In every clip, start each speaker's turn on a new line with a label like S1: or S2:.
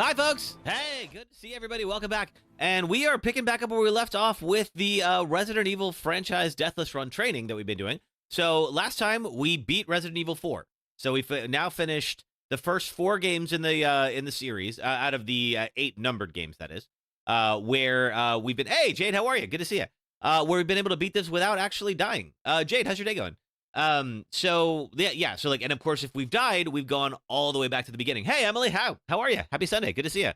S1: Hi, folks. Hey, good to see everybody. Welcome back. And we are picking back up where we left off with the Resident Evil franchise Deathless run training that we've been doing. So last time we beat Resident Evil 4. So we've now finished the first 4 games in the series, out of the 8 numbered games, that is, where we've been. Hey, Jade, how are you? Good to see you. Where we've been able to beat this without actually dying. Jade, how's your day going? So like, and of course, if we've died, we've gone all the way back to the beginning. Hey, Emily, how are you? Happy Sunday. Good to see you.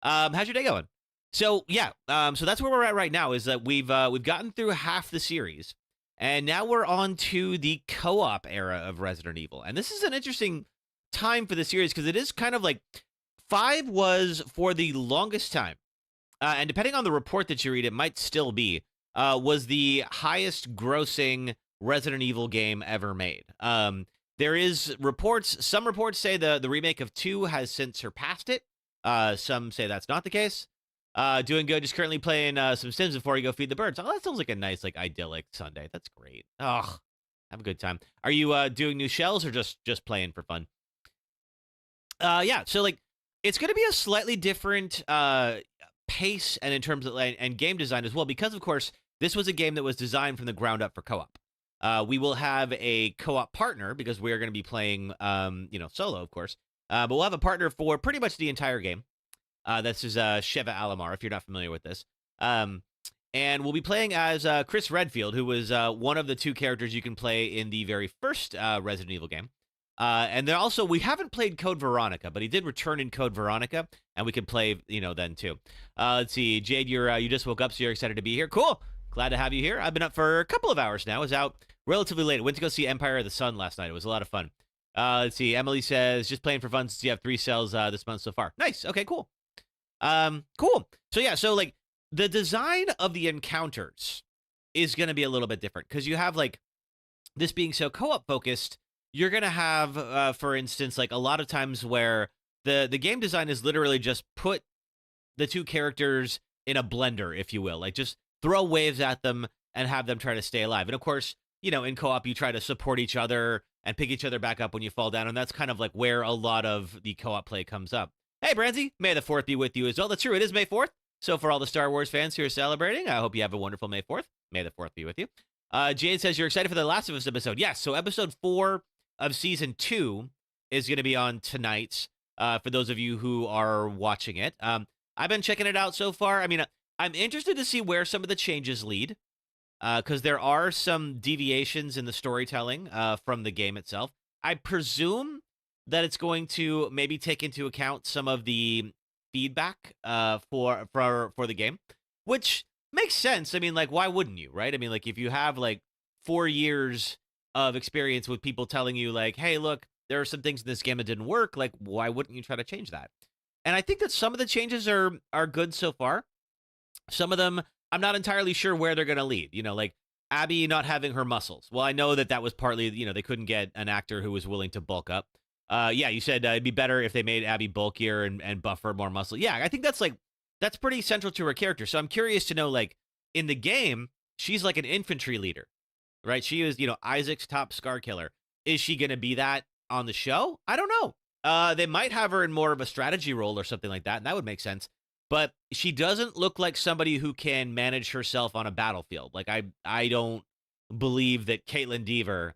S1: How's your day going? So yeah, so that's where we're at right now, is that we've gotten through half the series, and now we're on to the co-op era of Resident Evil. And this is an interesting time for the series, because it is kind of like 5 was for the longest time, and depending on the report that you read, it might still be, was the highest grossing Resident Evil game ever made. There is reports, some reports say the remake of 2 has since surpassed it. Some say that's not the case. Doing good, just currently playing some Sims before you go feed the birds. Oh, that sounds like a nice, like, idyllic Sunday. That's great. Oh, have a good time. Are you doing new shells or just playing for fun? Yeah, so like, it's going to be a slightly different pace, and in terms of and game design as well, because of course this was a game that was designed from the ground up for co-op. We will have a co-op partner, because we're going to be playing, solo, of course. But we'll have a partner for pretty much the entire game. This is Sheva Alomar, if you're not familiar with this. And we'll be playing as Chris Redfield, who was one of the 2 characters you can play in the very first Resident Evil game. And then also, we haven't played Code Veronica, but he did return in Code Veronica, and we could play, then too. Let's see, Jade, you just woke up, so you're excited to be here. Cool. Glad to have you here. I've been up for a couple of hours now. I was out relatively late. Went to go see Empire of the Sun last night. It was a lot of fun. Let's see. Emily says, just playing for fun since you have 3 cells this month so far. Nice. Okay, cool. Cool. So yeah, so like, the design of the encounters is going to be a little bit different, because you have, like, this being so co-op focused, you're going to have, for instance, like, a lot of times where the game design is literally just put the 2 characters in a blender, if you will. Like, just throw waves at them and have them try to stay alive. And of course, in co-op, you try to support each other and pick each other back up when you fall down. And that's kind of like where a lot of the co-op play comes up. Hey, Branzy, May the 4th be with you as well. That's true. It is May 4th. So for all the Star Wars fans who are celebrating, I hope you have a wonderful May 4th. May the 4th be with you. Jade says you're excited for the Last of Us episode. Yes. So episode 4 of season 2 is going to be on tonight. For those of you who are watching it, I've been checking it out so far. I mean, I'm interested to see where some of the changes lead, because there are some deviations in the storytelling from the game itself. I presume that it's going to maybe take into account some of the feedback for the game, which makes sense. I mean, like, why wouldn't you, right? I mean, like, if you have, like, 4 years of experience with people telling you, like, hey, look, there are some things in this game that didn't work, like, why wouldn't you try to change that? And I think that some of the changes are good so far. Some of them, I'm not entirely sure where they're going to lead. Like Abby not having her muscles. Well, I know that was partly, they couldn't get an actor who was willing to bulk up. Yeah, you said it'd be better if they made Abby bulkier and buff her more muscle. Yeah, I think that's pretty central to her character. So I'm curious to know, like, in the game, she's like an infantry leader, right? She is, Isaac's top scar killer. Is she going to be that on the show? I don't know. They might have her in more of a strategy role or something like that, and that would make sense. But she doesn't look like somebody who can manage herself on a battlefield. Like, I don't believe that Caitlin Deaver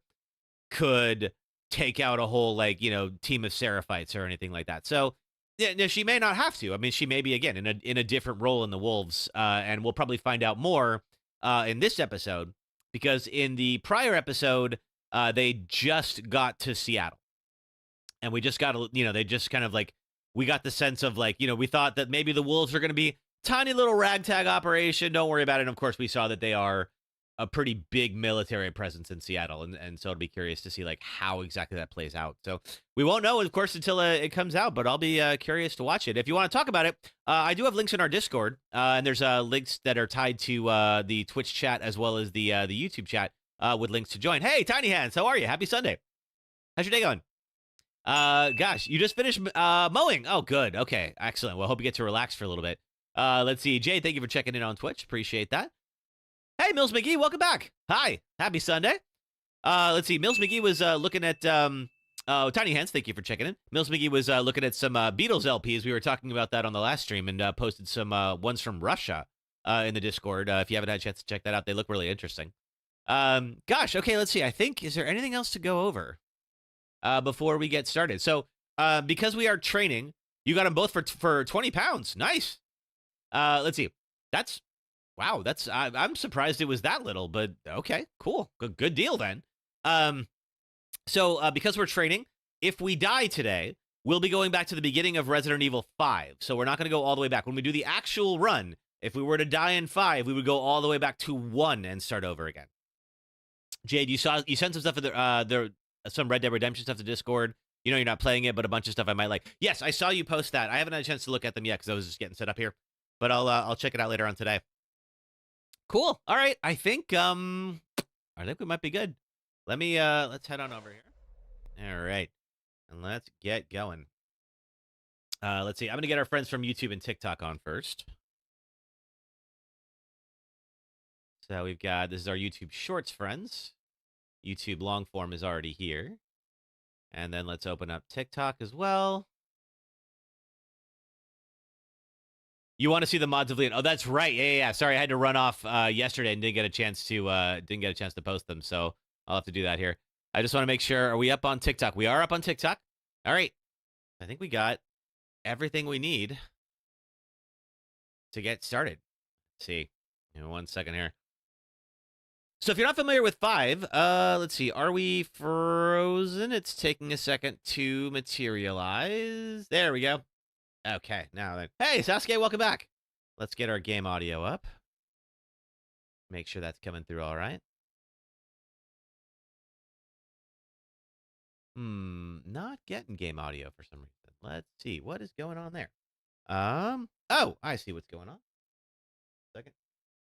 S1: could take out a whole, like, team of Seraphites or anything like that. So, yeah, she may not have to. I mean, she may be, again, in a different role in the Wolves. And we'll probably find out more in this episode, because in the prior episode, they just got to Seattle. And we just got to, they just kind of, like, we got the sense of, like, we thought that maybe the Wolves are going to be tiny little ragtag operation. Don't worry about it. And of course, we saw that they are a pretty big military presence in Seattle. And so I'll be curious to see, like, how exactly that plays out. So we won't know, of course, until it comes out, but I'll be curious to watch it. If you want to talk about it, I do have links in our Discord, and there's links that are tied to the Twitch chat as well as the YouTube chat with links to join. Hey, Tiny Hands, how are you? Happy Sunday. How's your day going? Gosh, you just finished mowing. Oh, good. Okay, excellent. Well, I hope you get to relax for a little bit. Let's see. Jay, thank you for checking in on Twitch. Appreciate that. Hey, Mills McGee, welcome back. Hi, happy Sunday. Let's see. Mills McGee was looking at Oh, Tiny Hands, thank you for checking in. Mills McGee was looking at some Beatles LPs. We were talking about that on the last stream and posted some ones from Russia in the Discord. If you haven't had a chance to check that out, they look really interesting. Gosh, okay, let's see. I think, is there anything else to go over before we get started? So, because we are training, you got them both for 20 pounds. Nice. Let's see. That's, wow, that's, I'm surprised it was that little, but okay, cool. Good deal then. So, because we're training, if we die today, we'll be going back to the beginning of Resident Evil 5. So we're not going to go all the way back. When we do the actual run, if we were to die in 5, we would go all the way back to 1 and start over again. Jade, you sent some stuff in some Red Dead Redemption stuff to Discord. You know you're not playing it, but a bunch of stuff I might like. Yes, I saw you post that. I haven't had a chance to look at them yet because I was just getting set up here. But I'll check it out later on today. Cool. All right. I think we might be good. Let's head on over here. All right. And let's get going. Let's see. I'm going to get our friends from YouTube and TikTok on first. So we've got, this is our YouTube Shorts friends. YouTube long form is already here. And then let's open up TikTok as well. You want to see the mods of Leon? Oh, that's right. Yeah. Sorry, I had to run off yesterday and didn't get a chance to post them. So I'll have to do that here. I just want to make sure. Are we up on TikTok? We are up on TikTok. All right. I think we got everything we need to get started. Let's see. Give me 1 second here. So if you're not familiar with 5, let's see. Are we frozen? It's taking a second to materialize. There we go. Okay, now then. Hey, Sasuke, welcome back. Let's get our game audio up. Make sure that's coming through all right. Not getting game audio for some reason. Let's see. What is going on there? Oh, I see what's going on. Second.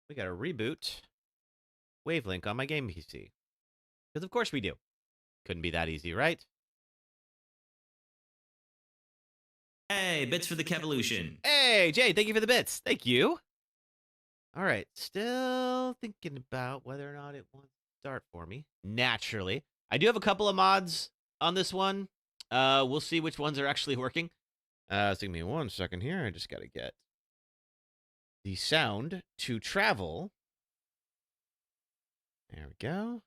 S1: We got a reboot Wavelink on my game PC. Because of course we do. Couldn't be that easy, right?
S2: Hey, bits for the Kevolution.
S1: Hey, Jay, thank you for the bits. Thank you. All right, still thinking about whether or not it wants to start for me. Naturally. I do have a couple of mods on this one. We'll see which ones are actually working. So give me 1 second here. I just got to get the sound to travel. There we go.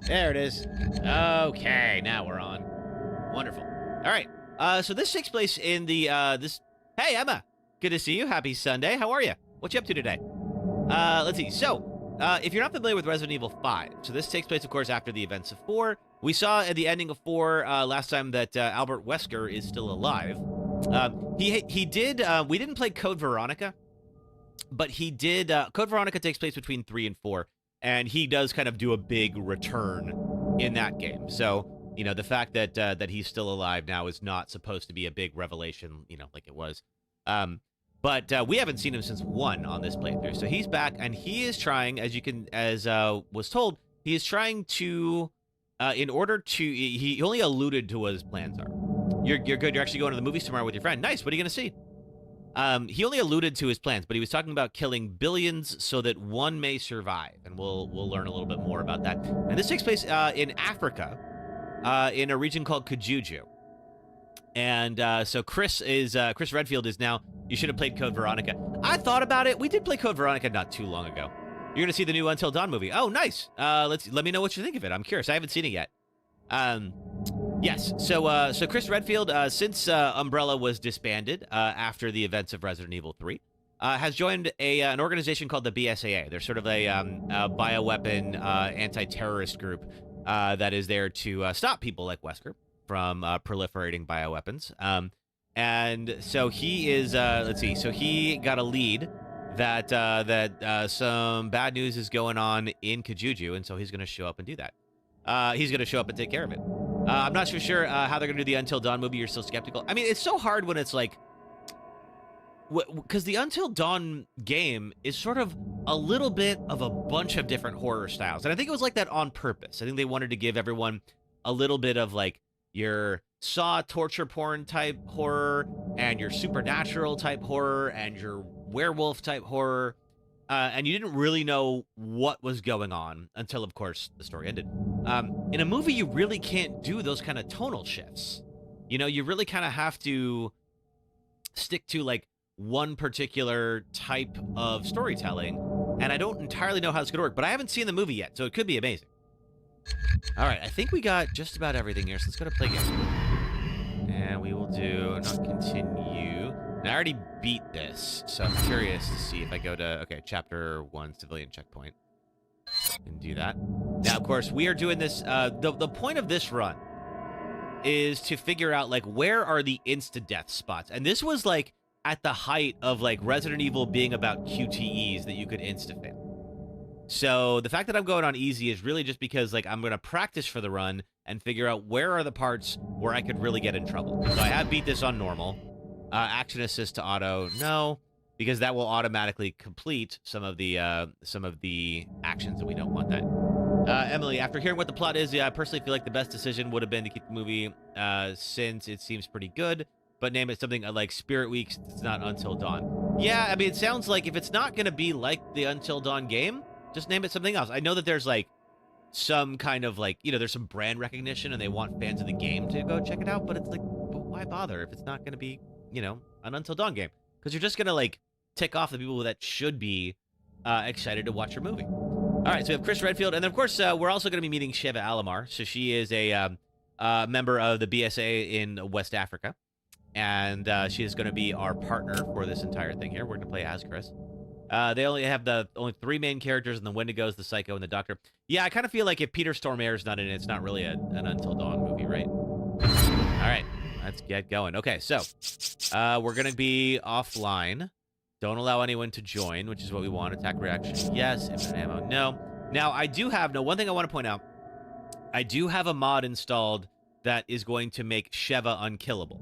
S1: There it is. Okay, now we're on. Wonderful. All right. So this takes place in the Hey, Emma. Good to see you. Happy Sunday. How are you? What you up to today? Let's see. So, if you're not familiar with Resident Evil 5, so this takes place, of course, after the events of 4. We saw at the ending of 4 last time that Albert Wesker is still alive. He did. We didn't play Code Veronica, but he did. Code Veronica takes place between 3 and 4. And he does kind of do a big return in that game. So, you know, the fact that that he's still alive now is not supposed to be a big revelation, you know, like it was. But we haven't seen him since 1 on this playthrough. So he's back, and he is trying, as was told, he is trying to, in order to, he only alluded to what his plans are. You're good. You're actually going to the movies tomorrow with your friend. Nice. What are you going to see? He only alluded to his plans, but he was talking about killing billions so that one may survive, and we'll learn a little bit more about that. And this takes place in Africa, in a region called Kajuju. And so Chris Redfield is now. You should have played Code Veronica. I thought about it. We did play Code Veronica not too long ago. You're gonna see the new Until Dawn movie. Oh, nice. Let me know what you think of it. I'm curious. I haven't seen it yet. Yes. So Chris Redfield, since Umbrella was disbanded after the events of Resident Evil 3, has joined an organization called the BSAA. They're sort of a bioweapon anti-terrorist group that is there to stop people like Wesker from proliferating bioweapons. And so he is. Let's see. So he got a lead that some bad news is going on in Kajuju, and so he's going to show up and do that. He's going to show up and take care of it. I'm not so sure how they're going to do the Until Dawn movie. You're still skeptical. I mean, it's so hard when it's like, because the Until Dawn game is sort of a little bit of a bunch of different horror styles. And I think it was like that on purpose. I think they wanted to give everyone a little bit of like your Saw torture porn type horror, and your supernatural type horror, and your werewolf type horror, and you didn't really know what was going on until, of course, the story ended. In a movie, you really can't do those kind of tonal shifts. You know, you really kind of have to stick to like one particular type of storytelling, and I don't entirely know how it's gonna work, but I haven't seen the movie yet, so it could be amazing. All right, I think we got just about everything here, so let's go to play game. And we will do not continue. And I already beat this, so I'm curious to see if I go to, okay, chapter 1, civilian checkpoint. And do that. Now, of course, we are doing this, the point of this run is to figure out, like, where are the insta-death spots? And this was, like, at the height of, like, Resident Evil being about QTEs that you could insta-fail. So the fact that I'm going on easy is really just because, like, I'm going to practice for the run and figure out where are the parts where I could really get in trouble. So I have beat this on normal. Action assist to auto, no, because that will automatically complete some of the actions, and we don't want that. Emily, after hearing what the plot is, yeah, I personally feel like the best decision would have been to keep the movie, since it seems pretty good, but name it something like Spirit Week. It's not Until Dawn. Yeah, I mean, it sounds like if it's not going to be like the Until Dawn game, just name it something else. I know that there's, like, some kind of, like, you know, there's some brand recognition, and they want fans of the game to go check it out, but it's like, but why bother if it's not going to be, you know, an Until Dawn game? Because you're just going to, like, tick off the people that should be excited to watch your movie. All right, so we have Chris Redfield, and then, of course, we're also going to be meeting Sheva Alomar. So she is a member of the BSA in West Africa, and she is going to be our partner for this entire thing here. We're going to play as Chris. They only have only 3 main characters, and the Wendigos, the Psycho, and the Doctor. Yeah, I kind of feel like if Peter Stormare's not in it, it's not really an Until Dawn movie, right? All right, let's get going. Okay, so we're going to be offline. Don't allow anyone to join, which is what we want. Attack reaction, yes. Infinite ammo, no. Now, I do have, one thing I want to point out, I do have a mod installed that is going to make Sheva unkillable.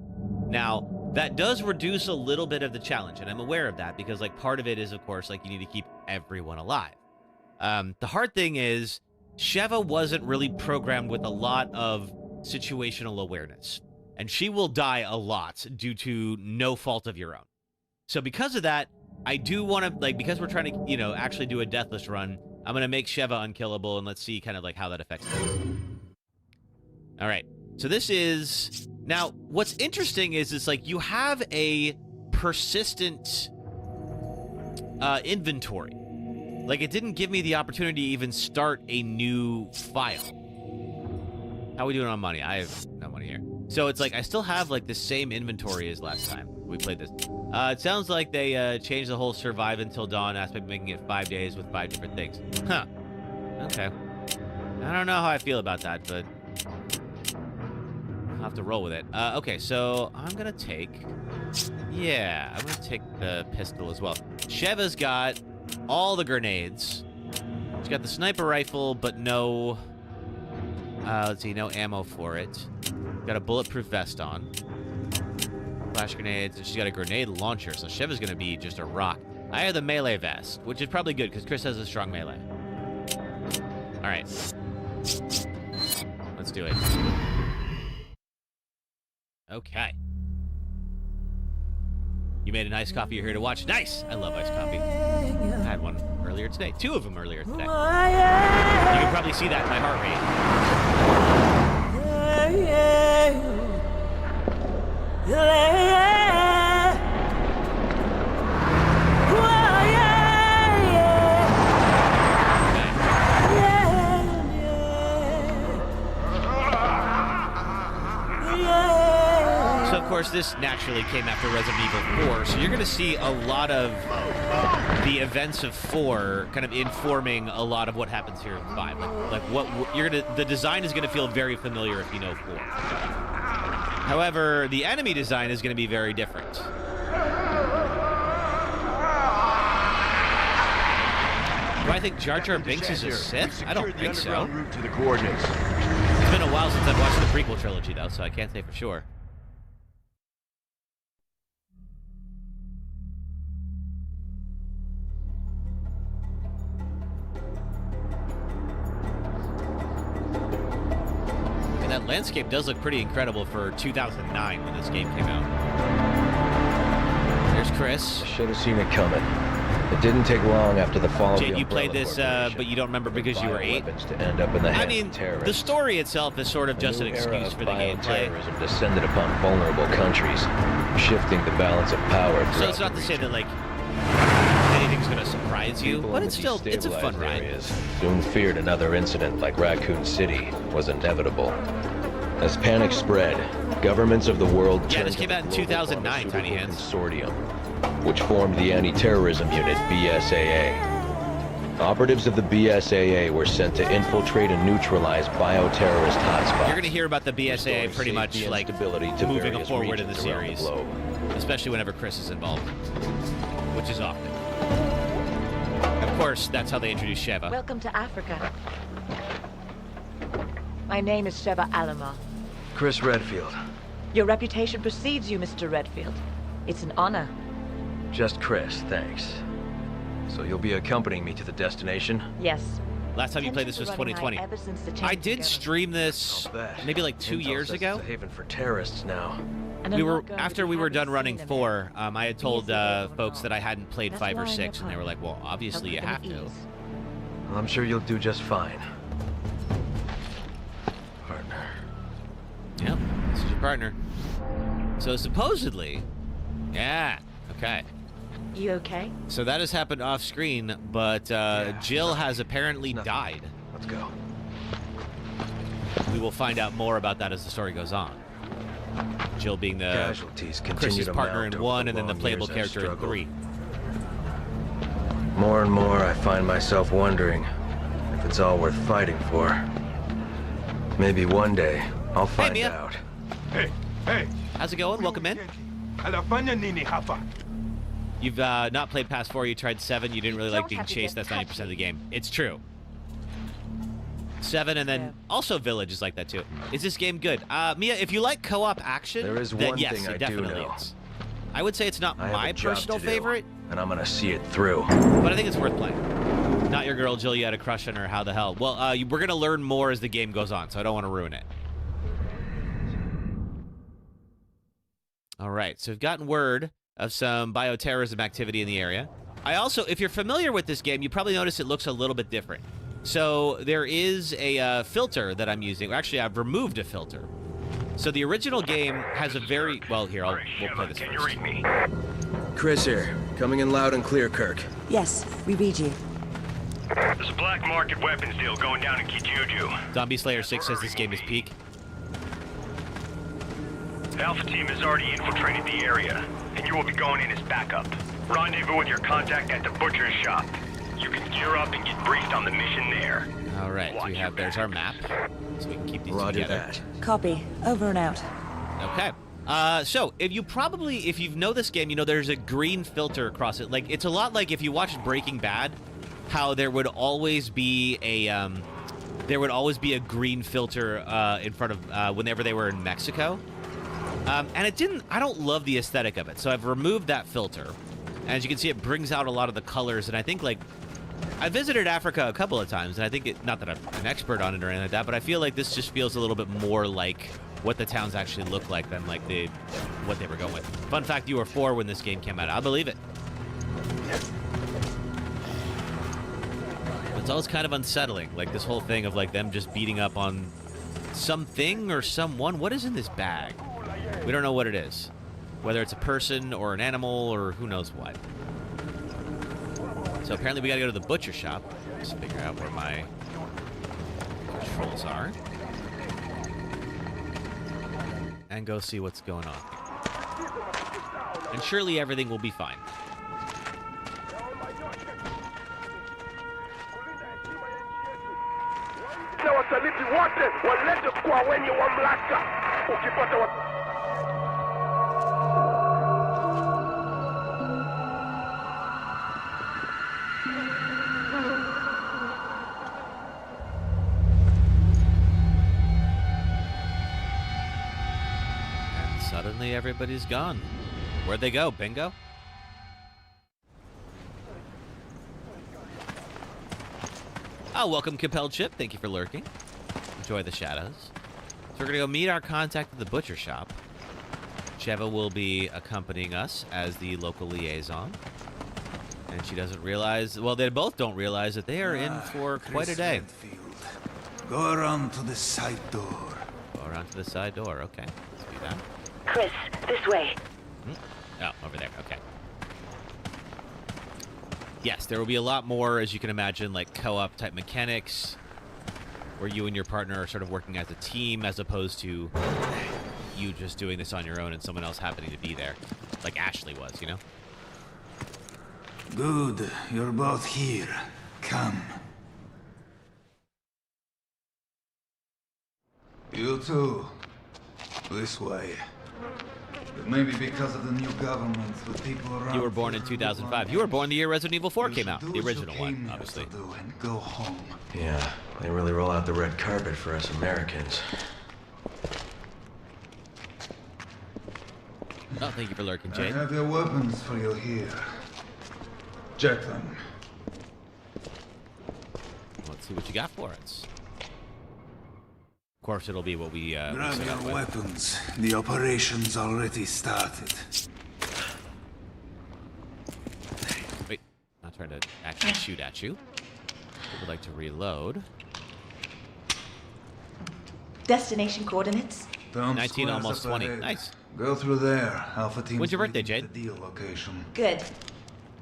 S1: Now, that does reduce a little bit of the challenge, and I'm aware of that, because, like, part of it is, of course, like, you need to keep everyone alive. The hard thing is, Sheva wasn't really programmed with a lot of situational awareness, and she will die a lot due to no fault of your own. So because of that, I do want to, like, because we're trying to, you know, actually do a Deathless run, I'm going to make Sheva unkillable, and let's see kind of, like, how that affects it. All right. So this is... Now, what's interesting is it's like you have a persistent inventory. Like, it didn't give me the opportunity to even start a new file. How are we doing on money? I have no money here. So it's like I still have, like, the same inventory as last time we played this. It sounds like they changed the whole survive until dawn aspect, making it 5 days with 5 different things. Huh. Okay. I don't know how I feel about that, but I'll have to roll with it. Okay, so I'm gonna take... Yeah, I'm gonna take the pistol as well. Sheva's got all the grenades. She's got the sniper rifle, but no... let's see, no ammo for it. Got a bulletproof vest on. Flash grenades, and she's got a grenade launcher, so Sheva's gonna be just a rock. I have the melee vest, which is probably good, because Chris has a strong melee. Alright. Let's do it. Okay. You made an iced coffee, you're here to watch. Nice! I love iced coffee. I had one earlier today. 2 of them earlier today. You can probably see that in my heart rate. So, of course, this naturally came after Resident Evil 4, so you're going to see a lot of the events of 4 kind of informing a lot of what happens here in 5. Like what you're going to... The design is going to feel very familiar if you know 4. However, the enemy design is going to be very different. Do I think Jar Jar Binks is a Sith? I don't think so. It's been a while since I've watched the prequel trilogy, though, so I can't say for sure. Landscape does look pretty incredible for 2009 when this game came out. There's Chris.
S3: I should have seen it coming. It didn't take long after the fall of the
S1: Jade, you
S3: Umbrella
S1: played this,
S3: Corporation
S1: but you don't remember because you were 8?
S3: To end up in the
S1: I
S3: hands
S1: mean,
S3: of terrorists.
S1: the story itself is sort of just an excuse for the gameplay.
S3: Terrorism descended upon vulnerable countries, shifting the balance of power.
S1: So it's not to say that, like, anything's going to surprise you, but it's still, it's a fun ride.
S3: Areas soon feared another incident like Raccoon City was inevitable. As panic spread, governments of the world
S1: Yeah,
S3: turned
S1: this
S3: to
S1: came
S3: the
S1: out in
S3: Global
S1: 2009, Tiny
S3: Pharmaceutical
S1: Hands.
S3: Consortium, which formed the anti-terrorism unit BSAA. Operatives of the BSAA were sent to infiltrate and neutralize bioterrorist hotspots.
S1: You're going to hear about the BSAA
S3: restoring
S1: pretty much,
S3: safety and
S1: like,
S3: stability to
S1: moving
S3: various
S1: forward in the
S3: regions around
S1: series.
S3: globe.
S1: Especially whenever Chris is involved, which is often. Of course, that's how they introduce Sheva.
S4: Welcome to Africa. My name is Sheva Alomar.
S3: Chris Redfield.
S4: Your reputation precedes you, Mr. Redfield. It's an honor.
S3: Just Chris, thanks. So you'll be accompanying me to the destination?
S4: Yes.
S1: Last time you played this was 2020. I did stream this maybe like 2 years ago.
S3: It's a haven for terrorists now.
S1: After we were done running 4, I had told folks that I hadn't played 5 or 6, and they were like, well, obviously you have to.
S3: Well, I'm sure you'll do just fine. Partner.
S1: Yep, this is your partner. So supposedly, yeah, okay.
S4: You okay?
S1: So that has happened off screen, but Jill has apparently died.
S3: Let's go.
S1: We will find out more about that as the story goes on. Jill being the
S3: Casualties continue
S1: Chris's
S3: to
S1: partner
S3: mount
S1: in
S3: over
S1: 1,
S3: the
S1: and then the
S3: long
S1: playable
S3: years I've
S1: character in
S3: struggled.
S1: 3.
S3: More and more, I find myself wondering if it's all worth fighting for. Maybe one day I'll find
S1: Mia.
S3: out.
S5: Hey.
S1: How's it going? Welcome in.
S5: Alafanya nini hapa?
S1: You've not played past 4, you tried 7, you didn't really like
S4: Don't
S1: being
S4: have to
S1: chased,
S4: get
S1: that's 90% of the game. It's true. 7, and then also Village is like that too. Is this game good? Mia, if you like co-op action,
S3: There is
S1: then
S3: one
S1: yes,
S3: thing
S1: it
S3: I do
S1: definitely
S3: know.
S1: is. I would say it's not
S3: I have
S1: my
S3: a job
S1: personal
S3: to do,
S1: favorite,
S3: and I'm gonna see it through.
S1: but I think it's worth playing. Not your girl Jill, you had a crush on her, how the hell? Well, we're going to learn more as the game goes on, so I don't want to ruin it. All right, so we've gotten word of some bioterrorism activity in the area. I also, if you're familiar with this game, you probably notice it looks a little bit different. So there is a filter that I'm using. Actually, I've removed a filter. So the original game has a very, well, here, we'll play this
S5: Can you
S1: first.
S5: read me?
S3: Chris here, coming in loud and clear, Kirk.
S6: Yes, we read you.
S5: There's a black market weapons deal going down in Kijuju.
S1: Zombie Slayer 6 says this game is peak.
S5: The Alpha team has already infiltrated the area, and you will be going in as backup. Rendezvous with your contact at the butcher's shop. You can gear up and get briefed on the mission there.
S1: All right, so we have, there's our map, so we can keep these
S3: Roger
S1: together.
S3: that.
S6: Copy. Over and out.
S1: Okay. So if you know this game, you know there's a green filter across it. Like, it's a lot like if you watched Breaking Bad, how there would always be a green filter in front of whenever they were in Mexico. And I don't love the aesthetic of it, so I've removed that filter. And as you can see, it brings out a lot of the colors, and I think, like, I visited Africa a couple of times, and I think, not that I'm an expert on it or anything like that, but I feel like this just feels a little bit more like what the towns actually look like than, like, what they were going with. Fun fact, you were 4 when this game came out. I believe it. It's always kind of unsettling, like, this whole thing of, like, them just beating up on something or someone. What is in this bag? We don't know what it is. Whether it's a person or an animal or who knows what. So apparently we gotta go to the butcher shop. Just figure out where my controls are. And go see what's going on. And surely everything will be fine.
S5: Na wasaliti wote walete kwa wenye mamlaka. Ukipata
S1: And suddenly everybody's gone. Where'd they go? Bingo? Oh, welcome, Compelled Ship. Thank you for lurking. Enjoy the shadows. we're going to go meet our contact at the butcher shop. Sheva will be accompanying us as the local liaison. And she doesn't realize, well, they both don't realize that they are in for quite a day.
S7: Redfield. Go around to the side door.
S1: Go around to the side door. Okay. Let's do that.
S4: Chris, this way.
S1: Oh, over there. Okay. Yes, there will be a lot more, as you can imagine, like co-op type mechanics, where you and your partner are sort of working as a team, as opposed to you just doing this on your own and someone else happening to be there, like Ashley was, you know?
S7: Good, you're both here. Come. You too. This way. It may be because of the new government, the people around.
S1: You were born in 2005. You were born the year Resident Evil 4 came out,
S7: You should
S1: the
S7: do what
S1: original
S7: you
S1: one,
S7: came here
S1: obviously.
S7: to do and go home.
S3: Yeah, they really roll out the red carpet for us Americans.
S1: Oh, thank you for lurking,
S7: I
S1: Jade.
S7: have your weapons for you here. Check them.
S1: Let's see what you got for us. Of course, it'll be what we
S7: Grab
S1: set up
S7: your
S1: with.
S7: weapons. The operation's already started.
S1: Wait, not trying to actually shoot at you. I would like to reload.
S6: Destination coordinates?
S7: Dump
S1: 19,
S7: squares
S1: almost
S7: up
S1: 20.
S7: ahead.
S1: Nice.
S7: Go through there. Alpha team's
S1: When's your birthday,
S7: waiting at
S1: Jade?
S7: the deal location.
S6: Good.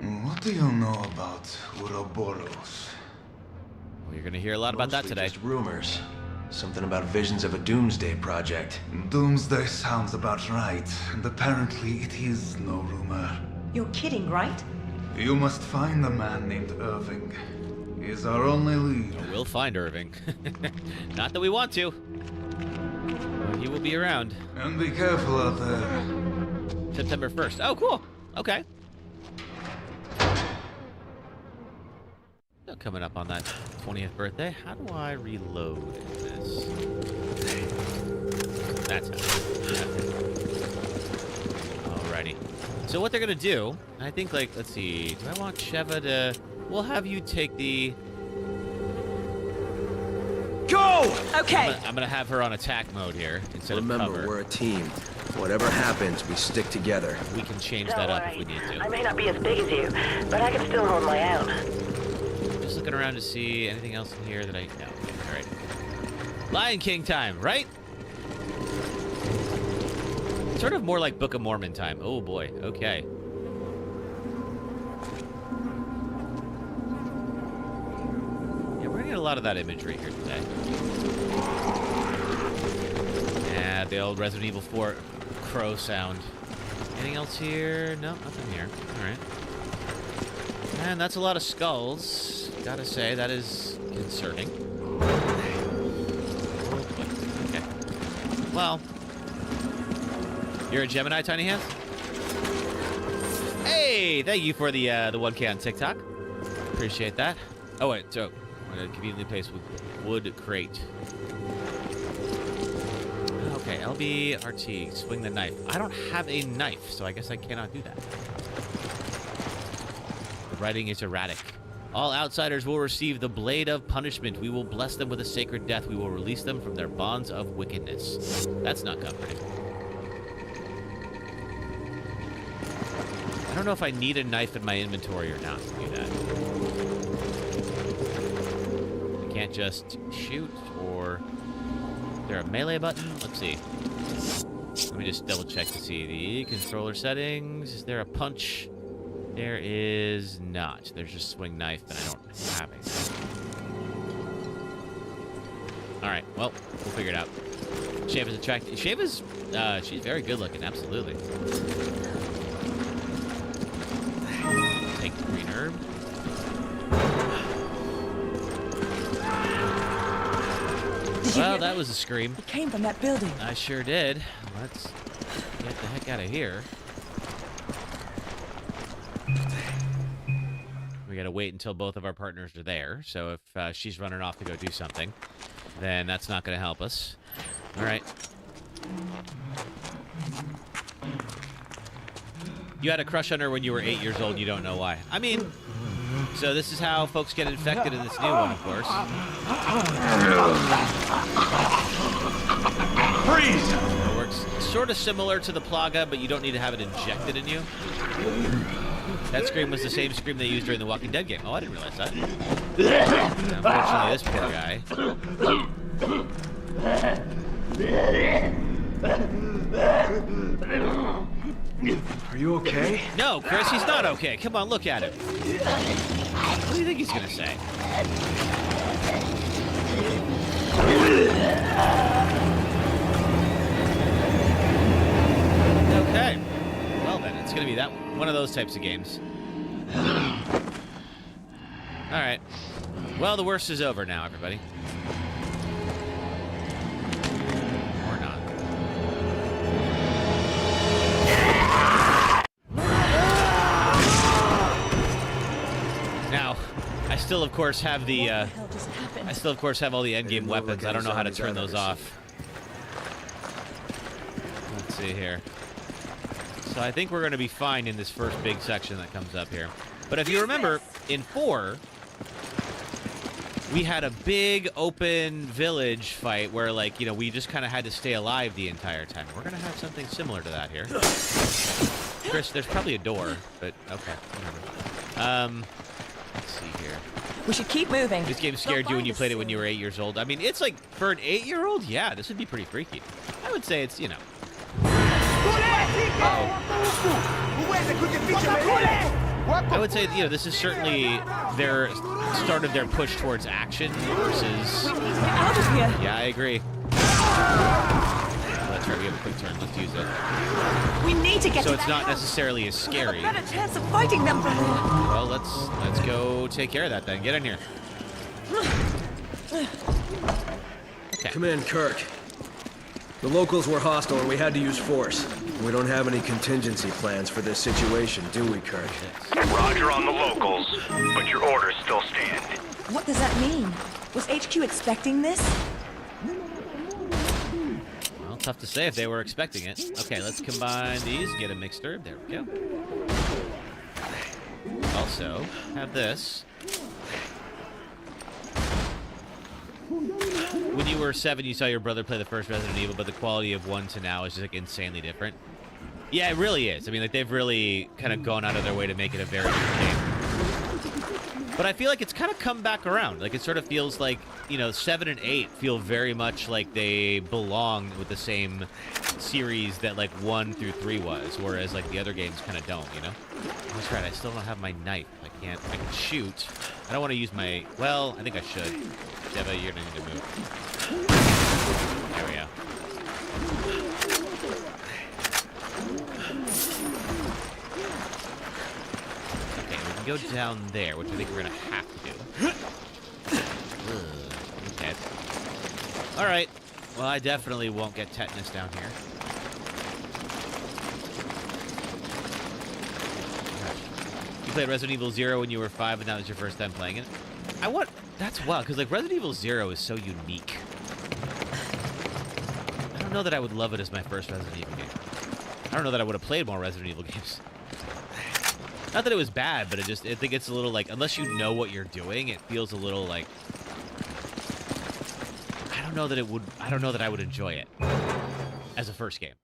S7: What do you know about Ouroboros?
S1: Well, you're going to hear a lot about that
S3: Mostly
S1: today.
S3: just rumors. Something about visions of a doomsday project.
S7: Doomsday sounds about right, and apparently it is no rumor.
S6: You're kidding, right?
S7: You must find a man named Irving. He is our only lead.
S1: We'll find Irving. Not that we want to. But he will be around.
S7: And be careful out there.
S1: September 1st. Oh, cool. Okay. So coming up on that 20th birthday, how do I reload this? That's how. Alrighty. So what they're gonna do, I think, like, let's see, do I want Sheva to... We'll have you take the...
S7: Go!
S6: Okay.
S1: I'm gonna have her on attack mode here instead of
S8: Remember,
S1: cover.
S8: we're a team. Whatever happens, we stick together.
S1: We can change
S4: Don't
S1: that up
S4: worry.
S1: if we need
S4: I
S1: to.
S4: may not be as big as you, but I can still hold my own.
S1: Just looking around to see anything else in here that I... No. Alright. Lion King time, right? Sort of more like Book of Mormon time. Oh boy. Okay. Yeah, we're gonna get a lot of that imagery here today. Yeah, the old Resident Evil 4 crow sound. Anything else here? No, nothing here. Alright. And that's a lot of skulls. Gotta say, that is concerning. Okay. Well, you're a Gemini, Tiny Hands? Hey, thank you for the 1K on TikTok. Appreciate that. Oh, wait, so I'm going to conveniently place with wood crate. Okay, LBRT, swing the knife. I don't have a knife, so I guess I cannot do that. The writing is erratic. All outsiders will receive the blade of punishment. We will bless them with a sacred death. We will release them from their bonds of wickedness. That's not comforting. I don't know if I need a knife in my inventory or not to do that. I can't just shoot, or... Is there a melee button? Let's see. Let me just double check to see the controller settings. Is there a punch? There is not. There's just swing knife, and I don't have it. Alright, well, we'll figure it out. Sheva's attractive. Sheva's, she's very good looking, absolutely. Take the green herb. Well, that was a scream.
S6: It came from that building.
S1: I sure did. Let's get the heck out of here. We gotta wait until both of our partners are there. So if she's running off to go do something, then that's not gonna help us. All right. You had a crush on her when you were 8 years old. You don't know why. I mean, so this is how folks get infected in this new one, of course.
S5: Freeze!
S1: It works sort of similar to the Plaga, but you don't need to have it injected in you. That scream was the same scream they used during the Walking Dead game. Oh, I didn't realize that. Unfortunately, this poor guy.
S8: Are you okay?
S1: No, Chris, he's not okay. Come on, look at him. What do you think he's gonna say? Okay. Well then, it's gonna be that one of those types of games. All right. Well, the worst is over now, everybody. Or not. Now, I still, of course, have the.
S6: What the hell just happened?
S1: I still, of course, have all the endgame
S8: didn't look
S1: weapons.
S8: like
S1: I don't know how to
S8: any
S1: turn
S8: zombies
S1: those
S8: I've ever
S1: off. Let's see here. So I think we're going to be fine in this first big section that comes up here. But if you remember, in 4, we had a big open village fight where, like, you know, we just kind of had to stay alive the entire time. We're going to have something similar to that here. Chris, there's probably a door, but okay, whatever. Let's see here.
S6: We should keep moving.
S1: This game scared you when you played it when you were 8 years old. I mean, it's like, for an 8-year-old, yeah, this would be pretty freaky. I would say it's, you know. I would say, you know, this is certainly their start of their push towards action versus...
S6: We need to get out of here.
S1: Yeah, I agree. That's right, we have a quick turn. Let's use it.
S6: We need to get
S1: So
S6: to
S1: it's
S6: that
S1: not
S6: house.
S1: necessarily as
S6: We'll have
S1: scary.
S6: a better chance of fighting them from here.
S1: Well, let's go take care of that then. Get in here. Okay.
S8: Come in, Kirk. The locals were hostile and we had to use force. We don't have any contingency plans for this situation, do we, Kirk?
S5: Roger on the locals, but your orders still stand.
S6: What does that mean? Was HQ expecting this?
S1: Well, tough to say if they were expecting it. Okay, let's combine these, get a mixed herb. There we go. Also, have this. When you were 7, you saw your brother play the first Resident Evil, but the quality of 1 to now is just like insanely different. Yeah, it really is. I mean, like, they've really kind of gone out of their way to make it a very different game. But I feel like it's kind of come back around. Like, it sort of feels like, you know, 7 and 8 feel very much like they belong with the same series that, like, 1 through 3 was, whereas, like, the other games kind of don't, you know? That's right, I still don't have my knife. I can shoot. I don't want to use my... Well, I think I should. Deva, you're going to need to move. There we go. Okay, we can go down there, which I think we're going to have to do. Okay. All right. Well, I definitely won't get tetanus down here. You played Resident Evil 0 when you were 5, and that was your first time playing it? That's wild, because, like, Resident Evil 0 is so unique. I don't know that I would love it as my first Resident Evil game. I don't know that I would have played more Resident Evil games. Not that it was bad, but I think it's a little, like, unless you know what you're doing, it feels a little, like... I don't know that I would enjoy it as a first game.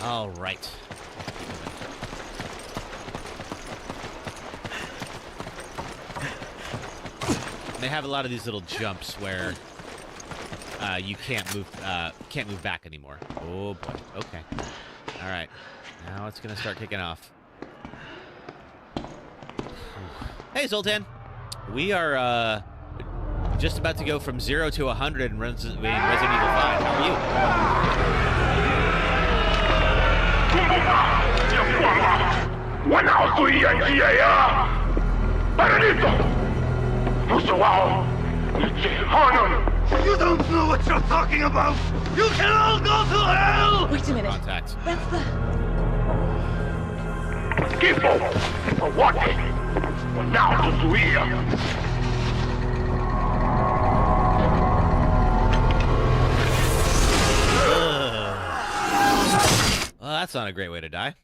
S1: All right. They have a lot of these little jumps where you can't move back anymore. Oh boy. Okay. All right. Now it's gonna start kicking off. Hey, Zoltan. We are just about to go from 0 to 100 in Resident Evil 5. How are you?
S5: 我脑碎眼睛呀！带着你走，不说话哦，你这好呢？You don't know what you're talking about. You can all go to hell.
S6: Wait a minute.
S1: Contact.
S6: That's the...
S5: Skippo, for what? 我闹出主意啊！
S1: Well, that's not a great way to die.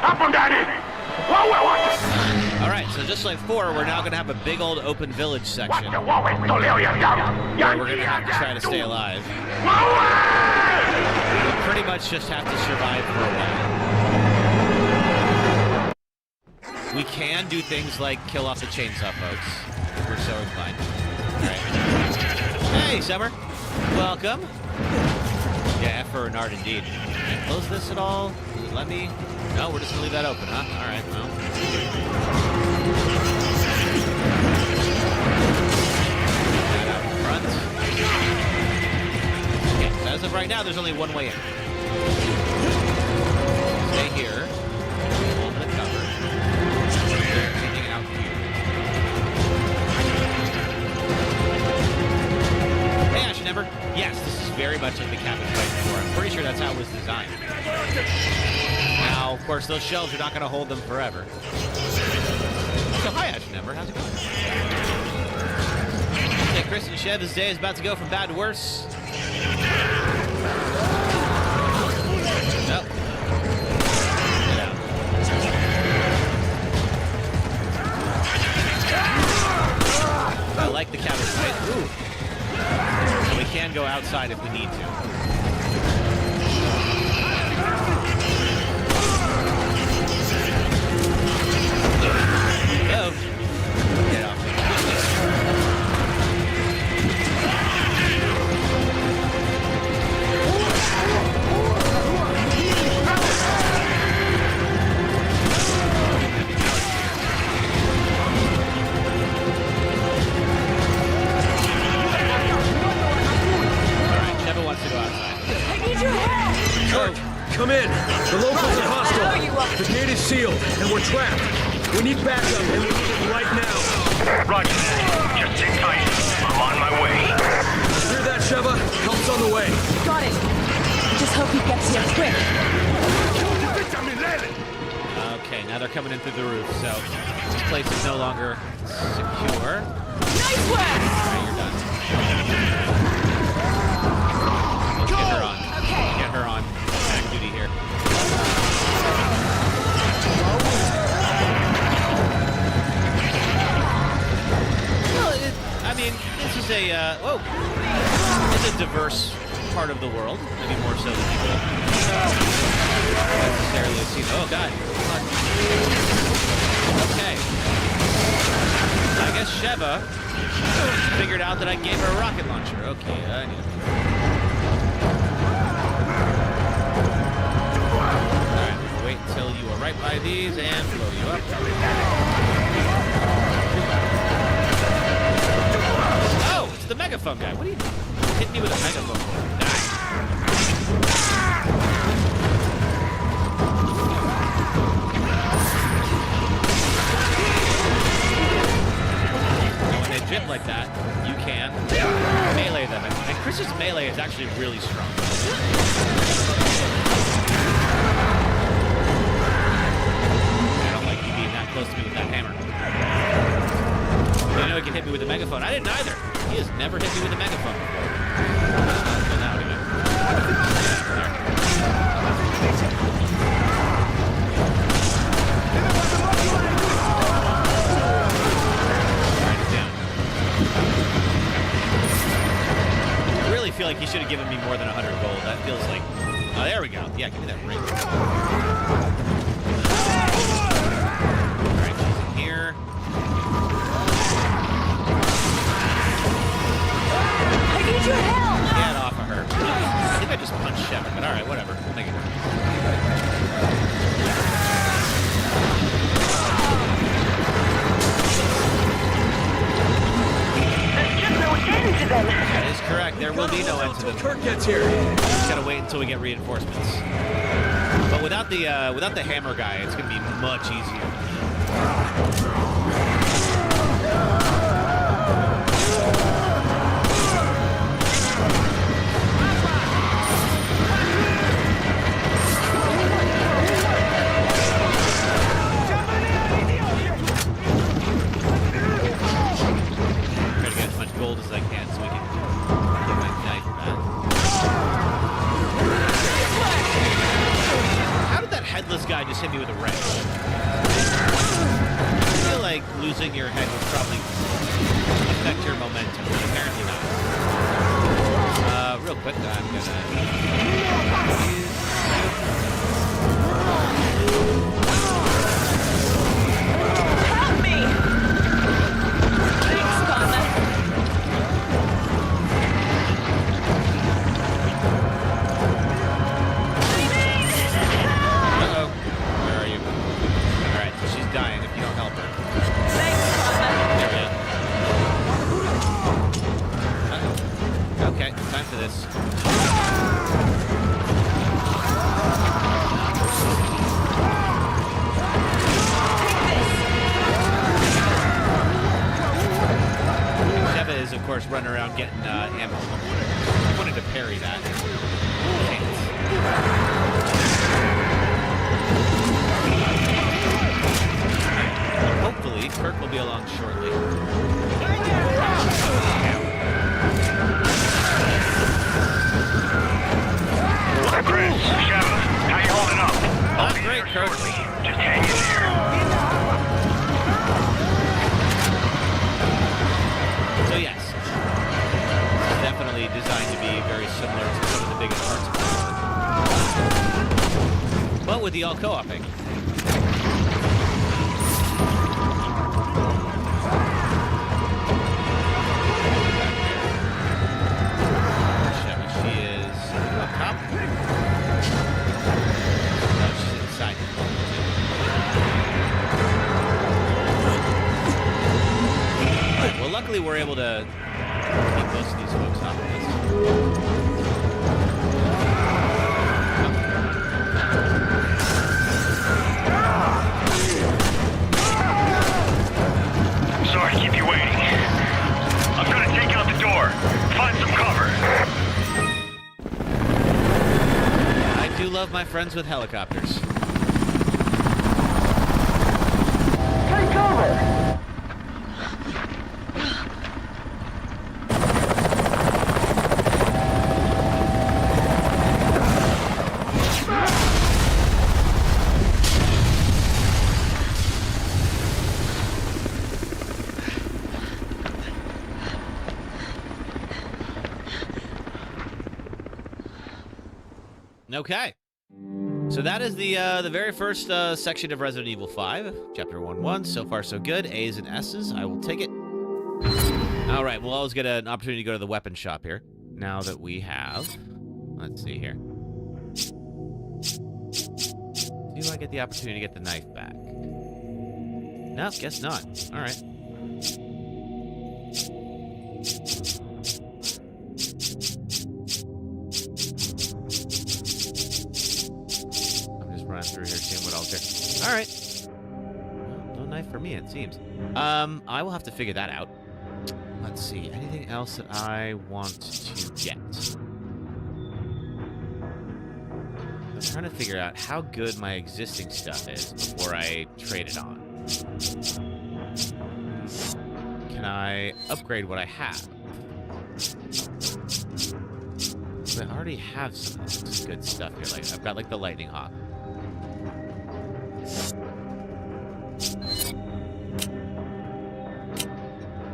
S5: Happen, Daddy! What?
S1: All right, so just like 4, we're now going to have a big old open village section where
S5: What?
S1: we're going to have to try to stay alive. We pretty much just have to survive for a while. We can do things like kill off the chainsaw, folks, if we're so inclined. All right. Hey, Summer. Welcome. Yeah, F for Renard indeed. Can I close this at all? Does it let me? No, we're just going to leave that open, huh? All right, well. That out in front. Okay, so as of right now, there's only one way in. Stay here. Hold the cover. Anything out here. Hey, Ash Never. Yes, this is very much like the cabin fight before. I'm pretty sure that's how it was designed. Now, of course, those shelves are not going to hold them forever. So, hi, Ash Never. How's it going? Hey, Chris and Chev, this day is about to go from bad to worse. Nope. Get out. I like the cabin fight. Ooh. We can go outside if we need to. Oh. Get off me. Wants to go outside.
S6: I need your help!
S8: Kirk, come in. The locals are hostile. The gate is sealed, and we're trapped. We need backup, and we need it right now.
S5: Roger that. Just sit tight. I'm on my way.
S8: Hear that, Sheva? Help's on the way.
S6: Got it. Just hope he gets here quick.
S1: Okay, now they're coming in through the roof, so this place is no longer secure.
S6: Nice work!
S1: Alright, you're done. Let's get her on.
S6: Okay.
S1: Get her on back duty here. Well, I mean, this is it's a diverse part of the world, maybe more so than people necessarily have seen. Oh, God. Okay. I guess Sheva figured out that I gave her a rocket launcher. Okay, I need it. Alright, we'll wait until you are right by these and blow you up. Oh, it's the megaphone guy. What are you doing? Hit me with a megaphone. Die. Drip like that, you can melee them. And Chris's melee is actually really strong. I don't like you being that close to me with that hammer. I know he can hit me with a megaphone. I didn't either. He has never hit me with a megaphone. Well, now anyway. I really feel like he should have given me more than 100 gold. That feels like... Oh, there we go. Yeah, give me that ring. Alright, she's in here.
S6: I need your help!
S1: Get off of her. I think I just punched Sheva, but alright, whatever. We'll make it work. That is correct. There will be no end to them.
S8: Kirk gets here.
S1: Just gotta wait until we get reinforcements. But without the hammer guy, it's gonna be much easier. Try to get as much gold as I can so we can get my knife back. How did that headless guy just hit me with a wrench? holding your head would probably affect your momentum, but apparently not. Real quick, I'm gonna
S4: Help me! Thanks, Father.
S1: Uh-oh. Where are you? Alright, so she's dying if you don't help her.
S4: Thanks, Father.
S1: There we go. Uh-oh. Okay, time for this. Sheva is, of course, running around getting ammo. I wanted to parry that. Hopefully, Kirk will be along shortly.
S5: Chris, Sheva, how you holding up?
S1: Not great, Kirk.
S5: Just hang in there.
S1: So yes, it's definitely designed to be very similar to some of the biggest parts of it. But with the all co-oping. She is up top. No, she's inside. Alright, well luckily we're able to keep most of these folks off of this.
S5: Sorry to keep you waiting. I'm gonna take out the door. Find some cover.
S1: I do love my friends with helicopters.
S5: Take cover!
S1: Okay. So that is the very first section of Resident Evil 5, Chapter 1-1. So far, so good. A's and S's. I will take it. All right. We'll always get an opportunity to go to the weapon shop here. Now that we have... Let's see here. Do I get the opportunity to get the knife back? No, guess not. All right. Through here, seeing what else there. All right. Well, no knife for me, it seems. I will have to figure that out. Let's see. Anything else that I want to get? I'm trying to figure out how good my existing stuff is before I trade it on. Can I upgrade what I have? I already have some good stuff here. Like I've got like the Lightning Hawk.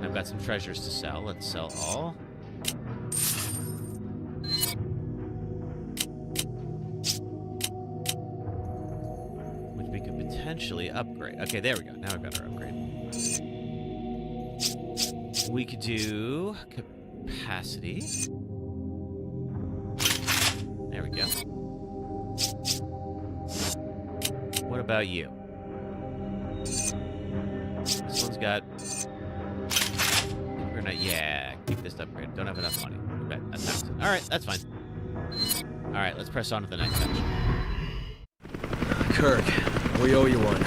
S1: I've got some treasures to sell. Let's sell all. Which we could potentially upgrade. Okay, there we go. Now we've got our upgrade. We could do capacity. There we go. What about you? This one's got... We're not... Yeah, keep this upgrade. Don't have enough money. Okay, that's it. Alright, that's fine. Alright, let's press on to the next section.
S8: Kirk, we owe you one.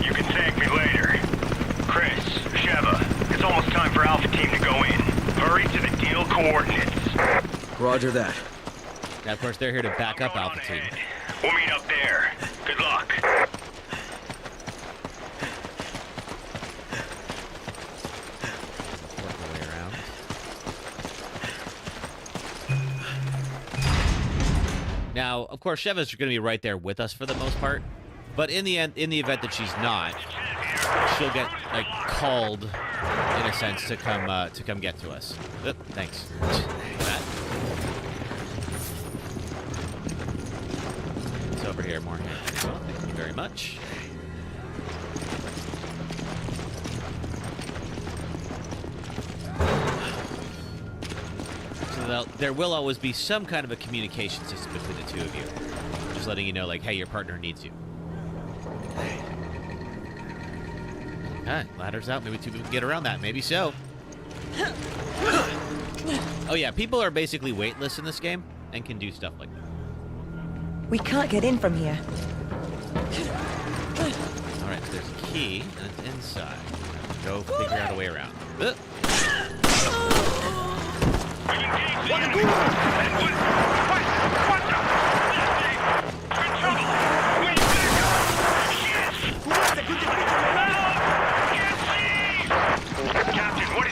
S5: You can thank me later. Chris, Sheva, it's almost time for Alpha Team to go in. Hurry to the deal coordinates.
S8: Roger that.
S1: Now, of course, they're here to back up Alpha Team.
S5: We'll meet up there. Good luck.
S1: Work our way around. Now, of course, Sheva's going to be right there with us for the most part. But in the end, in the event that she's not, she'll get like called in a sense to come get to us. Oop, thanks. That. It's over here, more here. Well, thank you very much. So there will always be some kind of a communication system between the two of you. Just letting you know, like, hey, your partner needs you. Okay, ladder's out. Maybe two people can get around that. Maybe so. Oh, yeah, people are basically weightless in this game and can do stuff like that.
S6: We can't get in from here.
S1: All right, so there's a key, and it's inside. Go figure out a way around.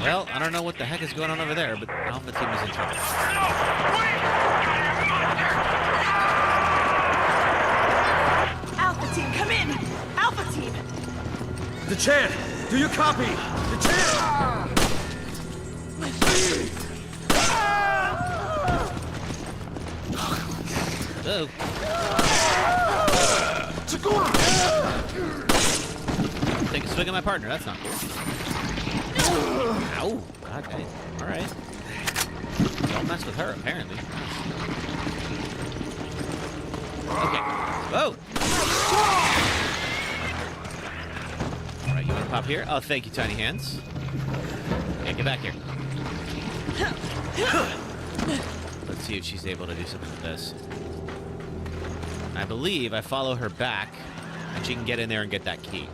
S1: Well, I don't know what the heck is going on over there, but Alpha Team is in trouble.
S6: Alpha Team, come in! Alpha Team!
S8: Dechan, do you copy? Dechan!
S1: Oh. Take a swing at my partner. That's not cool. Ow. God dang. All right. Don't mess with her, apparently. Okay. Whoa. All right, you want to pop here? Oh, thank you, Tiny Hands. Yeah, get back here. Let's see if she's able to do something with this. I believe I follow her back, and she can get in there and get that key.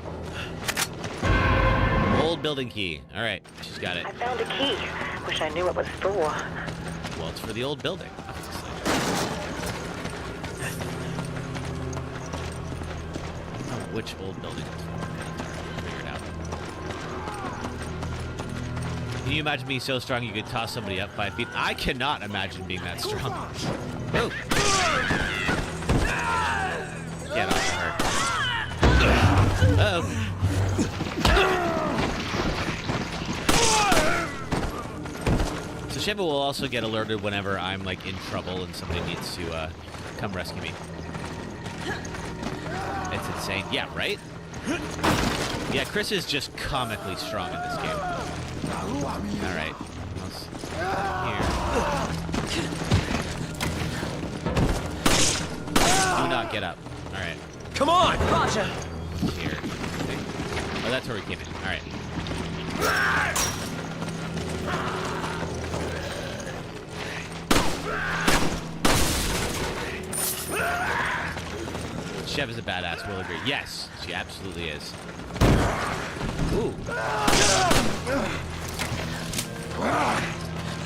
S1: Old building key. All right, she's got it.
S4: I found a key. Wish I knew what it was for.
S1: Well, it's for the old building, obviously. I don't know which old building it's for. Figure it out. Can you imagine being so strong you could toss somebody up 5 feet? I cannot imagine being that strong. Oh. Get off of her. Uh-oh. So Shiva will also get alerted whenever I'm like in trouble and somebody needs to come rescue me. It's insane. Yeah, right? Yeah, Chris is just comically strong in this game. Alright. Here. Do not get up. Alright.
S8: Come on!
S6: Roger.
S1: Here. Oh, that's where we came in. Alright. Chev is a badass, we'll agree. Yes, she absolutely is. Ooh.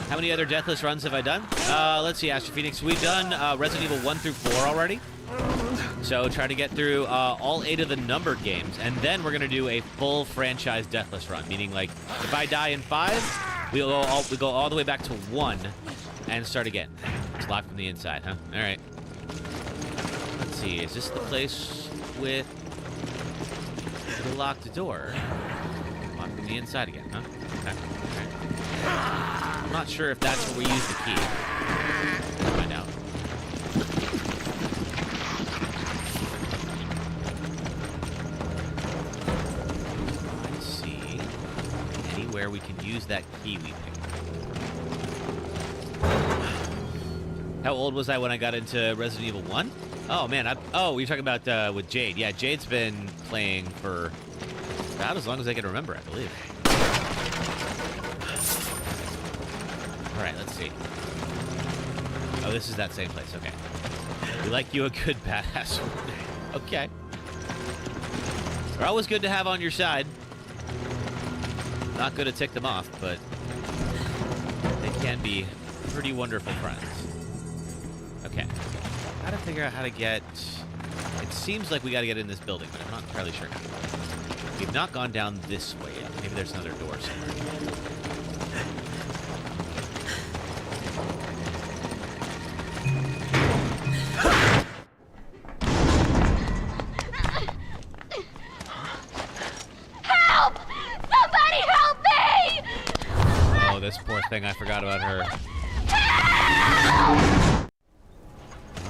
S1: How many other Deathless runs have I done? Let's see, Astro Phoenix. We've done Resident Evil 1 through 4 already. So try to get through all 8 of the numbered games, and then we're gonna do a full franchise Deathless run. Meaning, like, if I die in 5, we go all the way back to 1 and start again. It's locked from the inside, huh? All right. Let's see. Is this the place with the locked door? Locked from the inside again, huh? Okay. Okay. I'm not sure if that's where we use the key. Let's find out. Where we can use that key we picked. How old was I when I got into Resident Evil 1? Oh, man. Oh, you're talking about with Jade. Yeah, Jade's been playing for about as long as I can remember, I believe. All right, let's see. Oh, this is that same place. Okay. We like you a good badass. Okay. They're always good to have on your side. Not good to tick them off, but they can be pretty wonderful friends. Okay. Gotta figure out how to get... It seems like we gotta get in this building, but I'm not entirely sure how. We've not gone down this way yet. Maybe there's another door somewhere. this poor thing, I forgot about her. Well,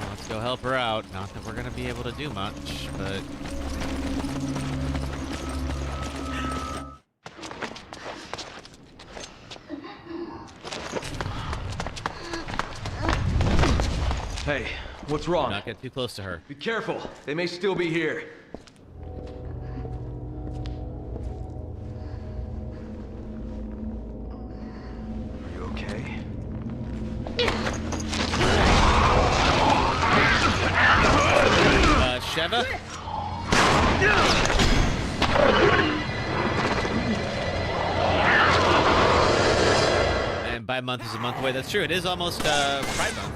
S1: let's go help her out. Not that we're gonna be able to do much, but...
S8: Hey, what's wrong?
S1: Not get too close to her.
S8: Be careful. They may still be here. Are you okay?
S1: Sheva? And by month is a month away. That's true. It is almost Pride Month.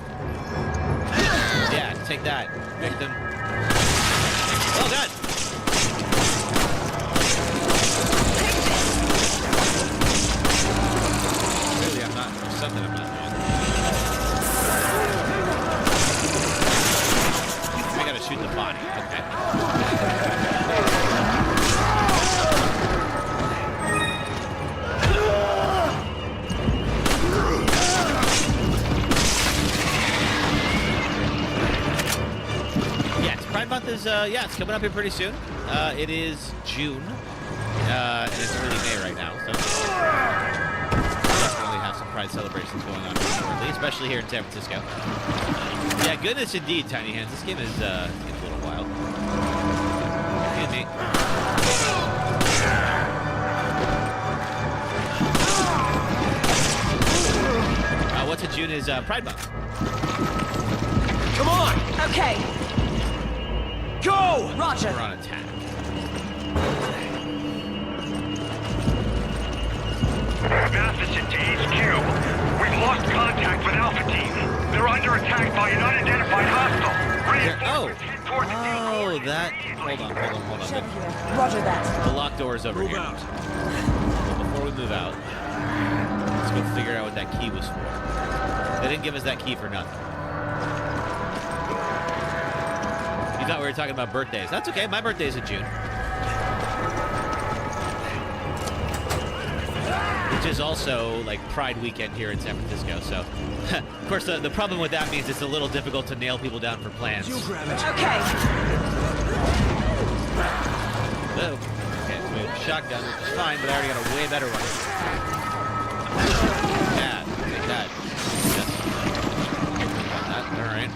S1: Yeah, take that, victim. Oh God! Clearly, I'm not. There's something I'm not doing. I gotta shoot the body. Okay. Pride Month is, yeah, it's coming up here pretty soon. It is June, and it's early May right now, so definitely have some Pride celebrations going on shortly, especially here in San Francisco. Yeah, goodness indeed, Tiny Hands. This game is, it's a little wild. Excuse me. What's in June is Pride Month.
S8: Come on!
S6: Okay.
S8: Go!
S6: Roger.
S1: We're on attack.
S5: Matheson to HQ. We've lost contact with Alpha Team. They're under attack by an unidentified hostile. Reinforcements head toward the
S1: Oh, that. Hold on.
S6: Check here. Roger that.
S1: The locked door is over
S8: Move
S1: here.
S8: out.
S1: But before we move out, let's go figure out what that key was for. They didn't give us that key for nothing. You thought we were talking about birthdays. That's okay. My birthday's in June. Which is also like Pride weekend here in San Francisco. So, of course, the problem with that means it's a little difficult to nail people down for plans.
S8: You grab it.
S6: Okay.
S1: Oh. Okay, so we have a shotgun, which is fine, but I already got a way better one. Yeah, take that. Yes. That. All right.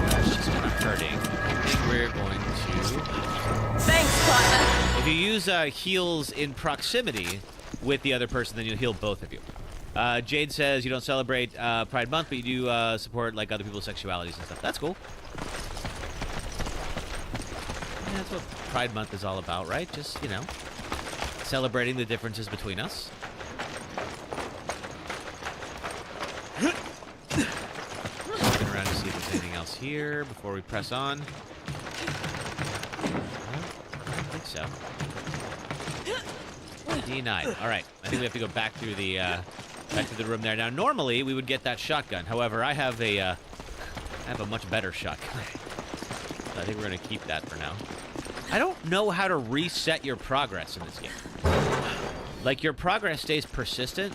S1: That's just kind of hurting. I think we're going to...
S6: Thanks, partner.
S1: If you use heals in proximity with the other person, then you'll heal both of you. Jade says you don't celebrate Pride Month, but you do support like other people's sexualities and stuff. That's cool. Yeah, that's what Pride Month is all about, right? Just, you know, celebrating the differences between us. Looking around to see if there's anything else here before we press on. I don't think so. D9. All right. I think we have to go back through the room there. Now, normally we would get that shotgun. However, I have a much better shotgun. So I think we're gonna keep that for now. I don't know how to reset your progress in this game. Like, your progress stays persistent,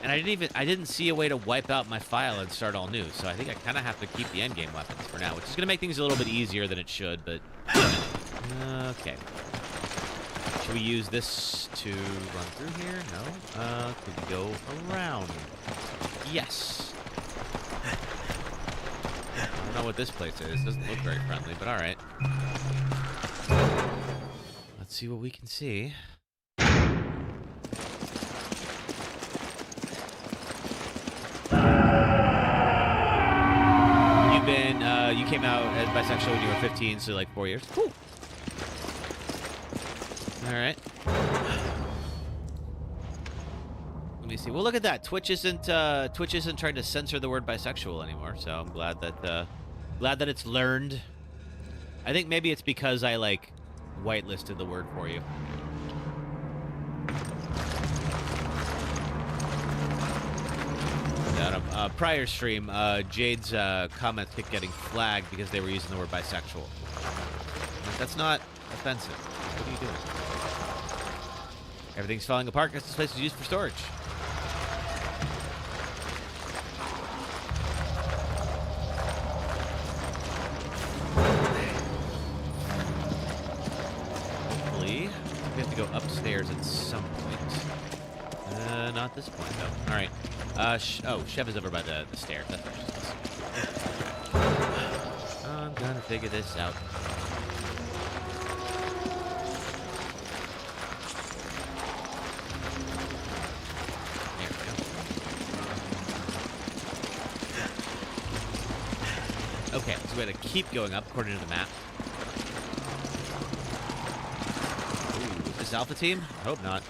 S1: and I didn't see a way to wipe out my file and start all new. So I think I kind of have to keep the endgame weapons for now, which is gonna make things a little bit easier than it should. But okay. Should we use this to run through here? No. Could we go around? Yes. I don't know what this place is. Doesn't look very friendly, but all right. Let's see what we can see. You came out as bisexual when you were 15, so like 4 years. Cool. All right. Let me see. Well, look at that. Twitch isn't trying to censor the word bisexual anymore. So I'm glad that it's learned. I think maybe it's because I like whitelisted the word for you. prior stream, Jade's comments kept getting flagged because they were using the word bisexual. That's not offensive. What are you doing? Everything's falling apart because this place is used for storage. Hopefully, we have to go upstairs at some point. Not this point, though. All right. Chev is over by the stairs. That's where she's. I'm gonna figure this out. There we go. Okay, so we gotta keep going up according to the map. Ooh, is this Alpha team? I hope not.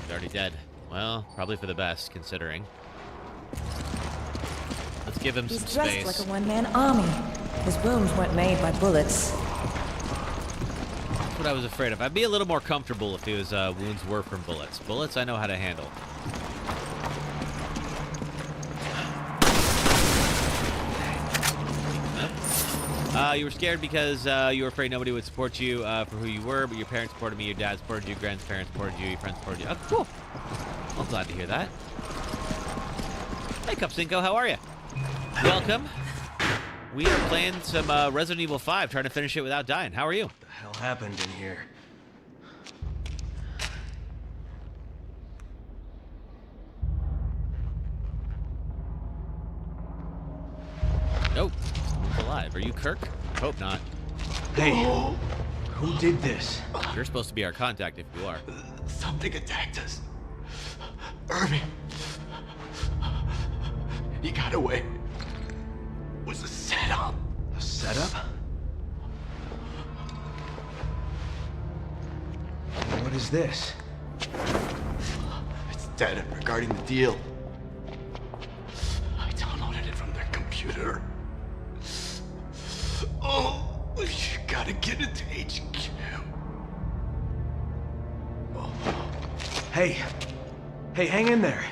S1: He's already dead. Well, probably for the best, considering. Let's give him some space.
S6: He's dressed like a one-man army. His wounds weren't made by bullets.
S1: That's what I was afraid of. I'd be a little more comfortable if his wounds were from bullets. Bullets I know how to handle. You were scared because you were afraid nobody would support you for who you were, but your parents supported me, your dad supported you, grandparents supported you, your friends supported you. Oh, cool. I'm glad to hear that. Hey, Cup5, how are you? Welcome. We are playing some Resident Evil 5, trying to finish it without dying. How are you?
S8: What the hell happened in here?
S1: Nope. Someone's alive. Are you Kirk? I hope not.
S8: Hey, who did this?
S1: You're supposed to be our contact if you are.
S5: Something attacked us. Irving. He got away. It was a setup.
S8: A setup? What is this?
S5: It's data regarding the deal. I downloaded it from their computer. Oh, you gotta get it to HQ.
S8: Hey, hang in there.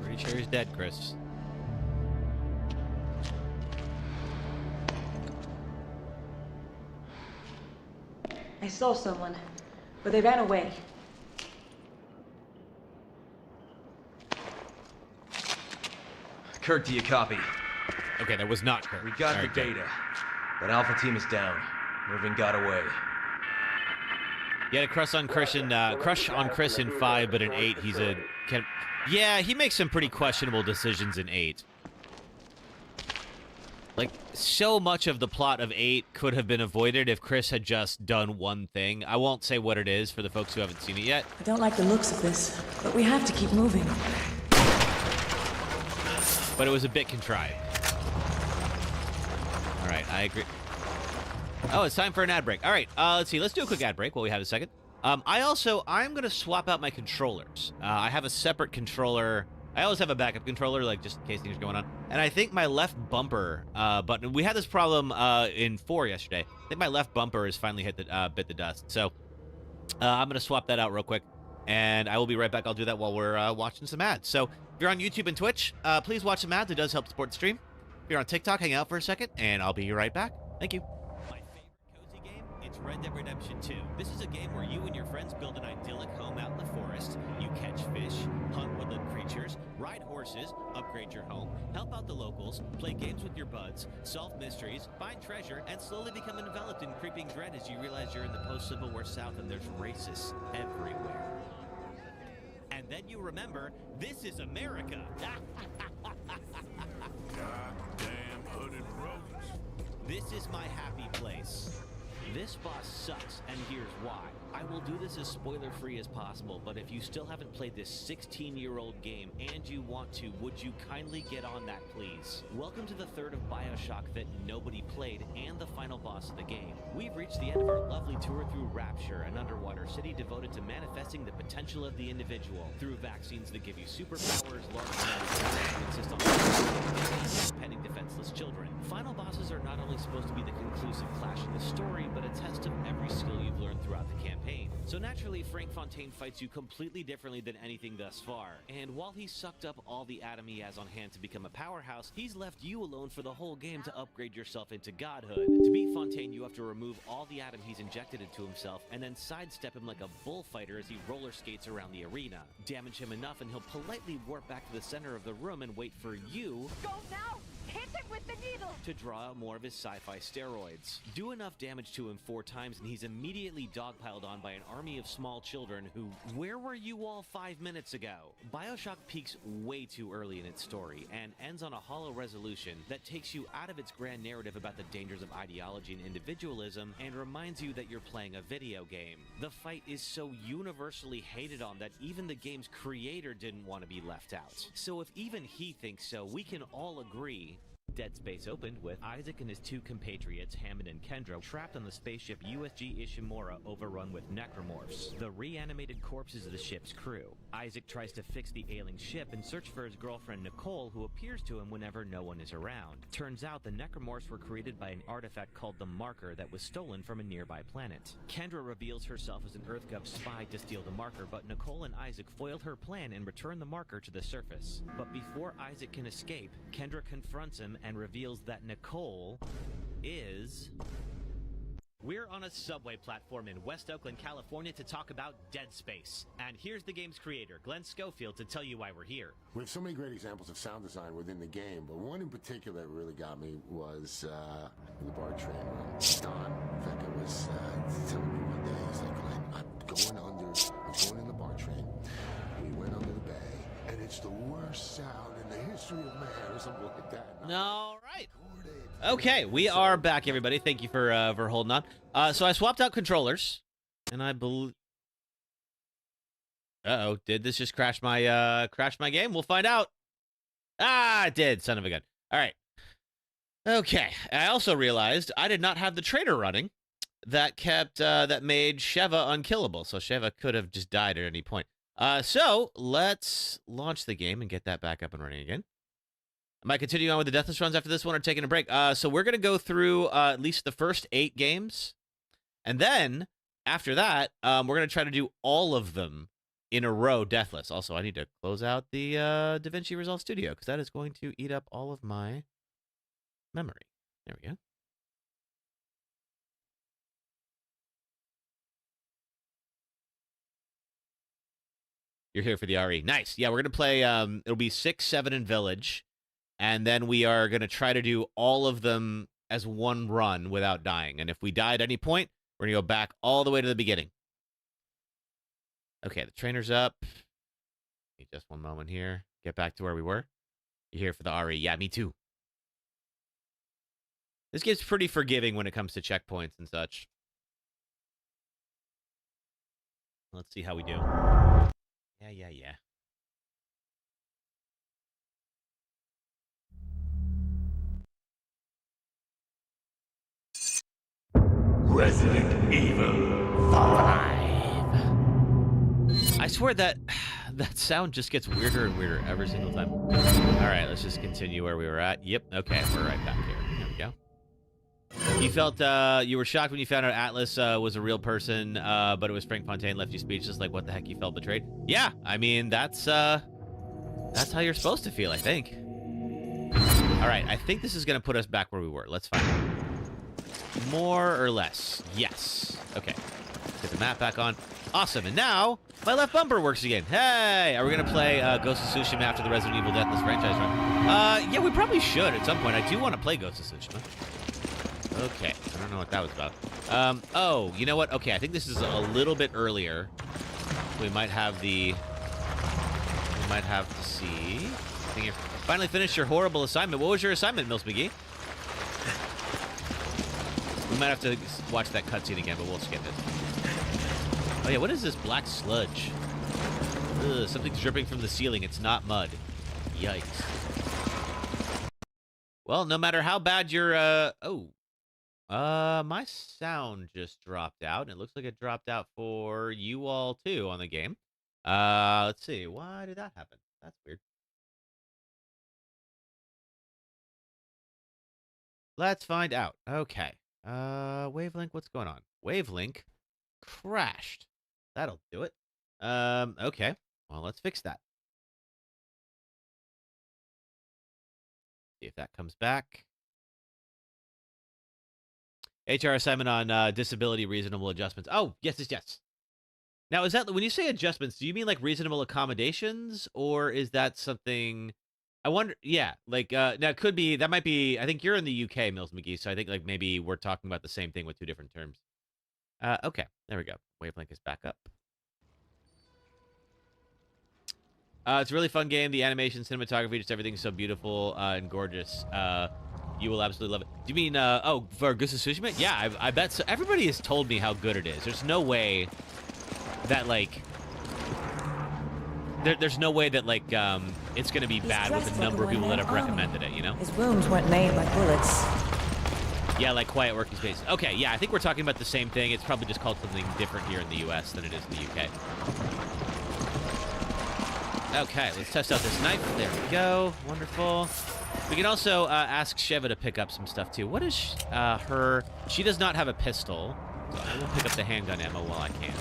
S1: Pretty sure he's dead, Chris.
S4: I saw someone, but they ran away.
S8: Kirk, do you copy?
S1: Okay, that was not Kirk.
S8: We got
S1: All
S8: the
S1: right, good.
S8: data. That Alpha team is down. Irving got away.
S1: You had a crush on Chris in 5, but in 8 he's a... Yeah, he makes some pretty questionable decisions in 8. Like, so much of the plot of 8 could have been avoided if Chris had just done one thing. I won't say what it is for the folks who haven't seen it yet.
S6: I don't like the looks of this, but we have to keep moving.
S1: But it was a bit contrived. All right, I agree. Oh, it's time for an ad break. All right, let's see. Let's do a quick ad break while we have a second. I'm going to swap out my controllers. I have a separate controller. I always have a backup controller, like, just in case things are going on. And I think my left bumper button, we had this problem in 4 yesterday. I think my left bumper has finally bit the dust. So I'm going to swap that out real quick. And I will be right back. I'll do that while we're watching some ads. So if you're on YouTube and Twitch, please watch some ads. It does help support the stream. If you're on TikTok, hang out for a second, and I'll be right back. Thank you. My favorite cozy game? It's Red Dead Redemption 2. This is a game where you and your friends build an idyllic home out in the forest. You catch fish, hunt woodland creatures, ride horses, upgrade your home, help out the locals, play games with your buds, solve mysteries, find treasure, and slowly become enveloped in creeping dread as you realize you're in the post-Civil War South and there's racists everywhere. And then you remember, this is America.
S5: Goddamn hooded rodents.
S1: This is my happy place. This boss sucks, and here's why. I will do this as spoiler-free as possible, but if you still haven't played this 16-year-old game and you want to, would you kindly get on that, please? Welcome to the third of BioShock that nobody played and the final boss of the game. We've reached the end of our lovely tour through Rapture, an underwater city devoted to manifesting the potential of the individual through vaccines that give you superpowers, large amounts of insist on pending defenseless Deathless children. Final bosses are not only supposed to be the conclusive clash in the story, but a test of every skill you've learned throughout the campaign. So naturally, Frank Fontaine fights you completely differently than anything thus far. And while he sucked up all the Atom he has on hand to become a powerhouse, he's left you alone for the whole game to upgrade yourself into godhood. To beat Fontaine, you have to remove all the Atom he's injected into himself, and then sidestep him like a bullfighter as he roller skates around the arena. Damage him enough and he'll politely warp back to the center of the room and wait for you
S9: Go now! Hit him with the needle!
S1: to draw out more of his sci-fi steroids. Do enough damage to him 4 times and he's immediately dogpiled on by an army of small children who, where were you all 5 minutes ago? BioShock peaks way too early in its story and ends on a hollow resolution that takes you out of its grand narrative about the dangers of ideology and individualism and reminds you that you're playing a video game. The fight is so universally hated on that even the game's creator didn't want to be left out. So if even he thinks so, we can all agree. Dead Space opened with Isaac and his 2 compatriots, Hammond and Kendra, trapped on the spaceship USG Ishimura, overrun with necromorphs, the reanimated corpses of the ship's crew. Isaac tries to fix the ailing ship and search for his girlfriend Nicole, who appears to him whenever no one is around. Turns out the necromorphs were created by an artifact called the Marker that was stolen from a nearby planet. Kendra reveals herself as an EarthGov spy to steal the Marker, but Nicole and Isaac foil her plan and return the Marker to the surface. But before Isaac can escape, Kendra confronts him and reveals that Nicole is... We're on a subway platform in West Oakland, California to talk about Dead Space. And here's the game's creator, Glenn Schofield, to tell you why we're here.
S10: We have so many great examples of sound design within the game, but one in particular that really got me was the bar train run. Don, in fact, I was telling me one day, he's like, Glenn, I'm going in the bar train. We went under the bay, and it's the worst sound in the history of man, or something like that.
S1: All right. Okay, we are back, everybody. Thank you for holding on. So I swapped out controllers, and I believe... Uh-oh, did this just crash my game? We'll find out. Ah, it did, son of a gun. All right. Okay, I also realized I did not have the trainer running that made Sheva unkillable, so Sheva could have just died at any point. So let's launch the game and get that back up and running again. Am I continuing on with the Deathless runs after this one or taking a break? So we're going to go through at least the first 8 games. And then, after that, we're going to try to do all of them in a row Deathless. Also, I need to close out the DaVinci Resolve Studio, because that is going to eat up all of my memory. There we go. You're here for the RE. Nice. Yeah, we're going to play, it'll be 6, 7, and Village. And then we are going to try to do all of them as one run without dying. And if we die at any point, we're going to go back all the way to the beginning. Okay, the trainer's up. Need just one moment here. Get back to where we were. You're here for the RE. Yeah, me too. This game's pretty forgiving when it comes to checkpoints and such. Let's see how we do. Yeah.
S5: Resident Evil 5.
S1: I swear that sound just gets weirder and weirder every single time. All right, let's just continue where we were at. Yep, okay, we're right back here. There we go. You felt you were shocked when you found out Atlas was a real person, but it was Frank Fontaine, left you speechless. Like, what the heck? You felt betrayed? Yeah, I mean that's how you're supposed to feel, I think. All right, I think this is gonna put us back where we were. Let's find out. More or less. Yes. Okay. Get the map back on. Awesome. And now, my left bumper works again. Hey! Are we going to play Ghost of Tsushima after the Resident Evil Deathless franchise run? Yeah, we probably should at some point. I do want to play Ghost of Tsushima. Okay. I don't know what that was about. Oh, you know what? Okay, I think this is a little bit earlier. We might have the... We might have to see... Finally finished your horrible assignment. What was your assignment, Mills McGee? We might have to watch that cutscene again, but we'll skip it. Oh yeah, what is this black sludge? Ugh, something's dripping from the ceiling. It's not mud. Yikes. Well, no matter how bad your, my sound just dropped out, and it looks like it dropped out for you all too on the game. Let's see. Why did that happen? That's weird. Let's find out. Okay. Wavelink, what's going on? Wavelink crashed. That'll do it. Okay. Well, let's fix that. See if that comes back. HR assignment on disability reasonable adjustments. Oh, yes. Now, is that when you say adjustments, do you mean like reasonable accommodations, or is that something? I wonder. Yeah, like now it could be that might be. I think you're in the UK, Mills McGee, so I think like maybe we're talking about the same thing with two different terms. Okay, there we go. Wavelink is back up. It's a really fun game. The animation, cinematography, just everything's so beautiful and gorgeous. You will absolutely love it. Do you mean, oh, for Ghost of Tsushima? Yeah, I bet so. Everybody has told me how good it is. There's no way that, like... There's no way that, like, it's going to be bad with the number of people that have recommended it, you know?
S6: His wounds weren't made by bullets.
S1: Yeah, like quiet working space. Okay, yeah, I think we're talking about the same thing. It's probably just called something different here in the US than it is in the UK. Okay, let's test out this knife. There we go. Wonderful. We can also ask Sheva to pick up some stuff, too. What is her... She does not have a pistol, so I will pick up the handgun ammo while I can.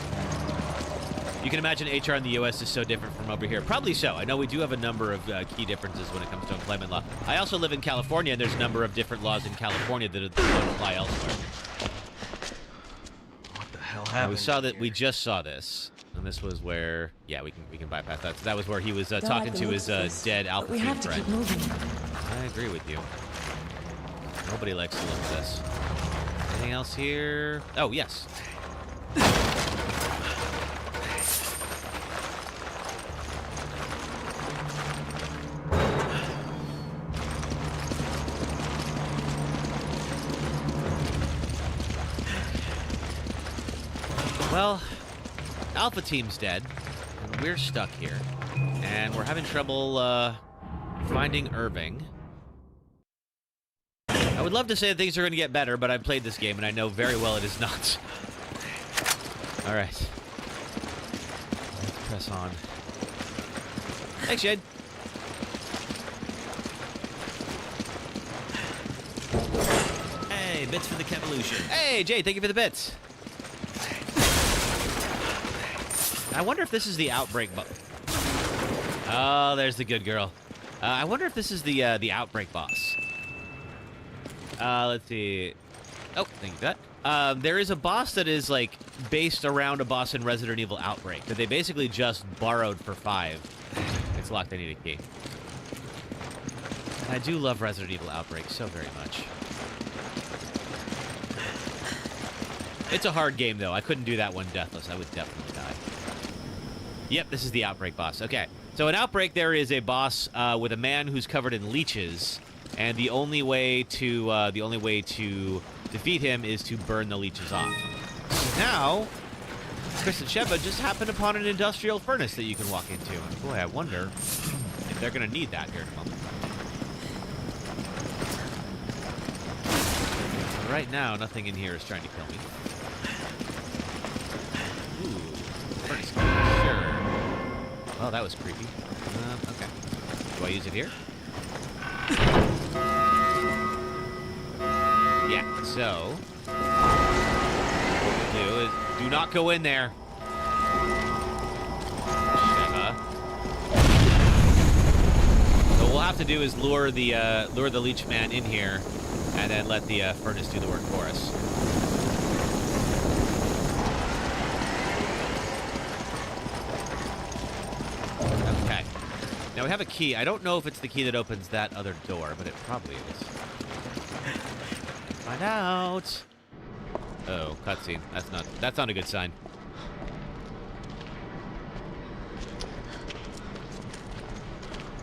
S1: You can imagine HR in the U.S. is so different from over here. Probably so. I know we do have a number of key differences when it comes to employment law. I also live in California, and there's a number of different laws in California that don't apply elsewhere.
S8: What the hell happened?
S1: We just saw this. And this was where, yeah, we can bypass that. So that was where he was talking to his dead Alpha team friend.
S6: Keep moving.
S1: I agree with you. Nobody likes to look at this. Anything else here? Oh, yes. Well, Alpha team's dead, and we're stuck here. And we're having trouble finding Irving. I would love to say that things are going to get better, but I've played this game, and I know very well it is not. All right. Let's press on. Thanks, Jade.
S2: Hey, bits for the Kevolution.
S1: Hey, Jade, thank you for the bits. I wonder if this is the Outbreak Oh, there's the good girl. I wonder if this is the Outbreak boss. Let's see. Oh, thank you for that. There is a boss that is, like, based around a boss in Resident Evil Outbreak that they basically just borrowed for 5. It's locked. I need a key. And I do love Resident Evil Outbreak so very much. It's a hard game, though. I couldn't do that one deathless. I would definitely die. Yep, this is the Outbreak boss. Okay, so in Outbreak, there is a boss with a man who's covered in leeches, and the only way to defeat him is to burn the leeches off. So now, Chris and Sheva just happened upon an industrial furnace that you can walk into, and boy, I wonder if they're going to need that here in a moment. Right now, nothing in here is trying to kill me. Ooh, furnace key, sure. Oh, that was creepy. Okay. Do I use it here? Yeah, so... what we'll do is... do not go in there. Sheva. So what we'll have to do is lure the leech man in here, and then let the furnace do the work for us. Okay. Now we have a key. I don't know if it's the key that opens that other door, but it probably is. Find out. Oh, cutscene. That's not a good sign.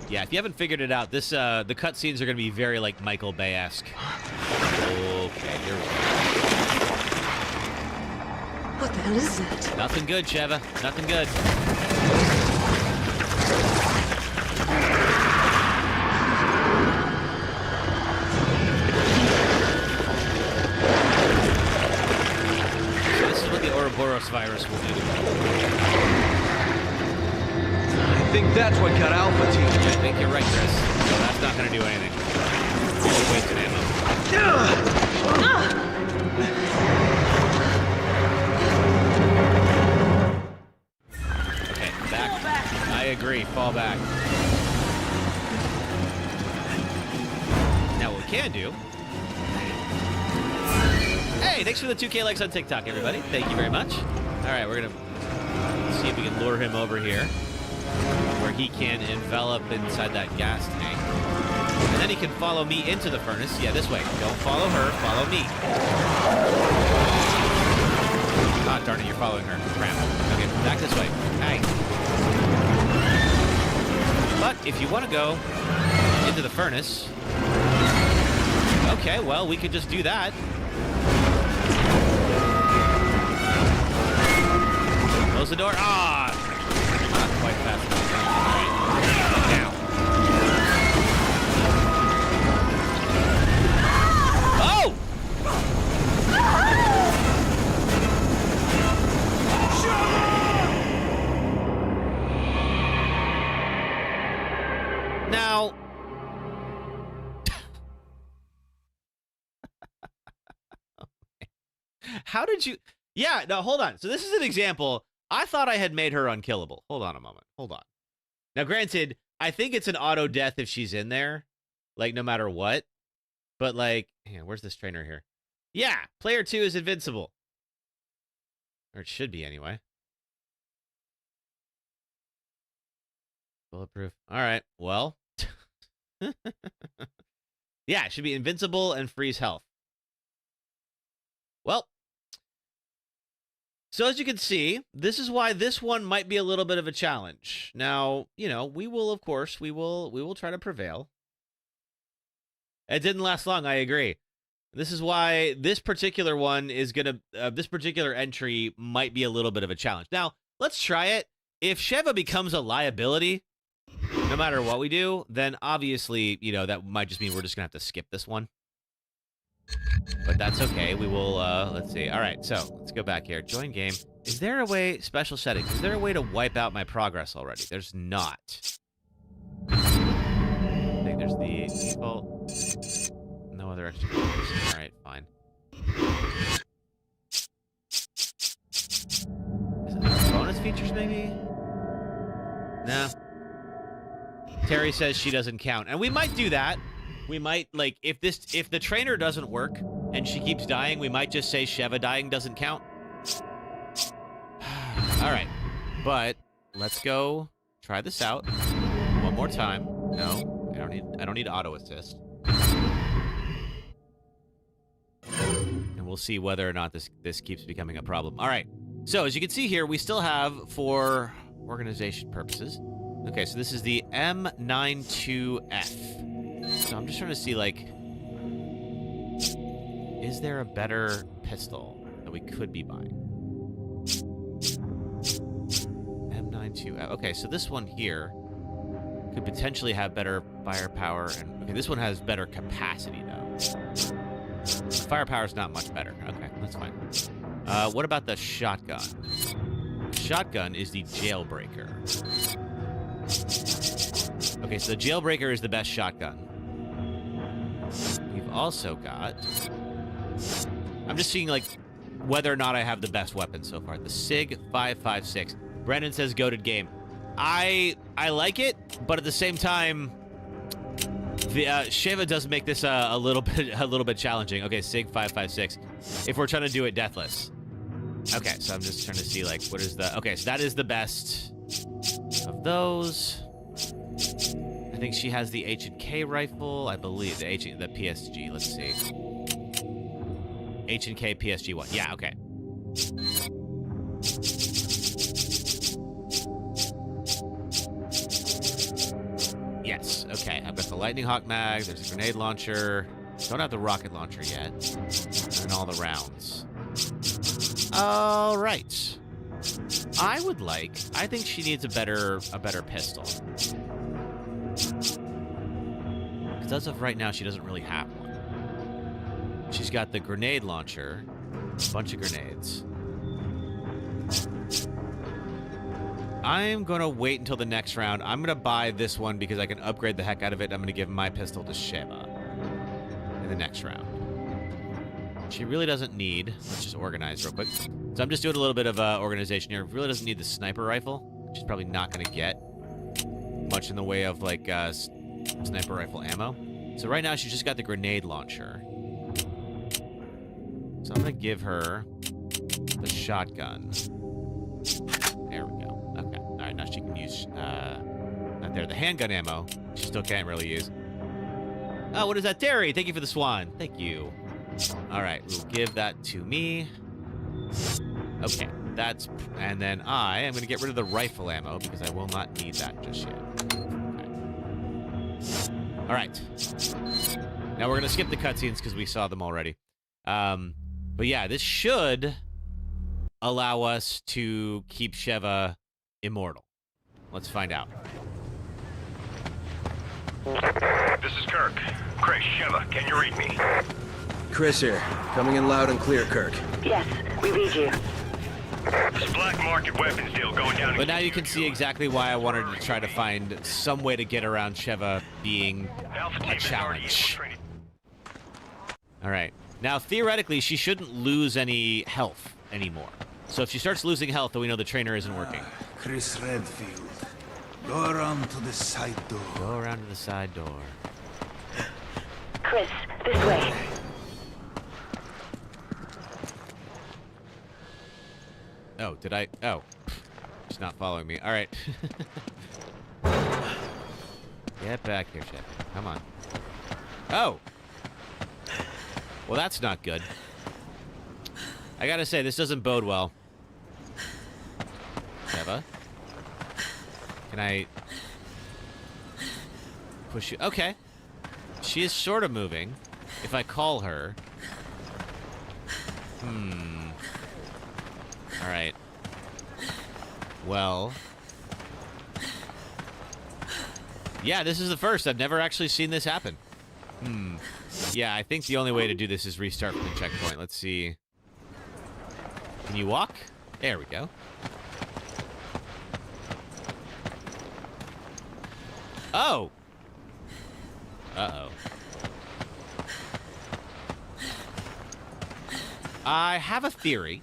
S1: Yeah, if you haven't figured it out, this the cutscenes are going to be very, like, Michael Bay-esque. Okay, here we go.
S6: What the hell is that?
S1: Nothing good, Sheva. Nothing good. So this is what the Ouroboros virus will do.
S8: I think that's what got Alpha Team.
S1: Yeah, I think you're right, Chris. No, that's not going to do anything. You're wasting ammo. Okay, back. I agree. Fall back. Now what we can do... Hey, thanks for the 2K likes on TikTok, everybody. Thank you very much. All right, we're going to see if we can lure him over here where he can envelop inside that gas tank. And then he can follow me into the furnace. Yeah, this way. Don't follow her. Follow me. Ah, darn it, you're following her. Crap. Okay, back this way. Hey. But if you want to go into the furnace... Okay, well, we could just do that. Close the door. Ah! Not quite fast enough. All right. Now. Oh! Now. How did you... Yeah, no, hold on. So this is an example. I thought I had made her unkillable. Hold on a moment. Hold on. Now, granted, I think it's an auto death if she's in there, like, no matter what. But, like, man, where's this trainer here? Yeah, player 2 is invincible. Or it should be, anyway. Bulletproof. All right, well. Yeah, it should be invincible and freeze health. Well. So as you can see, this is why this one might be a little bit of a challenge. Now, you know, we will, of course, we will try to prevail. It didn't last long, I agree. This is why this particular one is going to, this particular entry might be a little bit of a challenge. Now, let's try it. If Sheva becomes a liability, no matter what we do, then obviously, you know, that might just mean we're just going to have to skip this one. But that's okay. We will, let's see. All right, so let's go back here. Join game. Is there a way, special settings, is there a way to wipe out my progress already? There's not. I think there's the default. No other extra features. All right, fine. Is it bonus features, maybe? No. Terry says she doesn't count. And we might do that. We might, like, if the trainer doesn't work and she keeps dying, we might just say Sheva dying doesn't count. All right, but let's go try this out one more time. No, I don't need auto assist. And we'll see whether or not this keeps becoming a problem. All right, so as you can see here, we still have, for organization purposes. Okay, so this is the M92F. So I'm just trying to see, like, is there a better pistol that we could be buying? M92F. Okay, so this one here could potentially have better firepower. And okay, this one has better capacity, though. Firepower is not much better. Okay, that's fine. What about the shotgun? The shotgun is the jailbreaker. Okay, so the jailbreaker is the best shotgun. We've also got... I'm just seeing, like, whether or not I have the best weapon so far. The SIG 556. Brandon says goated game. I like it, but at the same time, the Sheva does make this a little bit challenging. Okay, SIG 556. If we're trying to do it deathless. Okay, so I'm just trying to see, like, what is the... Okay, so that is the best of those. I think she has the H&K rifle. I believe the PSG. Let's see. H&K PSG 1. Yeah, okay. Yes, okay. I've got the Lightning Hawk mag. There's a grenade launcher. Don't have the rocket launcher yet. And all the rounds. All right. I think she needs a better pistol. Because as of right now, she doesn't really have one. She's got the grenade launcher, a bunch of grenades. I'm going to wait until the next round. I'm going to buy this one because I can upgrade the heck out of it. I'm going to give my pistol to Sheva in the next round. She really doesn't need... Let's just organize real quick. So I'm just doing a little bit of organization here. Really doesn't need the sniper rifle. She's probably not going to get much in the way of, like, sniper rifle ammo. So right now she's just got the grenade launcher. So I'm going to give her the shotgun. There we go. Okay. All right, now she can use... not there. The handgun ammo, she still can't really use. Oh, what is that? Terry, thank you for the swan. Thank you. All right, we'll give that to me. Okay, that's... And then I am going to get rid of the rifle ammo because I will not need that just yet. Okay. All right. Now we're going to skip the cutscenes because we saw them already. But yeah, this should allow us to keep Sheva immortal. Let's find out.
S5: This is Kirk. Chris, Sheva, can you read me?
S8: Chris here. Coming in loud and clear, Kirk.
S4: Yes, we read you.
S5: This black market weapons deal going down.
S1: But now you can see exactly why I wanted to try to find some way to get around Sheva being a challenge. All right. Now, theoretically, she shouldn't lose any health anymore. So if she starts losing health, then we know the trainer isn't working.
S7: Chris Redfield. Go around to the side door.
S1: Go around to the side door.
S4: Chris, this way.
S1: Oh, did I? Oh. She's not following me. All right. Get back here, Sheva. Come on. Oh. Well, that's not good. I gotta say, this doesn't bode well. Sheva? Can I push you? Okay. She is sort of moving. If I call her. Alright. Well. Yeah, this is the first. I've never actually seen this happen. Yeah, I think the only way to do this is restart from the checkpoint. Let's see. Can you walk? There we go. Oh! Uh-oh. I have a theory.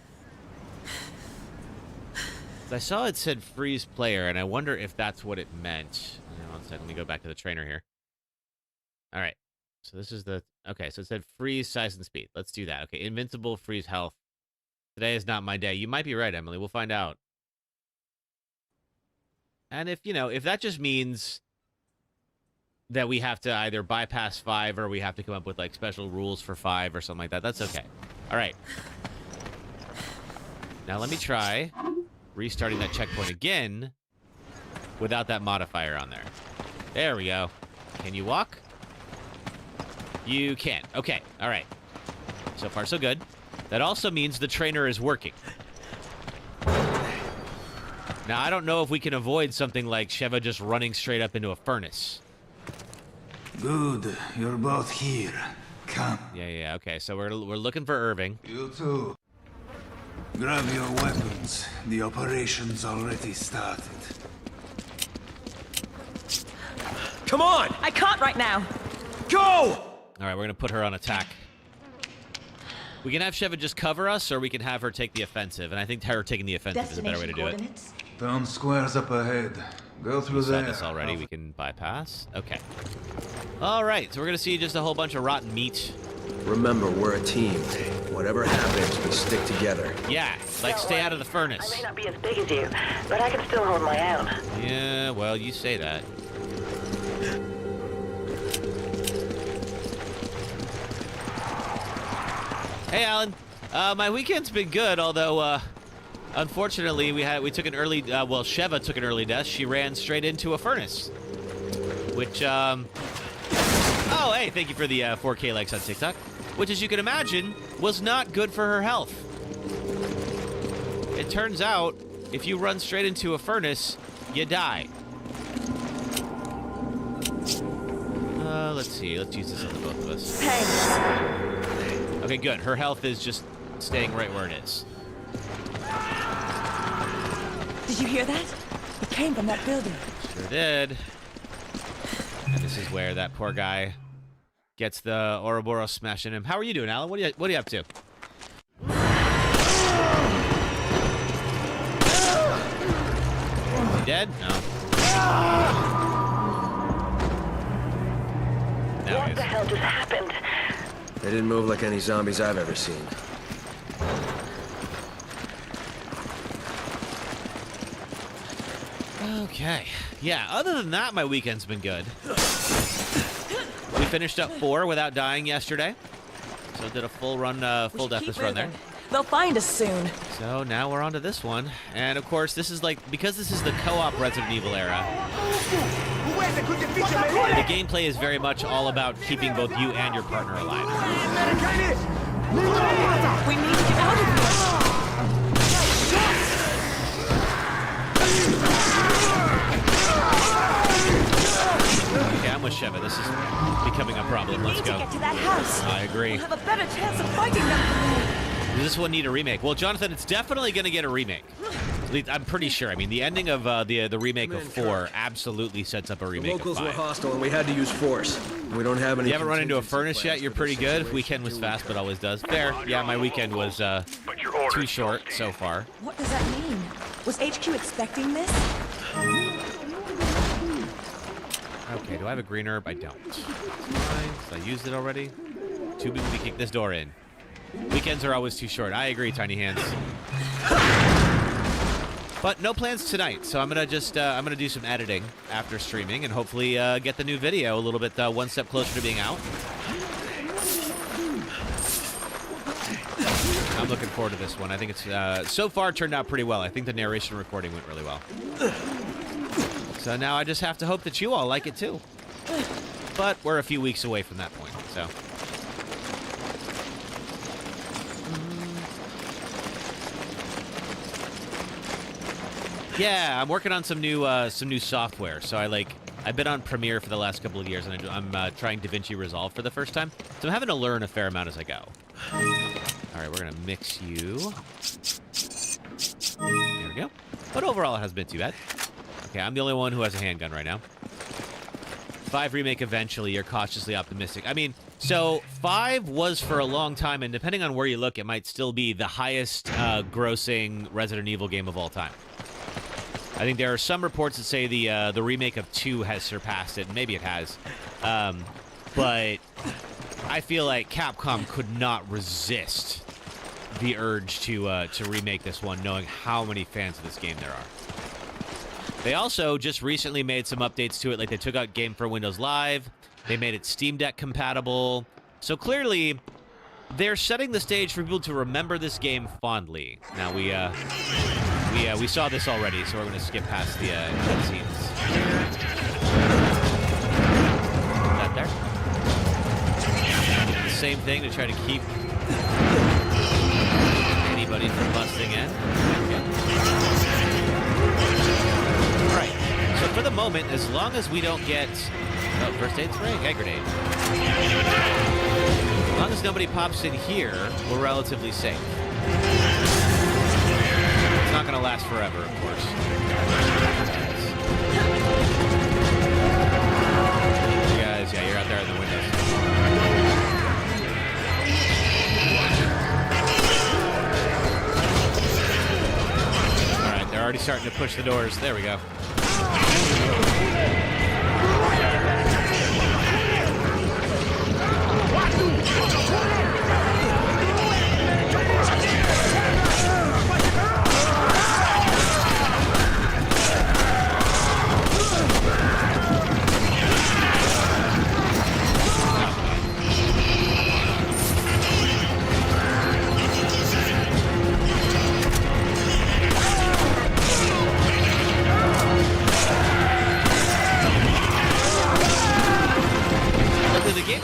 S1: I saw it said freeze player, and I wonder if that's what it meant. Hang on one second, let me go back to the trainer here. All right. So this is the... Okay, so it said freeze size and speed. Let's do that. Okay, invincible, freeze health. Today is not my day. You might be right, Emily. We'll find out. And if, you know, if that just means that we have to either bypass 5 or we have to come up with, like, special rules for 5 or something like that, that's okay. All right. Now let me try restarting that checkpoint again without that modifier on there. There we go. Can you walk? You can't. Okay. All right. So far, so good. That also means the trainer is working. Now, I don't know if we can avoid something like Sheva just running straight up into a furnace.
S7: Good. You're both here. Come.
S1: Yeah. Okay. So we're looking for Irving.
S7: You too. Grab your weapons. The operation's already started.
S8: Come on!
S6: I can't right now.
S8: Go!
S1: All right, we're going to put her on attack. We can have Sheva just cover us, or we can have her take the offensive. And I think her taking the offensive is a better way to do it.
S7: Town square's up ahead. Go through
S1: We saw
S7: there.
S1: this already. We can bypass. Okay. All right, so we're going to see just a whole bunch of rotten meat.
S8: Remember, we're a team. Whatever happens, we stick together.
S1: Yeah, like stay out of the furnace.
S4: I may not be as big as you, but I can still hold my own.
S1: Yeah, well, you say that. Hey, Alan. My weekend's been good, although, unfortunately, we took an early, well, Sheva took an early death. She ran straight into a furnace, which, oh, hey, thank you for the 4K likes on TikTok, which, as you can imagine, was not good for her health. It turns out, if you run straight into a furnace, you die. Let's see. Let's use this on the both of us.
S6: Thanks.
S1: Okay, good. Her health is just staying right where it is.
S6: Did you hear that? It came from that building.
S1: Sure did. And this is where that poor guy Gets the Ouroboros smashed in him. How are you doing, Alan? What are you up to? Is he dead? No.
S4: What the hell just happened?
S8: They didn't move like any zombies I've ever seen.
S1: Okay. Yeah, other than that, my weekend's been good. We finished up 4 without dying yesterday. So did a full run, full Deathless run there.
S6: They'll find us soon.
S1: So now we're on to this one. And of course, this is like, because this is the co-op Resident Evil era, the gameplay is very much all about keeping both you and your partner alive.
S6: We need to get out of here.
S1: Okay, I'm with Sheva. This is becoming a problem. Let's go.
S6: We need to get to that house.
S1: I agree.
S6: We'll have a better chance of fighting them.
S1: Does this one need a remake? Well, Jonathan, it's definitely going to get a remake. At least I'm pretty sure. I mean, the ending of the remake of 4 absolutely sets up a remake of 5.
S8: The locals were hostile, and we had to use force. We don't have any.
S1: You haven't run into a furnace yet? You're pretty good. Weekend was fast, but always does. Fair. Yeah, my weekend was too short so far.
S6: What does that mean? Was HQ expecting this?
S1: Okay, do I have a green herb? I don't. Fine, I used it already. Too big to kick this door in. Weekends are always too short. I agree, Tiny Hands. But no plans tonight, so I'm gonna just I'm gonna do some editing after streaming and hopefully get the new video a little bit one step closer to being out. I'm looking forward to this one. I think it's so far turned out pretty well. I think the narration recording went really well. So now I just have to hope that you all like it too. But we're a few weeks away from that point, so. Yeah, I'm working on some new software. So I've been on Premiere for the last couple of years, and I'm trying DaVinci Resolve for the first time. So I'm having to learn a fair amount as I go. All right, we're gonna mix you. There we go. But overall, it hasn't been too bad. Okay, I'm the only one who has a handgun right now. 5 remake eventually. You're cautiously optimistic. I mean, so 5 was for a long time, and depending on where you look, it might still be the highest grossing Resident Evil game of all time. I think there are some reports that say the remake of 2 has surpassed it. Maybe it has. But I feel like Capcom could not resist the urge to remake this one, knowing how many fans of this game there are. They also just recently made some updates to it, like they took out Game for Windows Live. They made it Steam Deck compatible. So clearly, they're setting the stage for people to remember this game fondly. Now we saw this already, so we're going to skip past the cutscenes. That there. The same thing to try to keep anybody from busting in. All right. So for the moment, as long as we don't get first aid spray, hand grenade. As long as nobody pops in here, we're relatively safe. It's not going to last forever, of course. You guys, yeah, you're out there in the windows. All right, they're already starting to push the doors. There we go.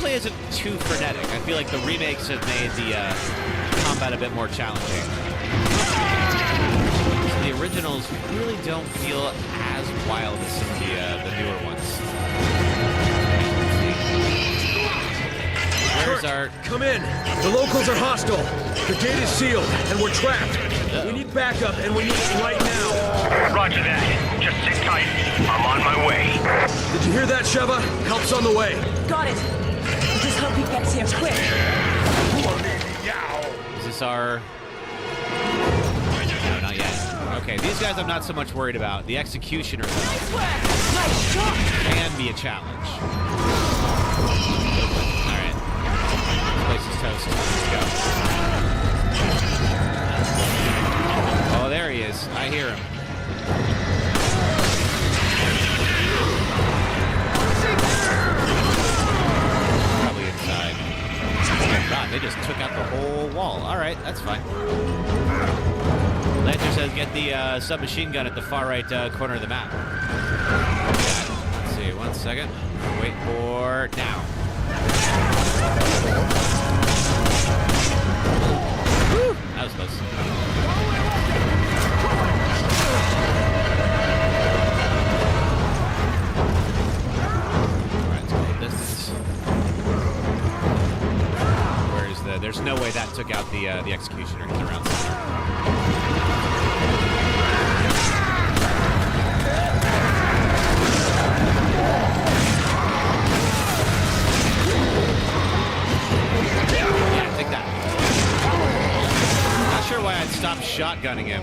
S1: Isn't too frenetic. I feel like the remakes have made the combat a bit more challenging. So the originals really don't feel as wild as some of the newer ones. Where's our...
S8: Come in. The locals are hostile. The gate is sealed, and we're trapped. We need backup, and we need it right now.
S5: Roger that. Just sit tight. I'm on my way.
S8: Did you hear that, Sheva? Help's on the way.
S6: Got it. Just hope gets here quick.
S1: Is this our... No, not yet. Okay, these guys I'm not so much worried about. The Executioner, though, can be a challenge. Alright. This place is toast. Let's go. Oh, there he is. I hear him. Probably inside. Oh god, they just took out the whole wall. Alright, that's fine. Lancer says get the submachine gun at the far right corner of the map. Let's see, 1 second. Wait for now. Woo! That was close. Alright, let's go with this. Where's the... There's no way that took out the Executioner. He's around somewhere. Yeah, take that. Not sure why I'd stop shotgunning him.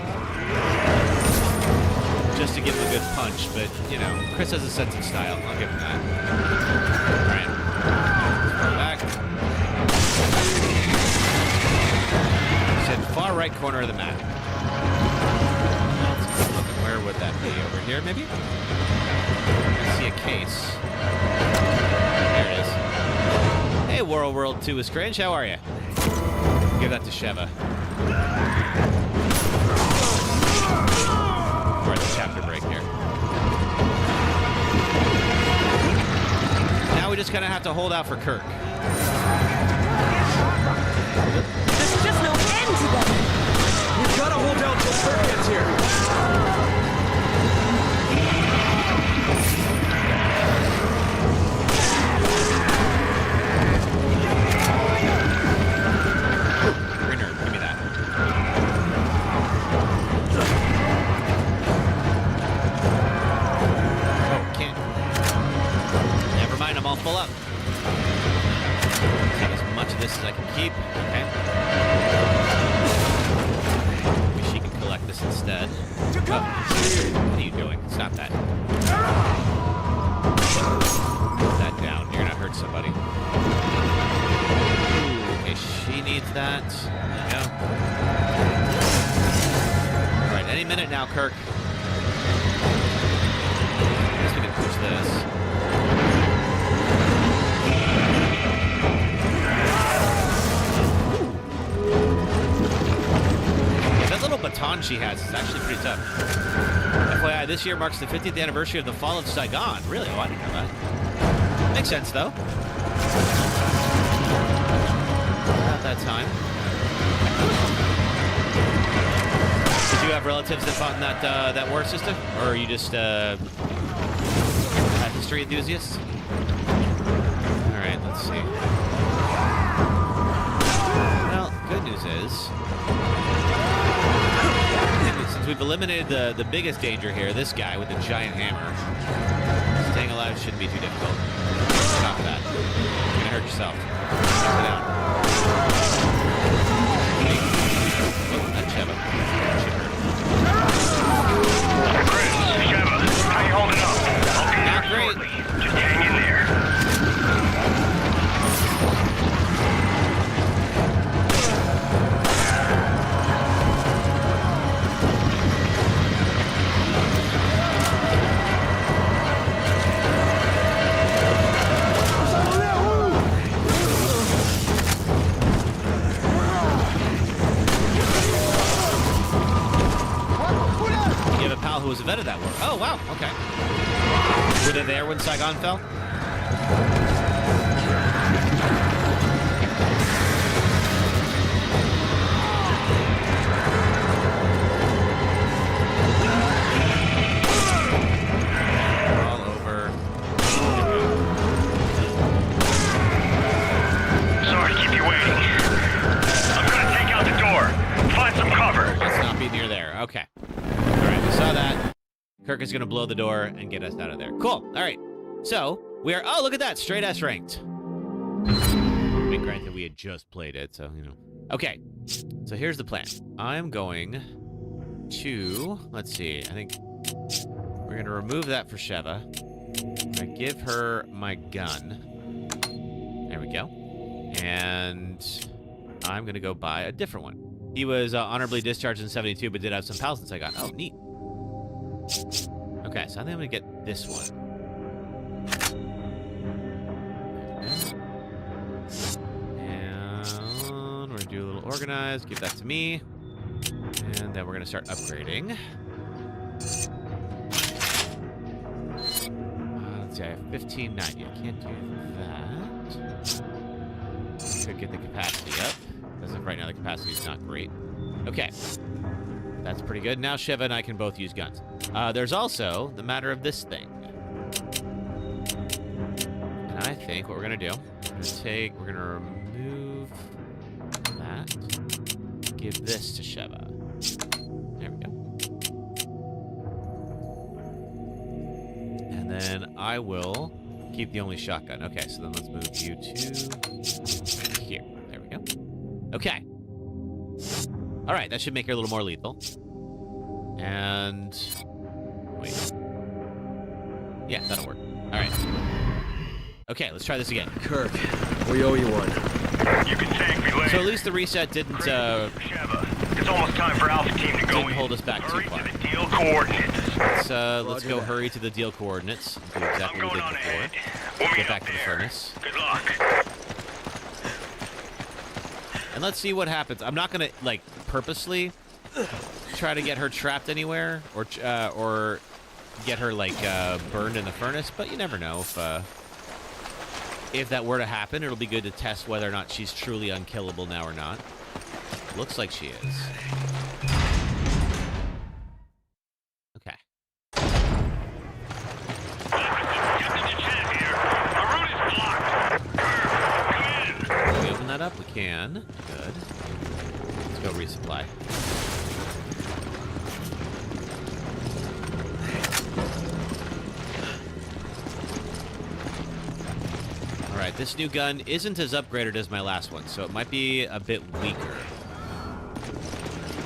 S1: Just to give him a good punch, but, you know, Chris has a sense of style. I'll give him that. Alright. Let's go back. He said far right corner of the map. Where would that be? Over here, maybe? I see a case. There it is. Hey, World 2 is Cringe. How are you? Give that to Sheva. We're at the chapter break here. Now we just kind of have to hold out for Kirk.
S6: There's just no end to them.
S8: We've got to hold out till Kirk gets here.
S1: Full up. Take as much of this as I can keep. Okay. Maybe she can collect this instead. Oh. What are you doing? Stop that. Put that down. You're gonna hurt somebody. Ooh, okay, she needs that. There you go. Alright, any minute now, Kirk. I guess we can push this. Baton she has is actually pretty tough. FYI, this year marks the 50th anniversary of the fall of Saigon. Really? Oh, I didn't know that. Makes sense, though. About that time. Did you have relatives that fought in that war system? Or are you just a history enthusiast? Alright, let's see. Well, good news is... since we've eliminated the biggest danger here, this guy with the giant hammer, staying alive shouldn't be too difficult. Stop that. You're gonna hurt yourself. Sit down. Oh, that Sheva.
S5: Sheva, how you holding up? I'll be
S1: Not
S5: there
S1: great.
S5: shortly. Just hang in there.
S1: Who was a vet of that war. Oh, wow. Okay. Were they there when Saigon fell? All over.
S5: Sorry to keep you waiting. I'm gonna take out the door. Find some cover.
S1: Let's not be near there. Okay. Alright, we saw that. Kirk is going to blow the door and get us out of there. Cool. Alright. So, we are... Oh, look at that. Straight S ranked. Granted, we had just played it, so, you know. Okay, so here's the plan. I'm going to, let's see, I think we're going to remove that for Sheva. I'm going to give her my gun. There we go. And I'm going to go buy a different one. He was honorably discharged in 72, but did have some pals since I got. Oh, neat. Okay, so I think I'm going to get this one. And we're going to do a little organized. Give that to me. And then we're going to start upgrading. Let's see, I have 1590. I can't do that. Could get the capacity up. As of right now, the capacity is not great. Okay. That's pretty good. Now Sheva and I can both use guns. There's also the matter of this thing. And I think what we're going to do, we're going to remove that. Give this to Sheva. There we go. And then I will keep the only shotgun. Okay, so then let's move you to here. There we go. Okay. All right, that should make her a little more lethal. And wait. Yeah, that'll work. All right. Okay, let's try this again.
S8: Kirk, we owe you one.
S5: You can thank me later.
S1: So at least the reset didn't
S5: Sheva, it's almost time for Alpha Team to go
S1: didn't hold us back too far.
S5: to the deal coordinates.
S1: Let's go hurry to the deal coordinates. Do exactly what we did before. Get back to the furnace.
S5: Good luck.
S1: And let's see what happens. I'm not gonna like purposely try to get her trapped anywhere or get her like burned in the furnace, but you never know if that were to happen. It'll be good to test whether or not she's truly unkillable now or not. Looks like she is. Okay. Can we open that up? We can. Good. Let's go resupply. Alright, this new gun isn't as upgraded as my last one, so it might be a bit weaker.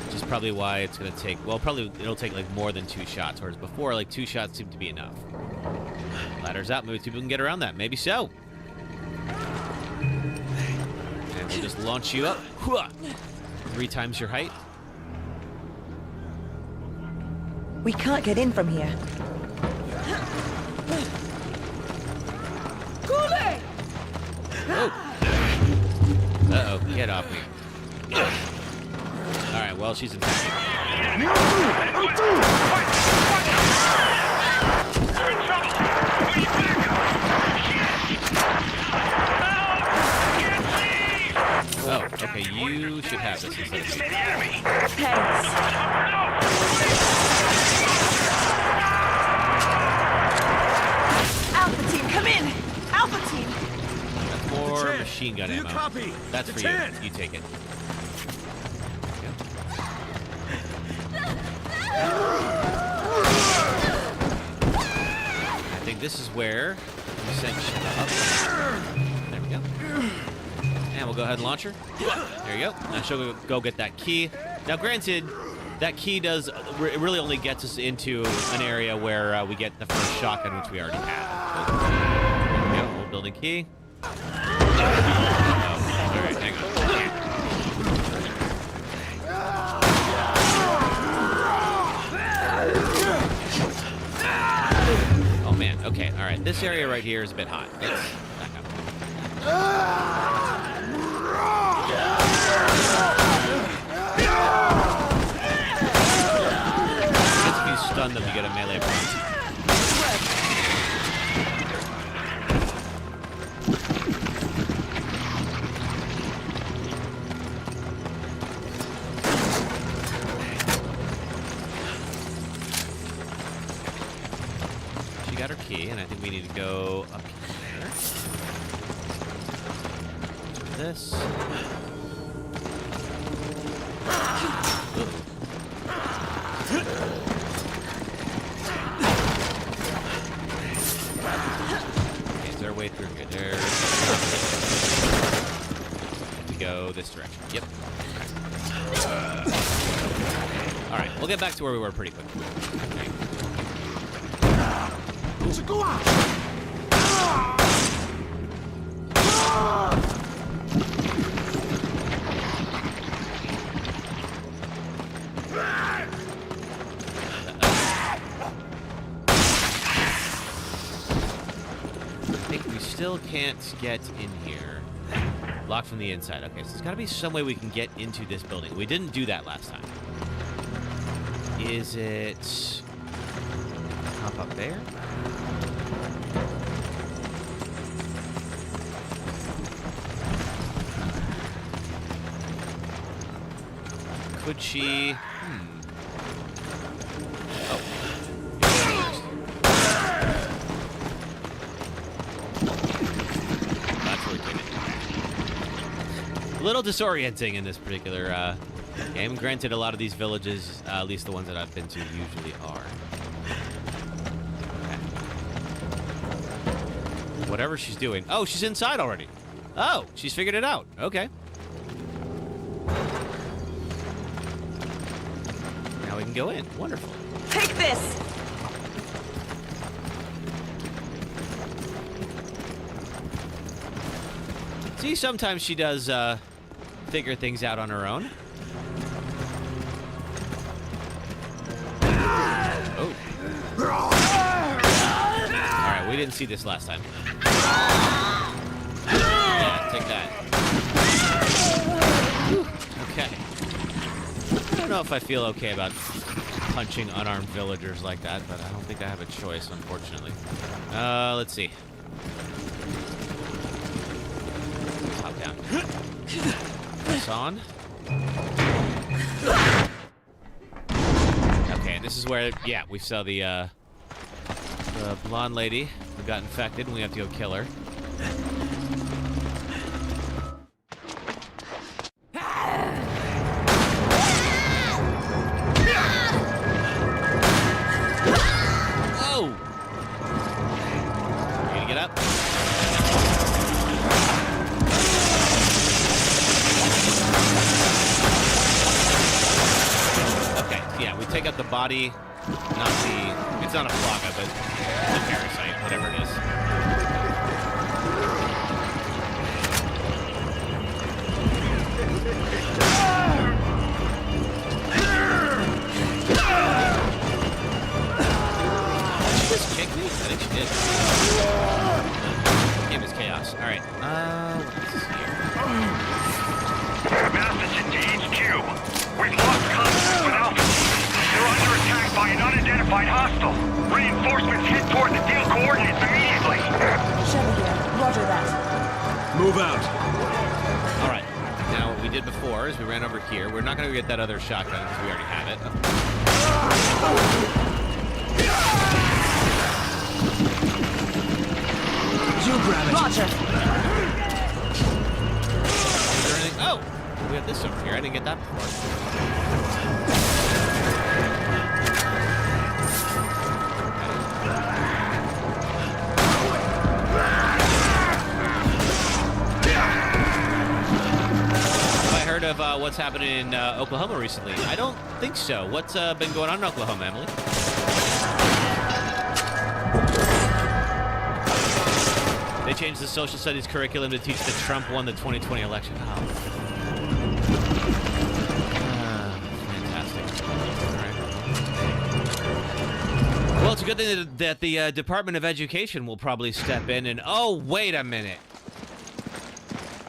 S1: Which is probably why it's going to take, well, probably it'll take like more than 2 shots, whereas before, like 2 shots seemed to be enough. Ladder's out, maybe people can get around that. Maybe so. And we'll just launch you up. 3 times your height.
S6: We can't get in from here.
S1: Oh. Uh-oh, get off me. Alright, well, she's infected. Oh, okay, you should have this instead of me.
S6: Thanks. Alpha Team, come in! Alpha Team!
S1: That's more machine gun ammo.
S8: Copy.
S1: That's for you. You take it. I think this is where we send Sheva up. There we go. And we'll go ahead and launch her. There you go. Now she'll go get that key. Now, granted, that key does really only gets us into an area where we get the first shotgun, which we already have. There we go. Old building key. Oh, all right, hang on. Oh man. Okay. All right. This area right here is a bit hot. Let's back up. If you stun them, you get a melee bronze. She got her key, and I think we need to go up here. Do this. Okay, is there a way through here? There's... go this direction. Yep. All right, we'll get back to where we were pretty quick. Okay. I think we still can't get in here. Locked from the inside. Okay, so there's got to be some way we can get into this building. We didn't do that last time. Is it up there? Could she? Oh. That's really good. A little disorienting in this particular game. Granted, a lot of these villages, at least the ones that I've been to, usually are. Okay. Whatever she's doing. Oh, she's inside already. Oh, she's figured it out. Okay. Now we can go in. Wonderful.
S6: Take this!
S1: See, sometimes she does figure things out on her own. Oh. Alright, we didn't see this last time. Yeah, take that. Okay. I don't know if I feel okay about punching unarmed villagers like that, but I don't think I have a choice, unfortunately. Let's see. Top down. Press on. Okay, this is where, yeah, we saw the blonde lady who got infected, and we have to go kill her. Whoa! You gonna get up? Okay, yeah, we take out the body, not the, it's not a plaga, but the parasite, whatever it is. Did she just kick me? I think she did. Game is chaos. Alright, what else is here?
S5: Message to HQ. We've lost contact with Alpha. They're under attack by an unidentified hostile. Reinforcements head toward the deal coordinates immediately.
S6: Chevy here. Roger that.
S8: Move out.
S1: All right. Now, what we did before is we ran over here. We're not going to get that other shotgun because we already have it.
S8: You grab it.
S6: Roger.
S1: Is there anything? Oh! We have this over here. I didn't get that before. Heard of what's happening in Oklahoma recently? I don't think so. What's been going on in Oklahoma, Emily? They changed the social studies curriculum to teach that Trump won the 2020 election. Oh. Fantastic. All right. Well, it's a good thing that the Department of Education will probably step in and... Oh, wait a minute.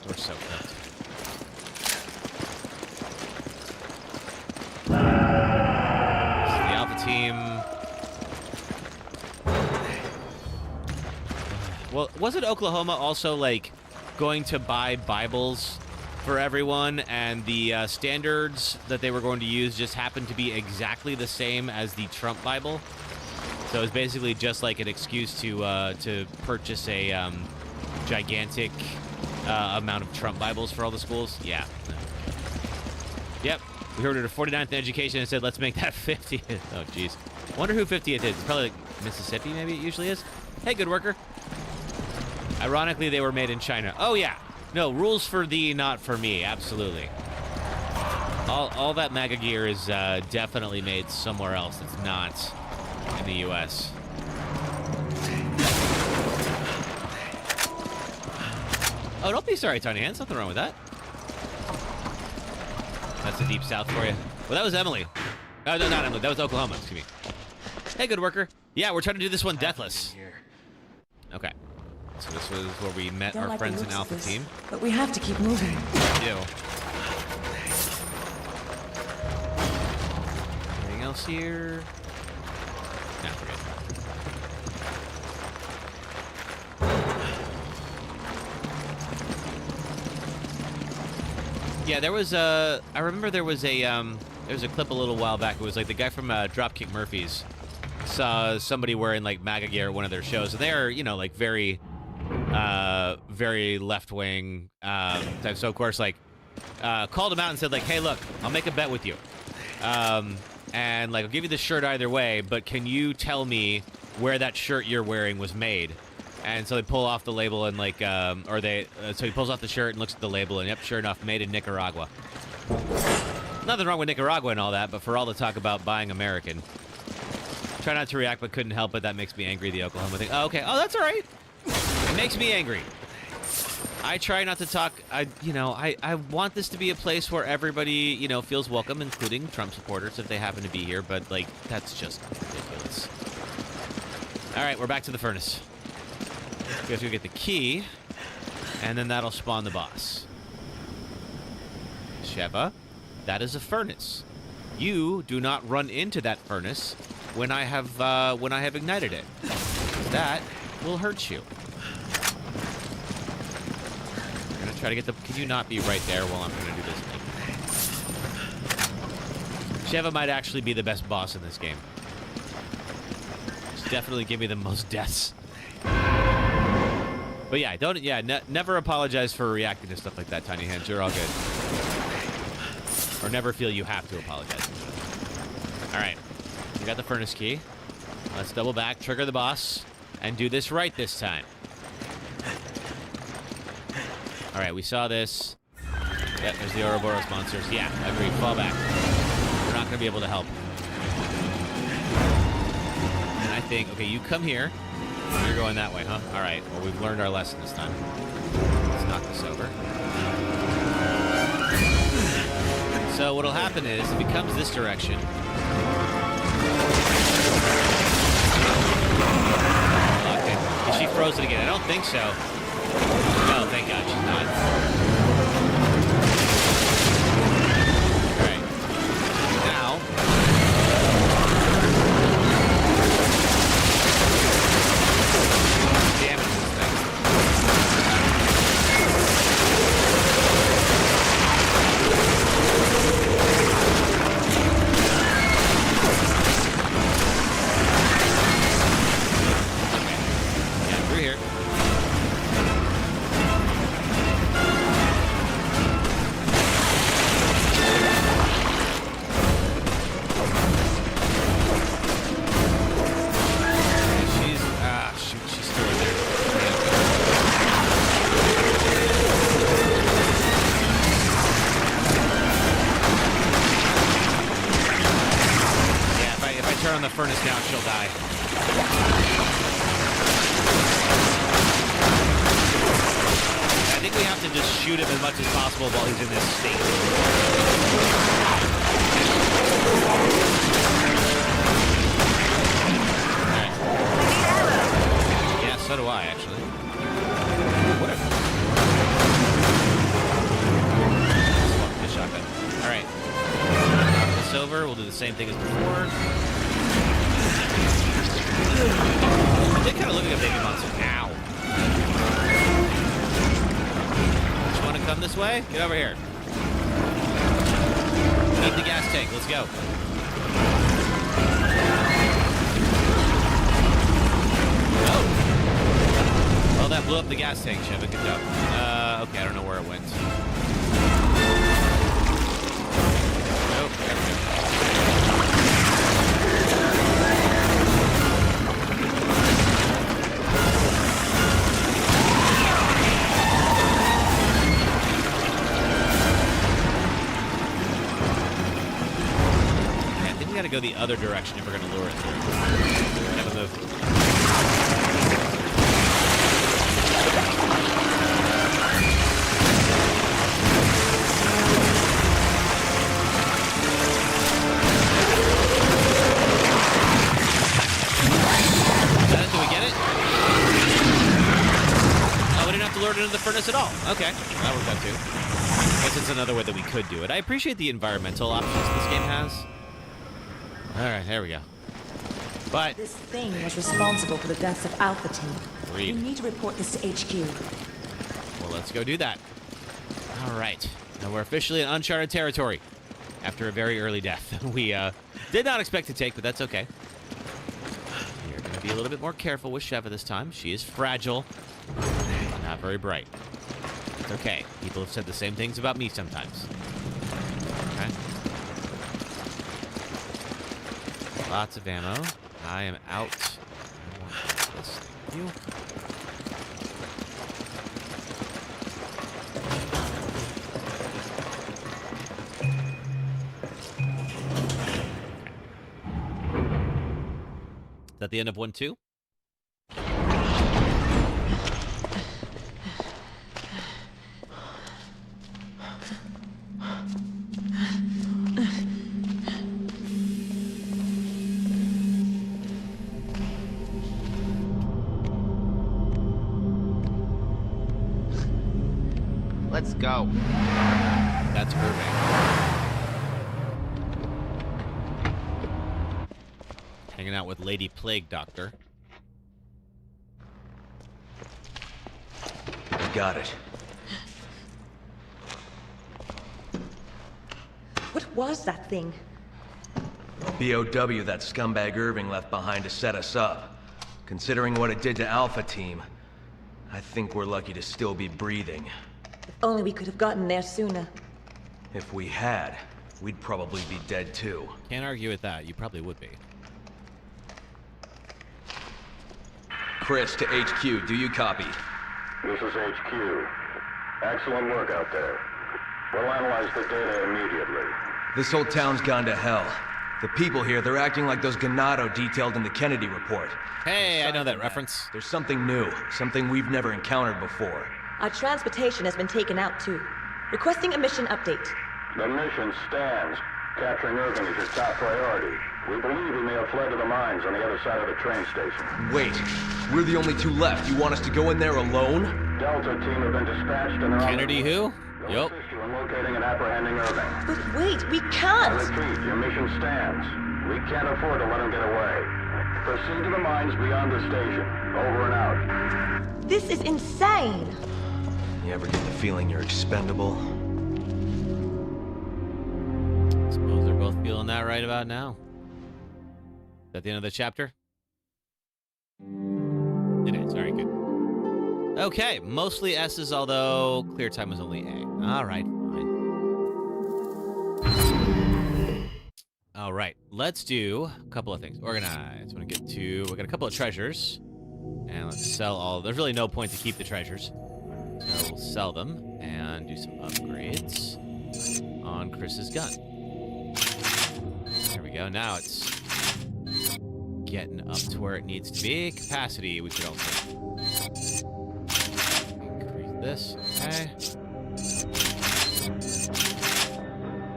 S1: We're so cooked. Team. Well, wasn't Oklahoma also like going to buy Bibles for everyone, and the standards that they were going to use just happened to be exactly the same as the Trump Bible? So it was basically just like an excuse to purchase a gigantic amount of Trump Bibles for all the schools. Yeah. Yep. We ordered a 49th in education and said, let's make that 50th. Oh, jeez. Wonder who 50th is. It's probably like Mississippi, maybe it usually is. Hey, good worker. Ironically, they were made in China. Oh, yeah. No, rules for thee, not for me. Absolutely. All that MAGA gear is definitely made somewhere else. It's not in the U.S. Oh, don't be sorry, Tiny Hands. Nothing wrong with that. That's the deep south for you. Well, that was Emily. Oh, no, not Emily. That was Oklahoma. Excuse me. Hey, good worker. Yeah, we're trying to do this one deathless. Okay. So this was where we met
S6: Don't
S1: our
S6: like
S1: friends
S6: the
S1: in
S6: looks of
S1: Alpha
S6: this,
S1: Team.
S6: But we have to keep moving.
S1: Ew. Anything else here? Nah, forget it. Yeah, there was a. I remember there was a clip a little while back. It was like the guy from Dropkick Murphys saw somebody wearing like MAGA gear at one of their shows, and they are, you know, like very left wing type. So of course, like called him out and said like, hey, look, I'll make a bet with you, and like I'll give you the shirt either way, but can you tell me where that shirt you're wearing was made? And so they pull off the label and like, so he pulls off the shirt and looks at the label and yep, sure enough, made in Nicaragua. Nothing wrong with Nicaragua and all that, but for all the talk about buying American, try not to react, but couldn't help it. That makes me angry. The Oklahoma thing. Oh, okay. Oh, that's all right. It makes me angry. I try not to talk. I want this to be a place where everybody, you know, feels welcome, including Trump supporters if they happen to be here. But like, that's just ridiculous. All right, we're back to the furnace. You guys go get the key, and then that'll spawn the boss. Sheva, that is a furnace. You do not run into that furnace when I have ignited it. That will hurt you. I'm gonna try to get the. Can you not be right there while I'm gonna do this? Sheva might actually be the best boss in this game. Just definitely give me the most deaths. But yeah, never apologize for reacting to stuff like that, Tiny Hands. You're all good. Or never feel you have to apologize. All right, we got the furnace key. Let's double back, trigger the boss, and do this right this time. All right, we saw this. Yeah, there's the Ouroboros monsters. Yeah, agreed. Fall back. We're not gonna be able to help. And I think, okay, you come here. You're going that way, huh? All right. Well, we've learned our lesson this time. Let's knock this over. So what'll happen is, if he comes this direction... Okay. Is she frozen again? I don't think so. No, thank God she's not. All right. Now... on the furnace now, she'll die. I think we have to just shoot him as much as possible while he's in this state. Alright. Yeah, so do I, actually. Whatever. Swap the shotgun. Alright. Knock this over. We'll do the same thing as before. I did kind of look like a baby monster. Ow. Just want to come this way? Get over here. Need the gas tank. Let's go. Oh. Well, that blew up the gas tank, Sheva. Good job. Okay, I don't know where it went. Nope, there we go. to go the other direction if we're going to lure it through. Have a move. Do we get it? Oh, we didn't have to lure it into the furnace at all. Okay, that worked out too. I guess it's another way that we could do it. I appreciate the environmental options this game has. All right, there we go. But
S6: This thing was responsible for the deaths of Alpha Team.
S1: Read.
S6: We need to report this to HQ.
S1: well, let's go do that. All right, now we're officially in uncharted territory after a very early death. We did not expect to take, but that's okay. We're going to be a little bit more careful with Sheva this time. She is fragile, not very bright. It's okay. People have said the same things about me sometimes. Okay. Lots of ammo. I am out. I want this. Thank you. Is that the end of 1-2?
S11: Let's go.
S1: That's Irving. Hanging out with Lady Plague Doctor.
S8: I got it.
S6: What was that thing?
S8: BOW that scumbag Irving left behind to set us up. Considering what it did to Alpha Team, I think we're lucky to still be breathing.
S6: If only we could have gotten there sooner.
S8: If we had, we'd probably be dead too.
S1: Can't argue with that. You probably would be.
S8: Chris, to HQ, do you copy?
S5: This is HQ. Excellent work out there. We'll analyze the data immediately.
S8: This whole town's gone to hell. The people here, they're acting like those Ganado detailed in the Kennedy report.
S1: Hey, I know that reference.
S8: There's something new, something we've never encountered before.
S6: Our transportation has been taken out too. Requesting a mission update.
S5: The mission stands. Capturing Irving is your top priority. We believe he may have fled to the mines on the other side of the train station.
S8: Wait, we're the only two left. You want us to go in there alone?
S5: Delta team have been dispatched and they're
S1: Kennedy who?
S5: They'll
S1: Yup.
S5: assist you in locating and apprehending Irving.
S6: But wait, we
S5: I
S6: can't!
S5: repeat, your mission stands. We can't afford to let him get away. Proceed to the mines beyond the station. Over and out.
S6: This is insane!
S8: You ever get the feeling you're expendable?
S1: Suppose they're both feeling that right about now. Is that the end of the chapter? It is. Very good. Okay, mostly S's, although clear time was only A. All right, fine. All right, let's do a couple of things. Organize. We got a couple of treasures. And let's sell all. There's really no point to keep the treasures. So we'll sell them and do some upgrades on Chris's gun. There we go. Now it's getting up to where it needs to be. Capacity, we could also increase this. Okay.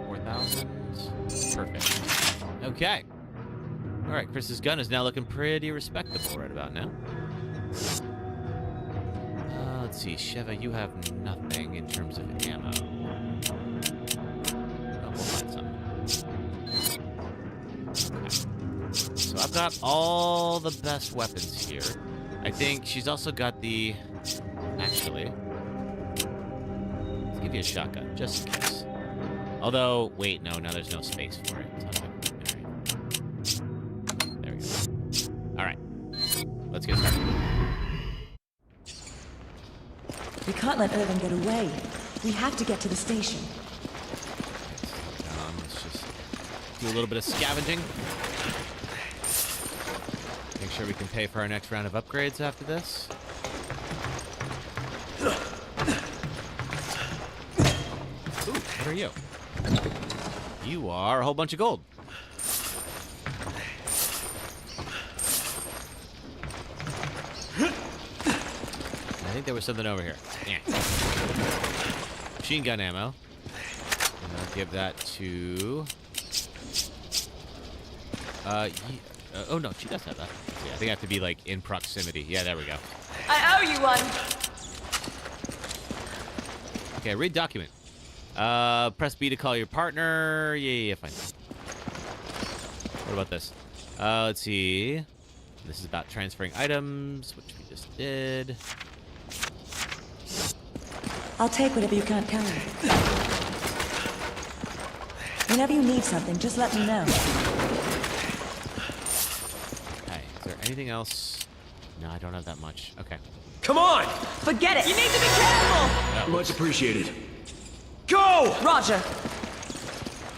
S1: 4,000. Perfect. Okay. All right, Chris's gun is now looking pretty respectable right about now. Let's see, Sheva, you have nothing in terms of ammo. Oh, we'll find some. Okay. So I've got all the best weapons here. I think she's also got the... Actually, let's give you a shotgun, just in case. Although, wait, no, now there's no space for it. Alright. There we go. Alright. Let's get started.
S6: We can't let Irving get away. We have to get to the station.
S1: Let's just do a little bit of scavenging. Make sure we can pay for our next round of upgrades after this. Ooh, what are you? You are a whole bunch of gold. think there was something over here. Yeah. Machine gun ammo. And I'll give that to... oh, no, she does have that. Yeah, I think I have to be, like, in proximity. Yeah, there we go.
S4: I owe you one.
S1: Okay, read document. Press B to call your partner. Yeah, fine. What about this? Let's see. This is about transferring items, which we just did.
S6: I'll take whatever you can't carry. Whenever you need something, just let me know.
S1: Okay, is there anything else? No, I don't have that much. Okay.
S8: Come on!
S4: Forget it. You need to be careful.
S1: Oh,
S8: Much appreciated. Go!
S4: Roger.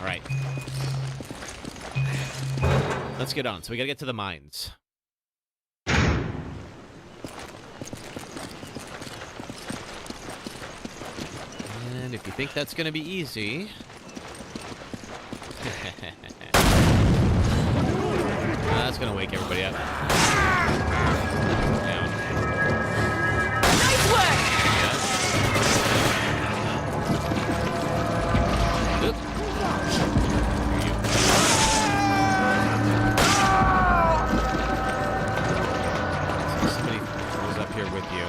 S1: all right. Let's get on. So we gotta get to the mines. And if you think that's gonna be easy... that's gonna wake everybody up. Down.
S4: Nice work.
S1: Yes. Oop. Here you. Somebody was up here with you.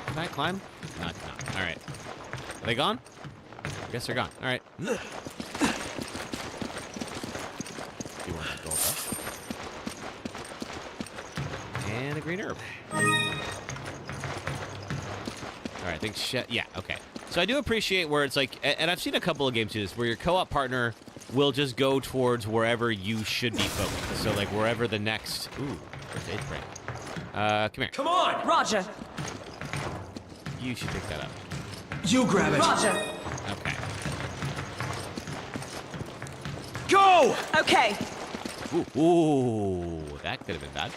S1: Can I climb? No, I cannot. All right. Are they gone? I guess they're gone. All right. And a green herb. All right, I think yeah, okay. So I do appreciate where it's like, and I've seen a couple of games do this, where your co-op partner will just go towards wherever you should be focused. So like wherever the next, ooh, there's Aid Spray. Come here.
S8: Come on!
S4: Roger.
S1: You should pick that up.
S8: You grab it.
S4: Roger.
S1: Okay.
S8: Go!
S4: Okay.
S1: Ooh, that could have been bad.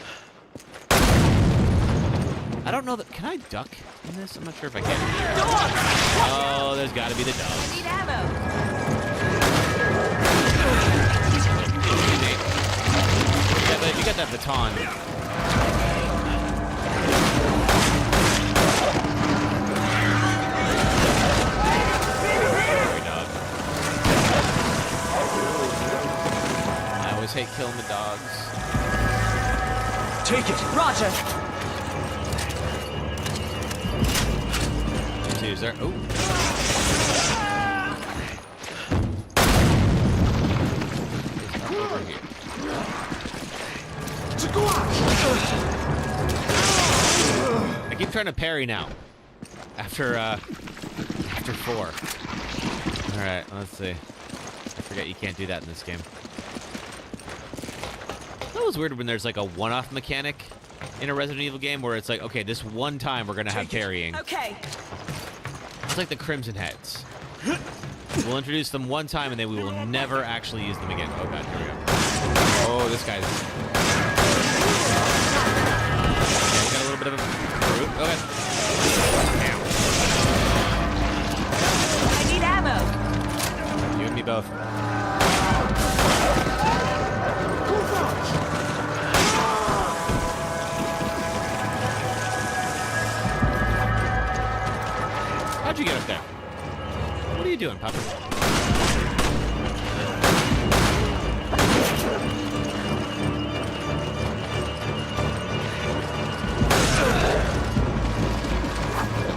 S1: I don't know that. Can I duck in this? I'm not sure if I can.
S4: Dog.
S1: Oh, there's got to be the dog.
S4: I need ammo.
S1: Yeah, but if you got that baton. Sorry, dog. I always hate killing the dogs.
S8: Take it.
S4: Roger.
S1: Is there? Oh. Over here. I keep trying to parry now. After 4. All right, let's see. I forget you can't do that in this game. That was weird when there's like a one-off mechanic in a Resident Evil game where it's like, okay, this one time we're gonna have parrying.
S4: Okay.
S1: It's like the Crimson Heads. We'll introduce them one time and then we will never actually use them again. Oh god, here we go. Oh, this guy's... Okay, we got a little bit of a... Okay.
S4: I need ammo.
S1: You and me both. How'd you get up there? What are you doing, Papa?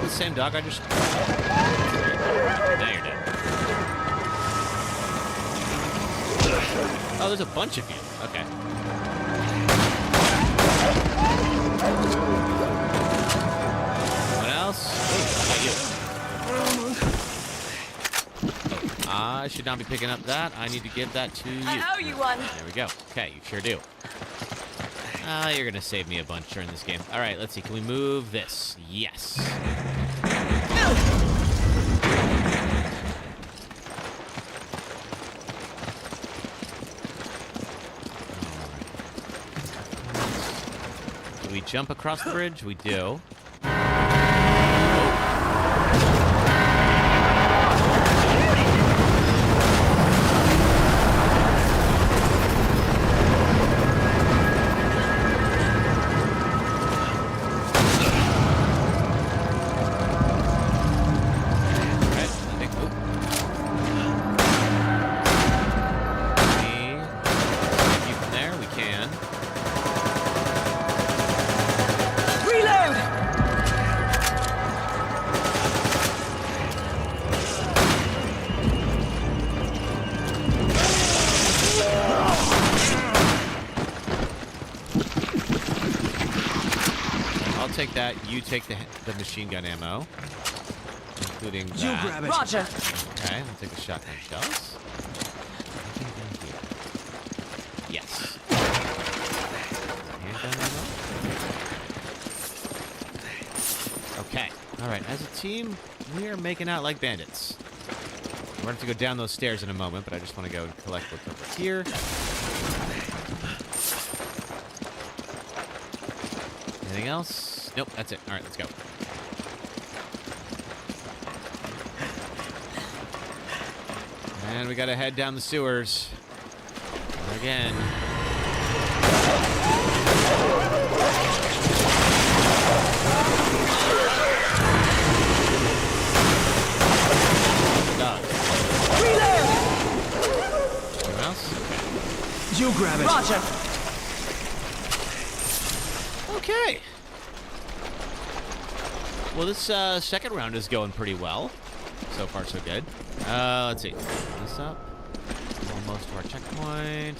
S1: The same dog I just... Now you're dead. Oh, there's a bunch of you. Okay. What else? Oh, how about you? I should not be picking up that. I need to give that to you.
S4: I owe you one.
S1: There we go. Okay, you sure do. You're going to save me a bunch during this game. All right, let's see. Can we move this? Yes. Do we jump across the bridge? We do. that. You take the machine gun ammo, including that.
S8: You grab it.
S6: Roger.
S1: Okay, we'll take the shotgun shells. Yes. Handgun ammo. Okay. All right. As a team, we are making out like bandits. We're going to have to go down those stairs in a moment, but I just want to go and collect what's over here. Anything else? Nope, that's it. All right, let's go. And we got to head down the sewers. Again.
S8: You grab it.
S6: Roger.
S1: Okay. Well, this second round is going pretty well. So far, so good. Let's see. This up. Almost to our checkpoint.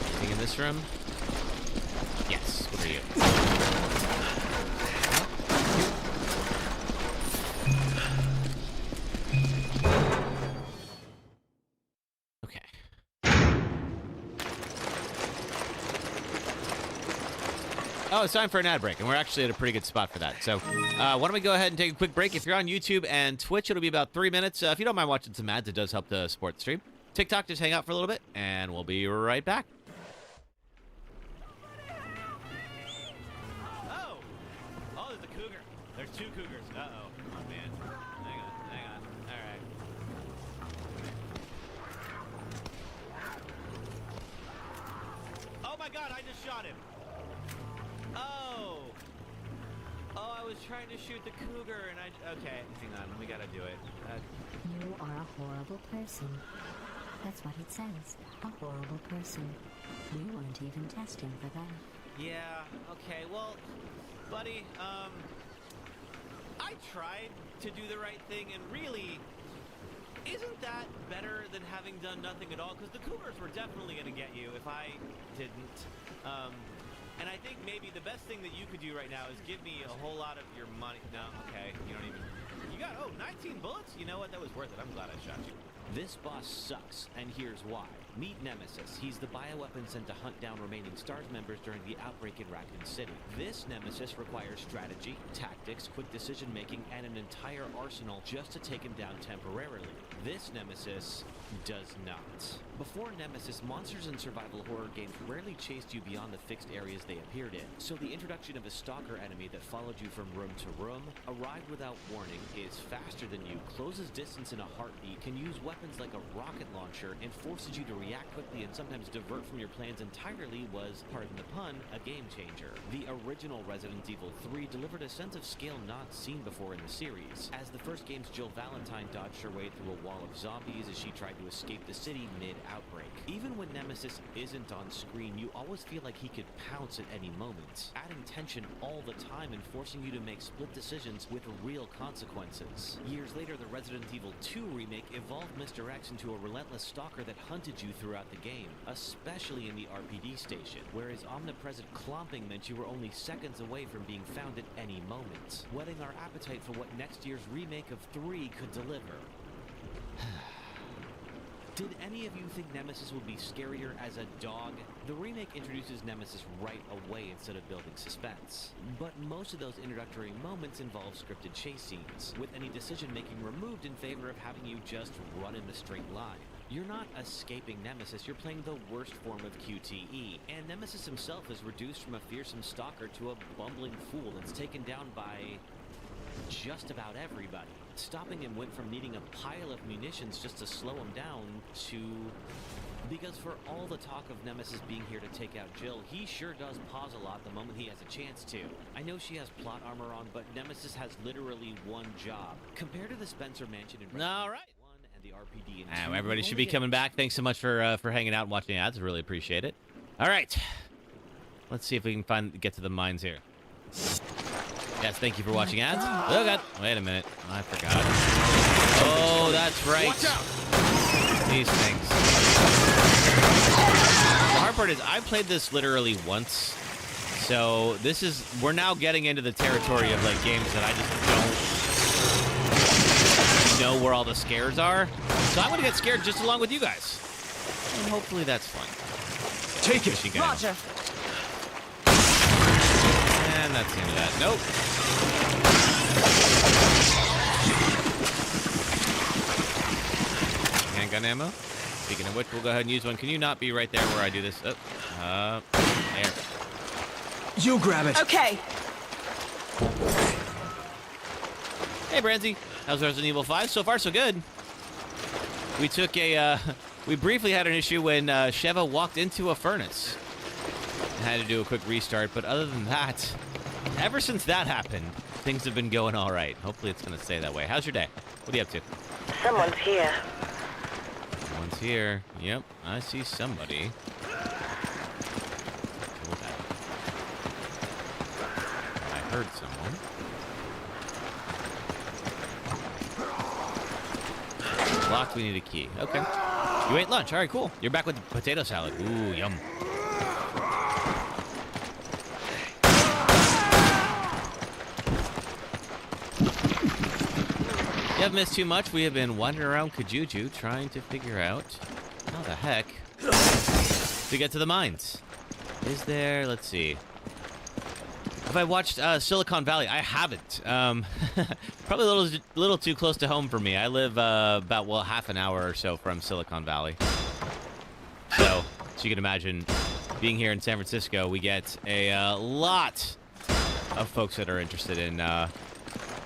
S1: Anything in this room? Yes. What are you? Oh, it's time for an ad break, and we're actually at a pretty good spot for that. So why don't we go ahead and take a quick break. If you're on YouTube and Twitch, it'll be about 3 minutes. If you don't mind watching some ads, it does help to support the stream. TikTok, just hang out for a little bit, and we'll be right back. Oh, there's a cougar. There's 2 cougars. Uh-oh. Oh, man. Hang on. All right. Oh, my God, I just shot him. Oh, I was trying to shoot the cougar, and okay, hang on, we gotta do it.
S11: You are a horrible person. That's what it says. A horrible person. We weren't even testing for that.
S1: Yeah, okay, well, buddy, I tried to do the right thing, and really, isn't that better than having done nothing at all? Because the cougars were definitely gonna get you if I didn't. And I think maybe the best thing that you could do right now is give me a whole lot of your money. No, okay, you don't even... You got, 19 bullets? You know what? That was worth it. I'm glad I shot you.
S12: This boss sucks, and here's why. Meet Nemesis. He's the bioweapon sent to hunt down remaining STARS members during the outbreak in Raccoon City. This Nemesis requires strategy, tactics, quick decision-making, and an entire arsenal just to take him down temporarily. This Nemesis does not. Before Nemesis, monsters in survival horror games rarely chased you beyond the fixed areas they appeared in, so the introduction of a stalker enemy that followed you from room to room, arrived without warning, is faster than you, closes distance in a heartbeat, can use weapons like a rocket launcher, and forces you to react quickly and sometimes divert from your plans entirely was, pardon the pun, a game changer. The original Resident Evil 3 delivered a sense of scale not seen before in the series, as the first game's Jill Valentine dodged her way through a wall of zombies as she tried to escape the city mid-outbreak. Even when Nemesis isn't on screen, you always feel like he could pounce at any moment, adding tension all the time and forcing you to make split decisions with real consequences. Years later, the Resident Evil 2 remake evolved Mr. X into a relentless stalker that hunted you throughout the game, especially in the RPD station, where his omnipresent clomping meant you were only seconds away from being found at any moment, whetting our appetite for what next year's remake of 3 could deliver. Did any of you think Nemesis would be scarier as a dog? The remake introduces Nemesis right away instead of building suspense. But most of those introductory moments involve scripted chase scenes, with any decision-making removed in favor of having you just run in a straight line. You're not escaping Nemesis, you're playing the worst form of QTE, and Nemesis himself is reduced from a fearsome stalker to a bumbling fool that's taken down by just about everybody. Stopping him went from needing a pile of munitions just to slow him down to... Because for all the talk of Nemesis being here to take out Jill, he sure does pause a lot the moment he has a chance to. I know she has plot armor on, but Nemesis has literally one job. Compared to the Spencer Mansion in
S1: All right.
S12: 1 and the RPD in 2,
S1: Everybody should be coming back. Thanks so much for hanging out and watching ads. I really appreciate it. All right. Let's see if we can get to the mines here. Yes, thank you for watching ads. Oh, God. Wait a minute. I forgot. Oh, that's right.
S5: Watch out!
S1: These things. The hard part is I played this literally once, So this is, we're now getting into the territory of like games that I just don't know where all the scares are. So I'm gonna get scared just along with you guys. And hopefully that's fun.
S8: Take it.
S4: Roger.
S1: And that's the end of that. Nope. Handgun ammo. Speaking of which, we'll go ahead and use one. Can you not be right there where I do this? Oh, there.
S8: You grab it.
S4: Okay.
S1: Hey, Branzy. How's Resident Evil 5? So far, so good. We took a, we briefly had an issue when Sheva walked into a furnace. Had to do a quick restart, but other than that, ever since that happened, things have been going all right. Hopefully it's going to stay that way. How's your day? What are you up to?
S4: Someone's here.
S1: Someone's here. Yep, I see somebody. I heard someone. Locked, we need a key. Okay. You ate lunch. All right, cool. You're back with the potato salad. Ooh, yum. You haven't missed too much. We have been wandering around Kajuju trying to figure out how the heck to get to the mines. Is there, let's see. Have I watched Silicon Valley? I haven't. Probably a little too close to home for me. I live about, well, half an hour or so from Silicon Valley. So you can imagine being here in San Francisco, we get a lot of folks that are interested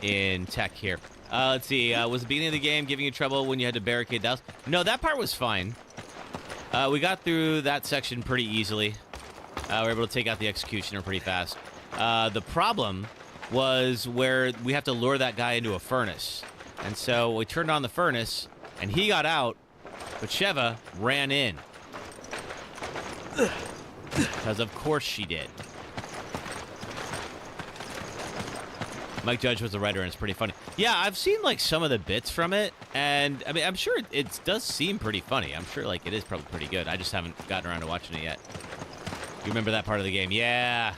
S1: in tech here. Let's see. Was the beginning of the game giving you trouble when you had to barricade the house? No, that part was fine. We got through that section pretty easily. We were able to take out the executioner pretty fast. The problem was where we have to lure that guy into a furnace. And so we turned on the furnace, and he got out, but Sheva ran in. Because of course she did. Mike Judge was the writer, and it's pretty funny. Yeah, I've seen, like, some of the bits from it, and, I mean, I'm sure it does seem pretty funny. I'm sure, like, it is probably pretty good. I just haven't gotten around to watching it yet. You remember that part of the game? Yeah.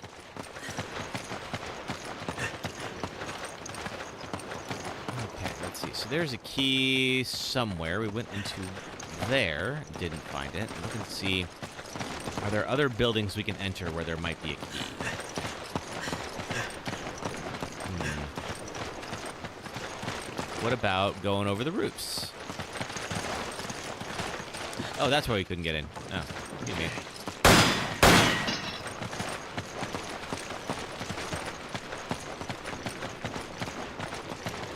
S1: Okay, let's see. So there's a key somewhere. We went into there. Didn't find it. Look and see. Are there other buildings we can enter where there might be a key? What about going over the roofs? Oh, that's why we couldn't get in. Oh, give me.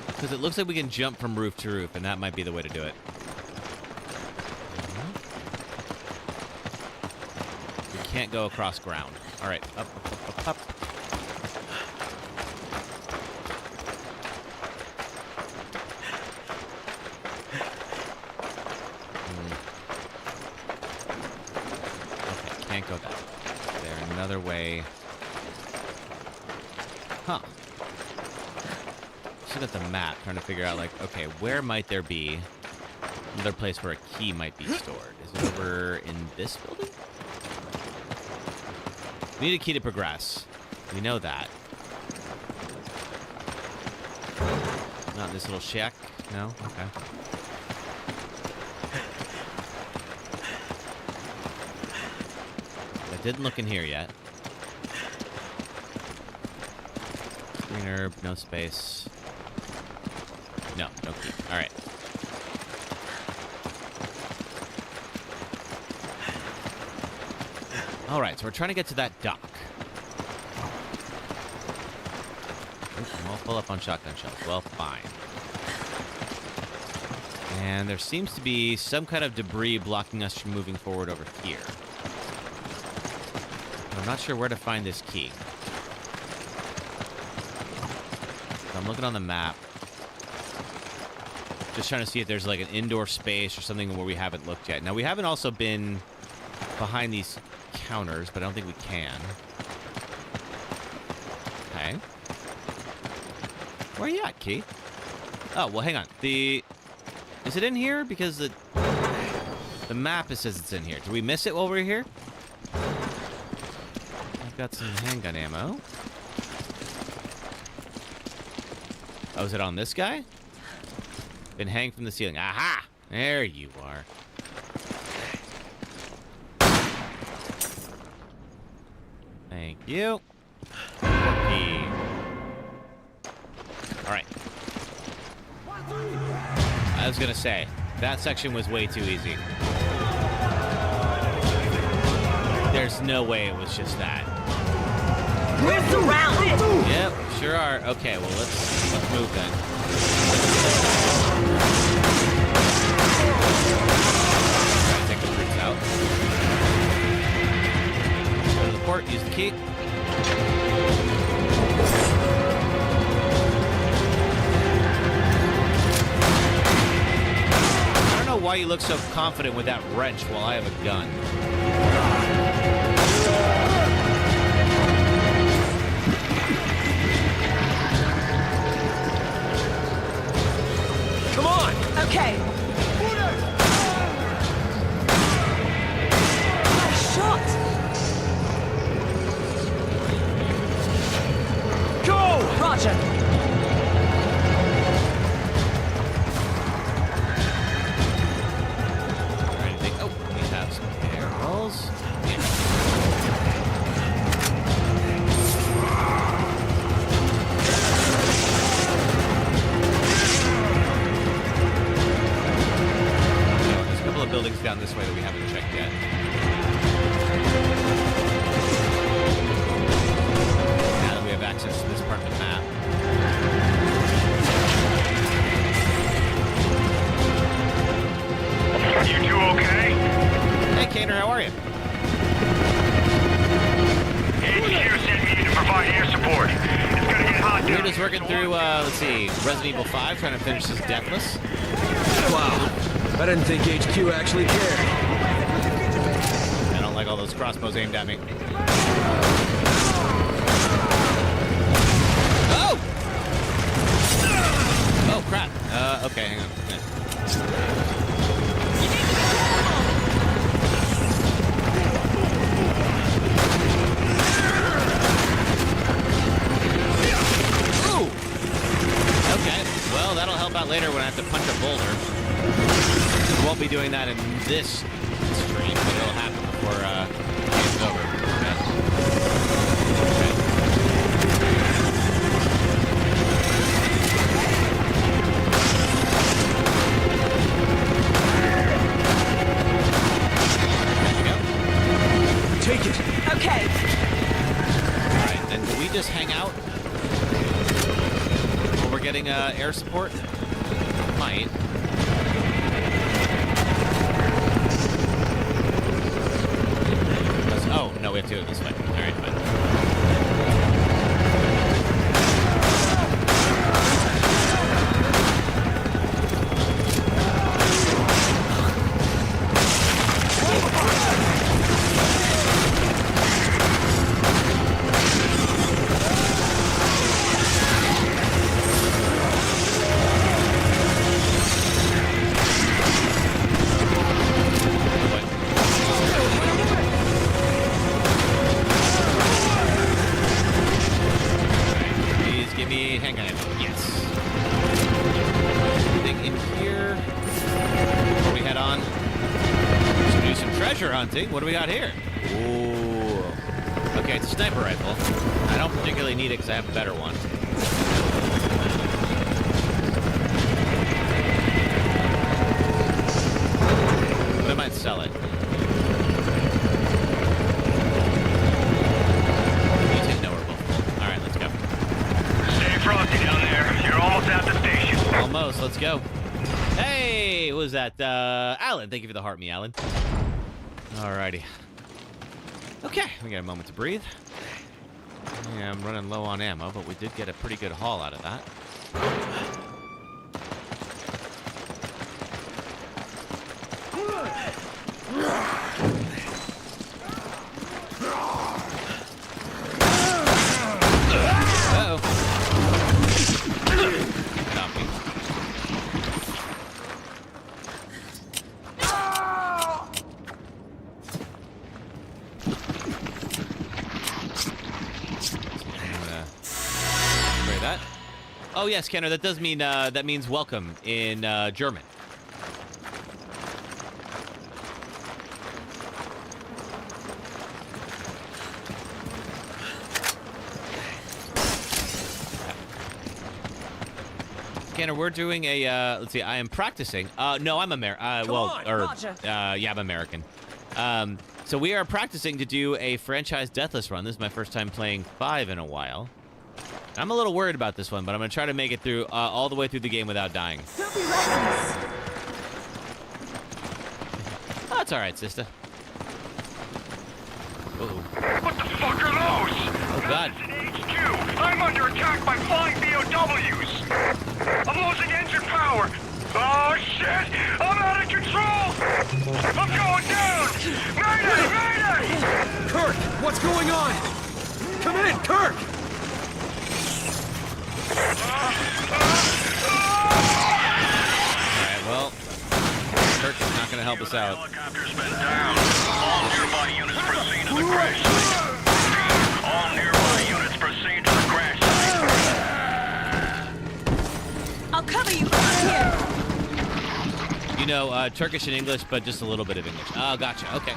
S1: Because it looks like we can jump from roof to roof, and that might be the way to do it. We can't go across ground. All right, up, up, up, up, up. Can't go back. Is there another way? Huh. Just look at the map, trying to figure out, like, okay, where might there be another place where a key might be stored? Is it over in this building? We need a key to progress. We know that. Not in this little shack? No? Okay. Didn't look in here yet. Green herb, no space. No key. All right. All right, so we're trying to get to that dock. I'm all full up on shotgun shells. Well, fine. And there seems to be some kind of debris blocking us from moving forward over here. I'm not sure where to find this key. So I'm looking on the map. Just trying to see if there's like an indoor space or something where we haven't looked yet. Now, we haven't also been behind these counters, but I don't think we can. Okay. Where are you at, Key? Oh, well, hang on. Is it in here? Because the map, it says it's in here. Did we miss it while we were here? got some handgun ammo. Oh, is it on this guy? Been hanging from the ceiling. Aha! There you are. Thank you. Key. All right. I was gonna say, that section was way too easy. There's no way it was just that.
S6: We're surrounded!
S1: Yep, sure are. Okay, well, let's move then. Try to take the brutes out. Go to the port, use the key. I don't know why you look so confident with that wrench while I have a gun.
S8: Come on!
S6: Okay. Shot!
S8: Go!
S6: Roger.
S1: Anything? Oh, we have some barrels. There's a couple of buildings down this way that we haven't checked yet. Now that we have access to this part of the map.
S5: You two okay?
S1: Hey, Kaner, how are you?
S5: HQ sent me to provide air support. It's gonna get hot
S1: We're
S5: down
S1: just
S5: here.
S1: working through, let's see, Resident Evil 5, trying to finish this Deathless.
S8: Wow. I didn't think HQ actually cared.
S1: I don't like all those crossbows aimed at me. Oh! Oh, crap. Okay, hang on. Yeah. Ooh! Okay, well, that'll help out later when I have to punch a boulder. Won't be doing that in this stream, but it'll happen before it's over. Okay.
S8: Take it.
S6: Okay.
S1: Alright, then do we just hang out while we're getting air support? Might. Oh, no, we have to go this way. Alright, fine. Please give me handgun ammo. Yes. Anything in here before we head on? Let's do some treasure hunting. What do we got here? Ooh. Okay, it's a sniper rifle. I don't particularly need it because I have a better one. But I might sell it. You didn't know we're both full. Alright, let's go.
S5: Stay frosty down there. You're almost at the station.
S1: Almost, let's go. Hey, what was that? Alan, thank you for the heart me, Alan. Alrighty. Okay, we got a moment to breathe. Yeah, I'm running low on ammo, but we did get a pretty good haul out of that. Uh-oh. Copy. Oh yes, Kenner. That does mean that means welcome in German. Kenner, we're doing a let's see. I am practicing. No, I'm American. Yeah, I'm American. So we are practicing to do a franchise Deathless run. This is my first time playing 5 in a while. I'm a little worried about this one, but I'm going to try to make it through all the way through the game without dying.
S6: Don't be reckless.
S1: Oh, that's all right, sister. Uh-oh.
S5: What the fuck are those?
S1: Oh, God.
S5: HQ! I'm under attack by flying BOWs! I'm losing engine power! Oh, shit! I'm out of control! I'm going down! Mayday! Mayday!
S8: Kirk, what's going on? Come in, Kirk!
S1: Alright, well, Kirk is not going to help us out.
S5: Helicopter's been down. All nearby units proceed to the crash site. All nearby units proceed to the crash site.
S6: I'll cover you from here.
S1: You know, Turkish and English, but just a little bit of English. Oh, gotcha. Okay.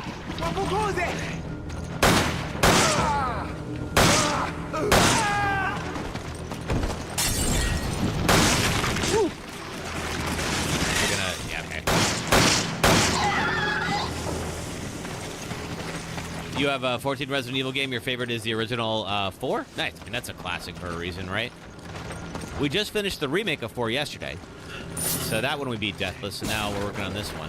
S1: You have a 14 Resident Evil game. Your favorite is the original 4? Nice. I mean, that's a classic for a reason, right? We just finished the remake of 4 yesterday. So that one we beat Deathless, so now we're working on this one.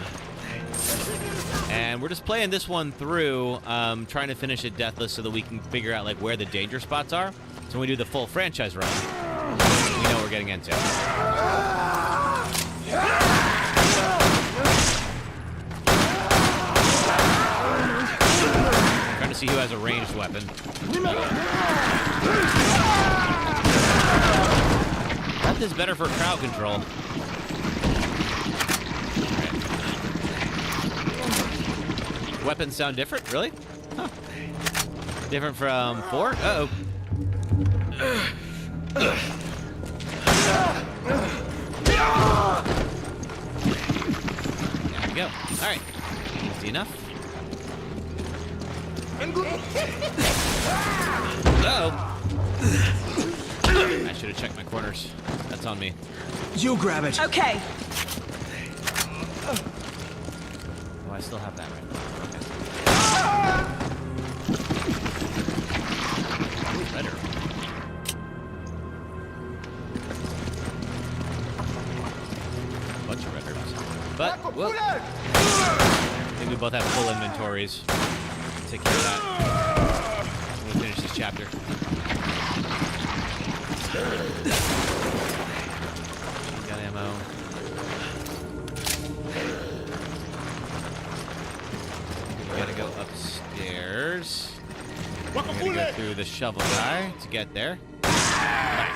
S1: And we're just playing this one through, trying to finish it Deathless so that we can figure out like where the danger spots are. So when we do the full franchise run, we know what we're getting into. Trying to see who has a ranged weapon. That is better for crowd control. Right. Weapons sound different? Really? Huh. Different from 4? Uh-oh. There we go. All right. Easy enough. Uh-oh. I should have checked my corners. That's on me.
S8: You grab it.
S6: Okay.
S1: Oh, I still have that right. Okay. Ooh, better. Bunch of red herbs. But, whoop. I think we both have full inventories. Take care of that. We'll finish this chapter. Got ammo. We gotta go upstairs. We gotta go through the shovel guy to get there. Right.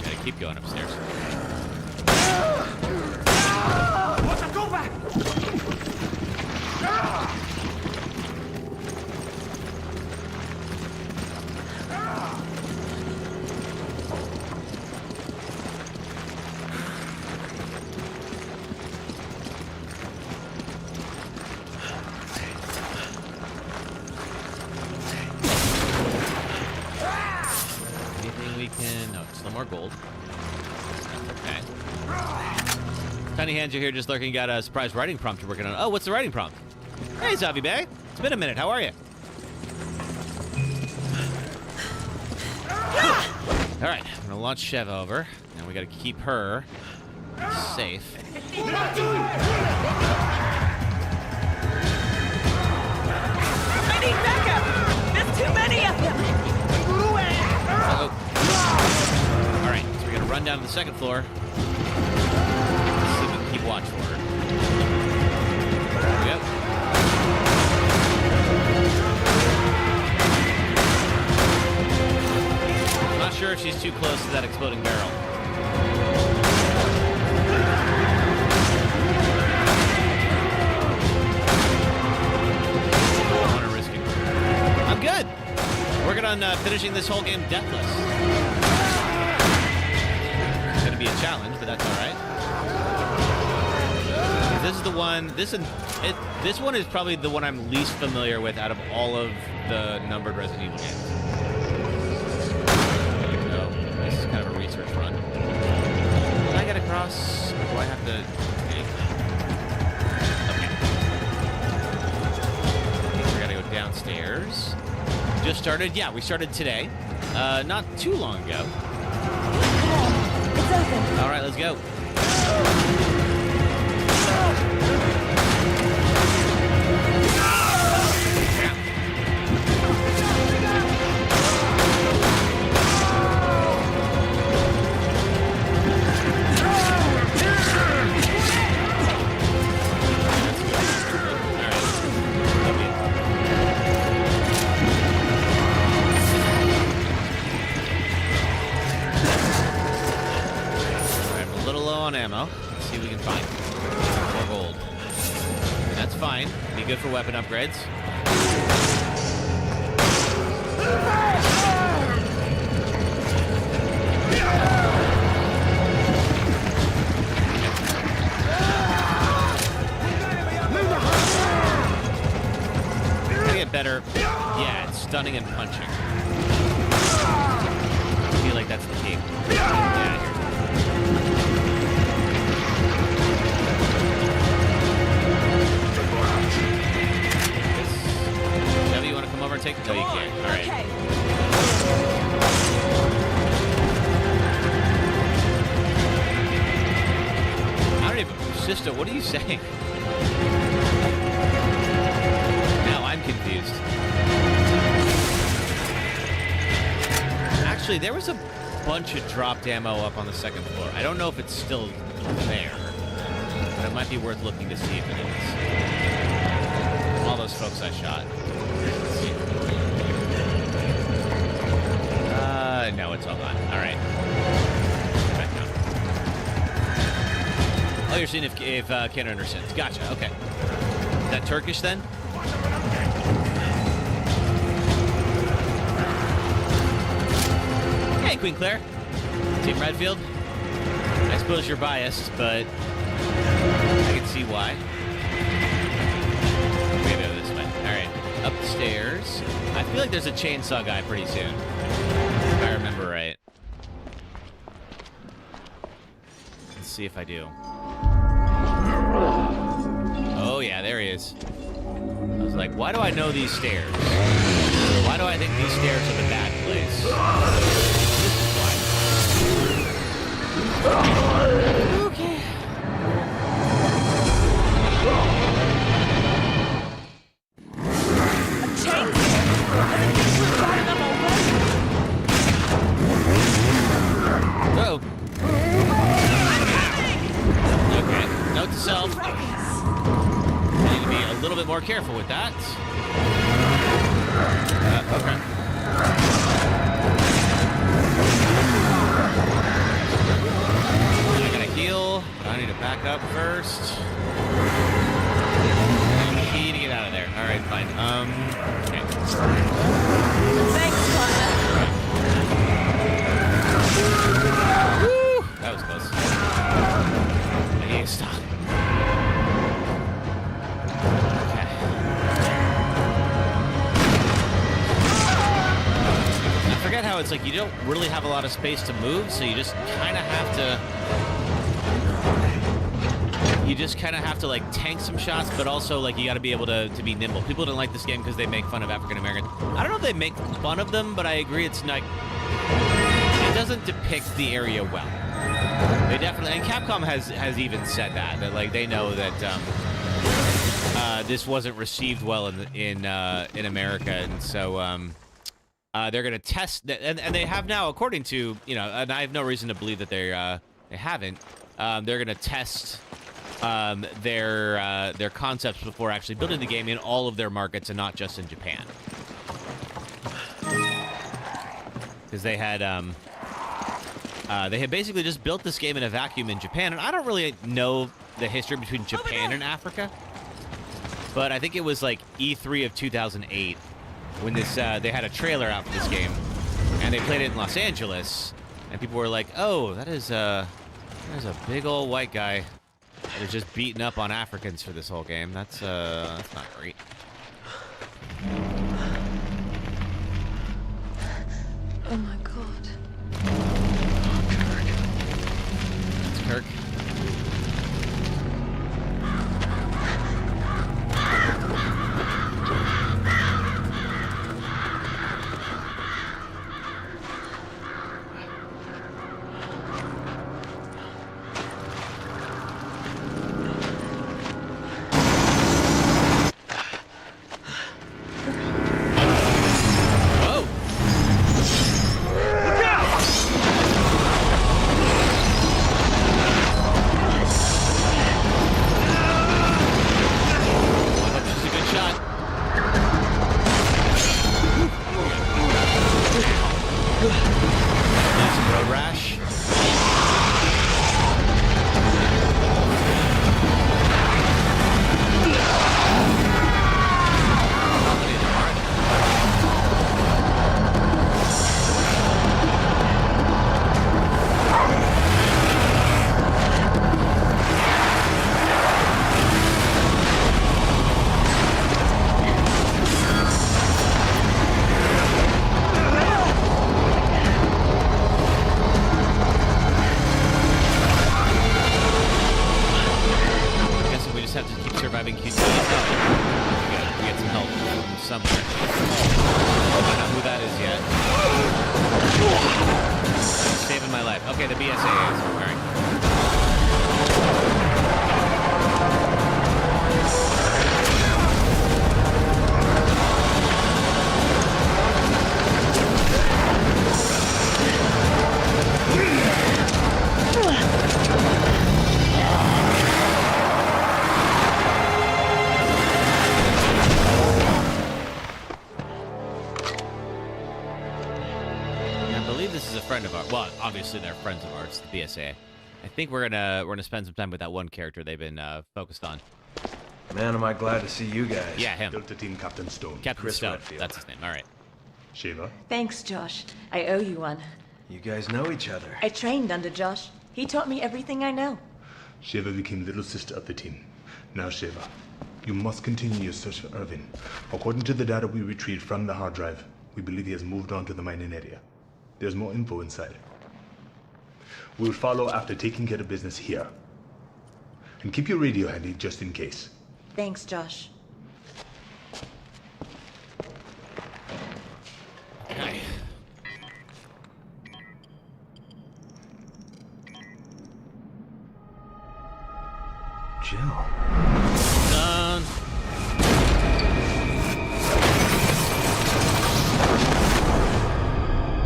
S1: Gotta keep going upstairs.
S5: Go back!
S1: Anything we can... No, still more gold. Okay. Tiny Hands, you're here just lurking. Got a surprise writing prompt you're working on. Oh, what's the writing prompt? Hey, Zombie Bag. It's been a minute. How are you? All right, I'm gonna launch Chev over. Now we gotta keep her safe.
S6: I need backup. There's too many of them.
S1: Uh-oh. All right, so we're gonna run down to the second floor. Keep watch for her. Yep. I'm not sure if she's too close to that exploding barrel. I don't want to risk it. I'm good. working on finishing this whole game deathless. It's gonna be a challenge, but that's all right. This is the one. This one is probably the one I'm least familiar with out of all of the numbered Resident Evil games. So this is kind of a research run. Can I get across? Or do I have to? Okay. We gotta go downstairs. Just started. Yeah, we started today. Not too long ago.
S6: Come on, it's open.
S1: All right, let's go. Ammo. Let's see what we can find. More gold. That's fine. Be good for weapon upgrades. Gotta get better. Yeah, it's stunning and punching. I feel like that's the key. Yeah, Chevy, you want to come over and take? No, you can't. All right.
S6: Okay.
S1: I don't even. Sister, what are you saying? Now I'm confused. Actually, there was a bunch of dropped ammo up on the second floor. I don't know if it's still there, but it might be worth looking to see if it is. All those folks I shot. No, it's all gone. All right. Back down. Oh, you're seeing if Cannon understands. Gotcha. Okay. Is that Turkish then? Hey, Queen Claire. Team Redfield. I suppose you're biased, but I can see why. Maybe go this way. All right. Upstairs. I feel like there's a chainsaw guy pretty soon. If I remember right. Let's see if I do. Oh, yeah, there he is. I was like, why do I know these stairs? Why do I think these stairs are the bad place? This is why. Okay. Whoa. Okay. Note to self. I need to be a little bit more careful with that. Okay. I gotta heal. I need to back up first. Key to get out of there. All right, fine. Okay.
S6: Thanks, partner.
S1: Woo! That was close. I need to stop. Okay. I forget how it's like you don't really have a lot of space to move, so you just kind of have to like tank some shots, but also like you got to be able to be nimble. People don't like this game because they make fun of African Americans. I don't know if they make fun of them, but I agree it's like it doesn't depict the area well. They definitely, and Capcom has even said that like they know that this wasn't received well in America, and so they're gonna test that, and they have now, according to and I have no reason to believe that they haven't. They're gonna test their concepts before actually building the game in all of their markets and not just in Japan, because they had basically just built this game in a vacuum in Japan, and I don't really know the history between Japan and Africa, but I think it was like E3 of 2008 when this they had a trailer out for this game, and they played it in Los Angeles, and people were like, "Oh, there's a big old white guy that is just beating up on Africans for this whole game. That's not great."
S6: Oh my god.
S1: It's Kirk. Obviously, they're friends of ours, the BSA. I think we're gonna spend some time with that one character they've been focused on.
S8: Man, am I glad to see you guys.
S1: Yeah, him.
S5: Delta Team Captain Stone.
S1: Captain
S8: Chris
S1: Stone.
S8: Redfield.
S1: That's his name. All right.
S5: Shiva.
S6: Thanks, Josh. I owe you one.
S8: You guys know each other.
S6: I trained under Josh. He taught me everything I know.
S5: Shiva became little sister of the team. Now, Shiva, you must continue your search for Irvin. According to the data we retrieved from the hard drive, we believe he has moved on to the mining area. There's more info inside. We'll follow after taking care of business here. And keep your radio handy just in case.
S6: Thanks, Josh.
S1: Okay.
S8: Jill.
S1: Done.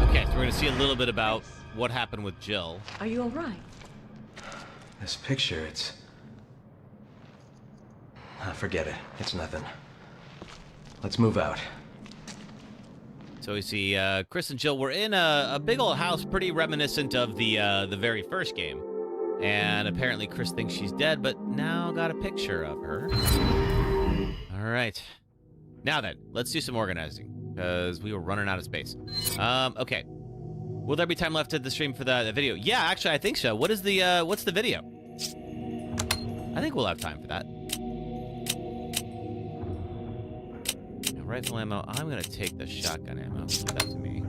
S1: Okay, so we're gonna see a little bit about what happened with Jill.
S6: Are you all right?
S8: This picture, it's... forget it. It's nothing. Let's move out.
S1: So we see Chris and Jill were in a big old house, pretty reminiscent of the very first game. And apparently Chris thinks she's dead, but now got a picture of her. All right. Now then, let's do some organizing, because we were running out of space. Okay. Will there be time left at the stream for the video? Yeah, actually, I think so. What's the video? I think we'll have time for that. Now, rifle ammo. I'm going to take the shotgun ammo. Give that to me.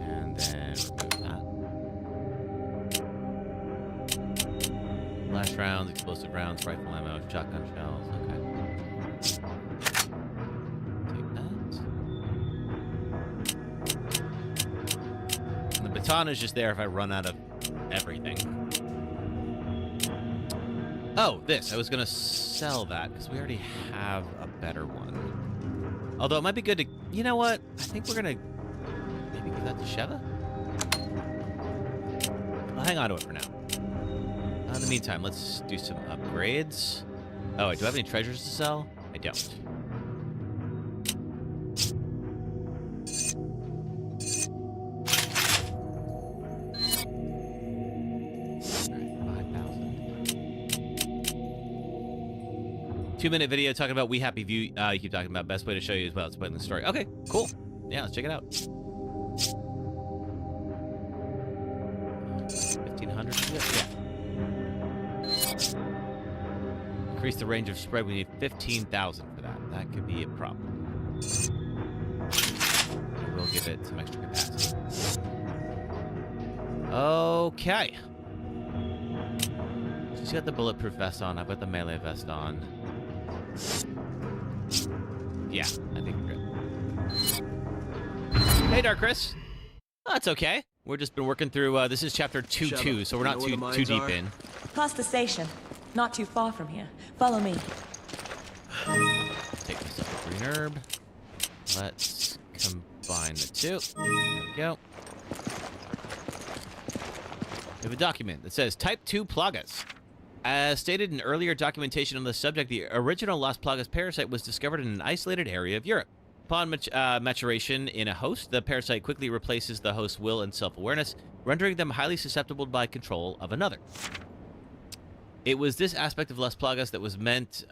S1: And then remove that. Flash rounds, explosive rounds, rifle ammo, shotgun shells. Okay. Baton is just there if I run out of everything. Oh, this. I was going to sell that because we already have a better one. Although it might be good to... You know what? I think we're going to maybe give that to Sheva? I'll hang on to it for now. In the meantime, let's do some upgrades. Oh, do I have any treasures to sell? I don't. 2-minute video talking about We Happy View. You keep talking about best way to show you as well. It's playing the story. Okay, cool. Yeah, let's check it out. 1500. Yeah. Increase the range of spread. We need 15,000 for that. That could be a problem. We'll give it some extra capacity. Okay. She's got the bulletproof vest on. I've got the melee vest on. Yeah, I think we're good. Hey, Dark Chris. Oh, that's okay. We've just been working through, this is chapter 2.2, so we're not too deep in.
S6: Past the station. Not too far from here. Follow me.
S1: Take this up a green herb. Let's combine the two. There we go. We have a document that says Type 2 Plagas. As stated in earlier documentation on the subject, the original Las Plagas parasite was discovered in an isolated area of Europe. Upon maturation in a host, the parasite quickly replaces the host's will and self-awareness, rendering them highly susceptible by control of another. It was this aspect of Las Plagas that was meant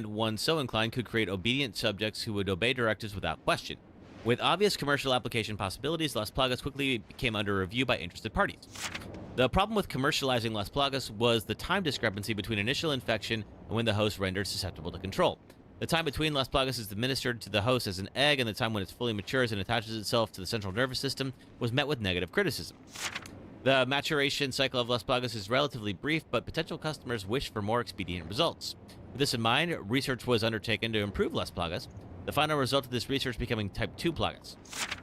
S1: one so inclined could create obedient subjects who would obey directives without question. With obvious commercial application possibilities, Las Plagas quickly came under review by interested parties. The problem with commercializing Las Plagas was the time discrepancy between initial infection and when the host rendered susceptible to control. The time between Las Plagas is administered to the host as an egg and the time when it fully matures and attaches itself to the central nervous system was met with negative criticism. The maturation cycle of Las Plagas is relatively brief, but potential customers wish for more expedient results. With this in mind, research was undertaken to improve Las Plagas, the final result of this research becoming Type 2 Plagas.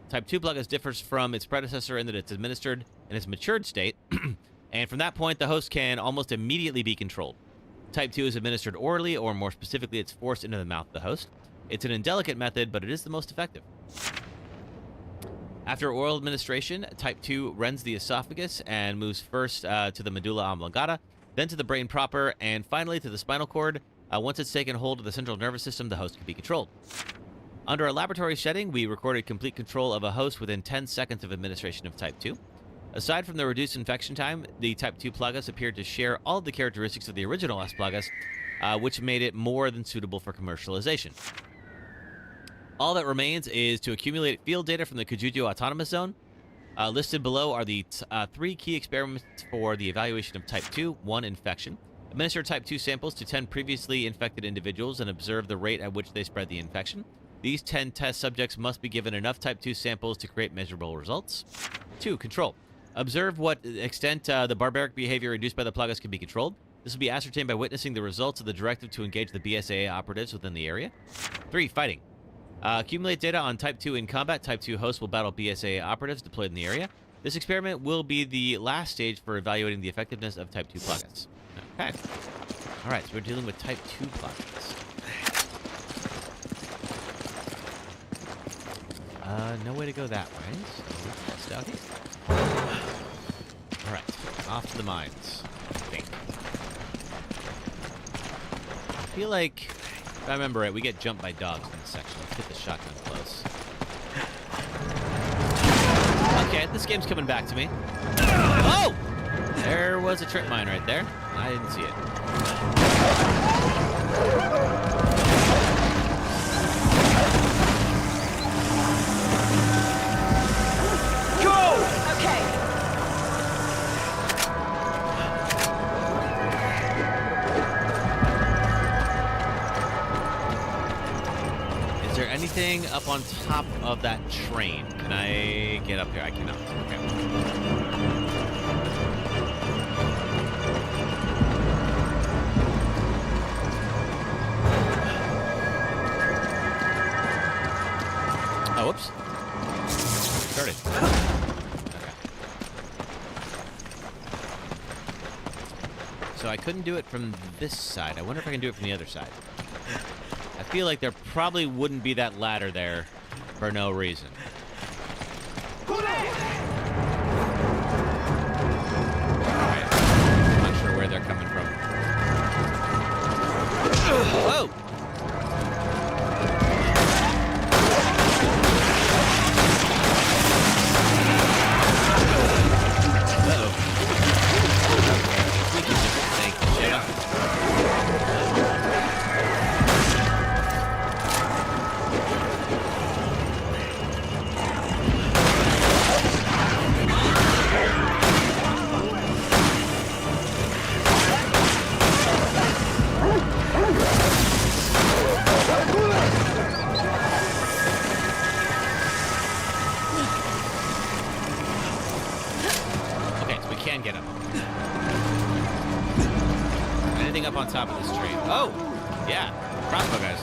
S1: Type 2 Plagas differs from its predecessor in that it's administered in its matured state, and from that point, the host can almost immediately be controlled. Type 2 is administered orally, or more specifically, it's forced into the mouth of the host. It's an indelicate method, but it is the most effective. After oral administration, Type 2 rends the esophagus and moves first to the medulla oblongata, then to the brain proper, and finally to the spinal cord. Once it's taken hold of the central nervous system, the host can be controlled. Under a laboratory setting, we recorded complete control of a host within 10 seconds of administration of Type 2. Aside from the reduced infection time, the Type 2 Plagas appeared to share all of the characteristics of the original Las Plagas, which made it more than suitable for commercialization. All that remains is to accumulate field data from the Kujuju Autonomous Zone. Listed below are the 3 key experiments for the evaluation of Type 2. 1. Infection. Administer Type 2 samples to 10 previously infected individuals and observe the rate at which they spread the infection. These 10 test subjects must be given enough Type 2 samples to create measurable results. 2. Control. Observe what extent the barbaric behavior induced by the Plagas can be controlled. This will be ascertained by witnessing the results of the directive to engage the BSAA operatives within the area. 3. Fighting. Accumulate data on Type 2 in combat. Type 2 hosts will battle BSAA operatives deployed in the area. This experiment will be the last stage for evaluating the effectiveness of Type 2 Plagas. Okay. Alright, so we're dealing with Type 2 Plagas. No way to go that way, so let's test out here. Alright, off to the mines, I think. I feel like, if I remember right, we get jumped by dogs in this section. Let's get the shotgun close. Okay, this game's coming back to me. Oh! There was a trip mine right there. I didn't see it. Anything up on top of that train? Can I get up here? I cannot. Okay. Oh, whoops. Started. Okay. So I couldn't do it from this side. I wonder if I can do it from the other side. I feel like there probably wouldn't be that ladder there for no reason. Alright. I'm not sure where they're coming from. Whoa! Uh-oh. We can just take the shit off. get him. Anything up on top of this tree? Oh, yeah. Crossbow guys.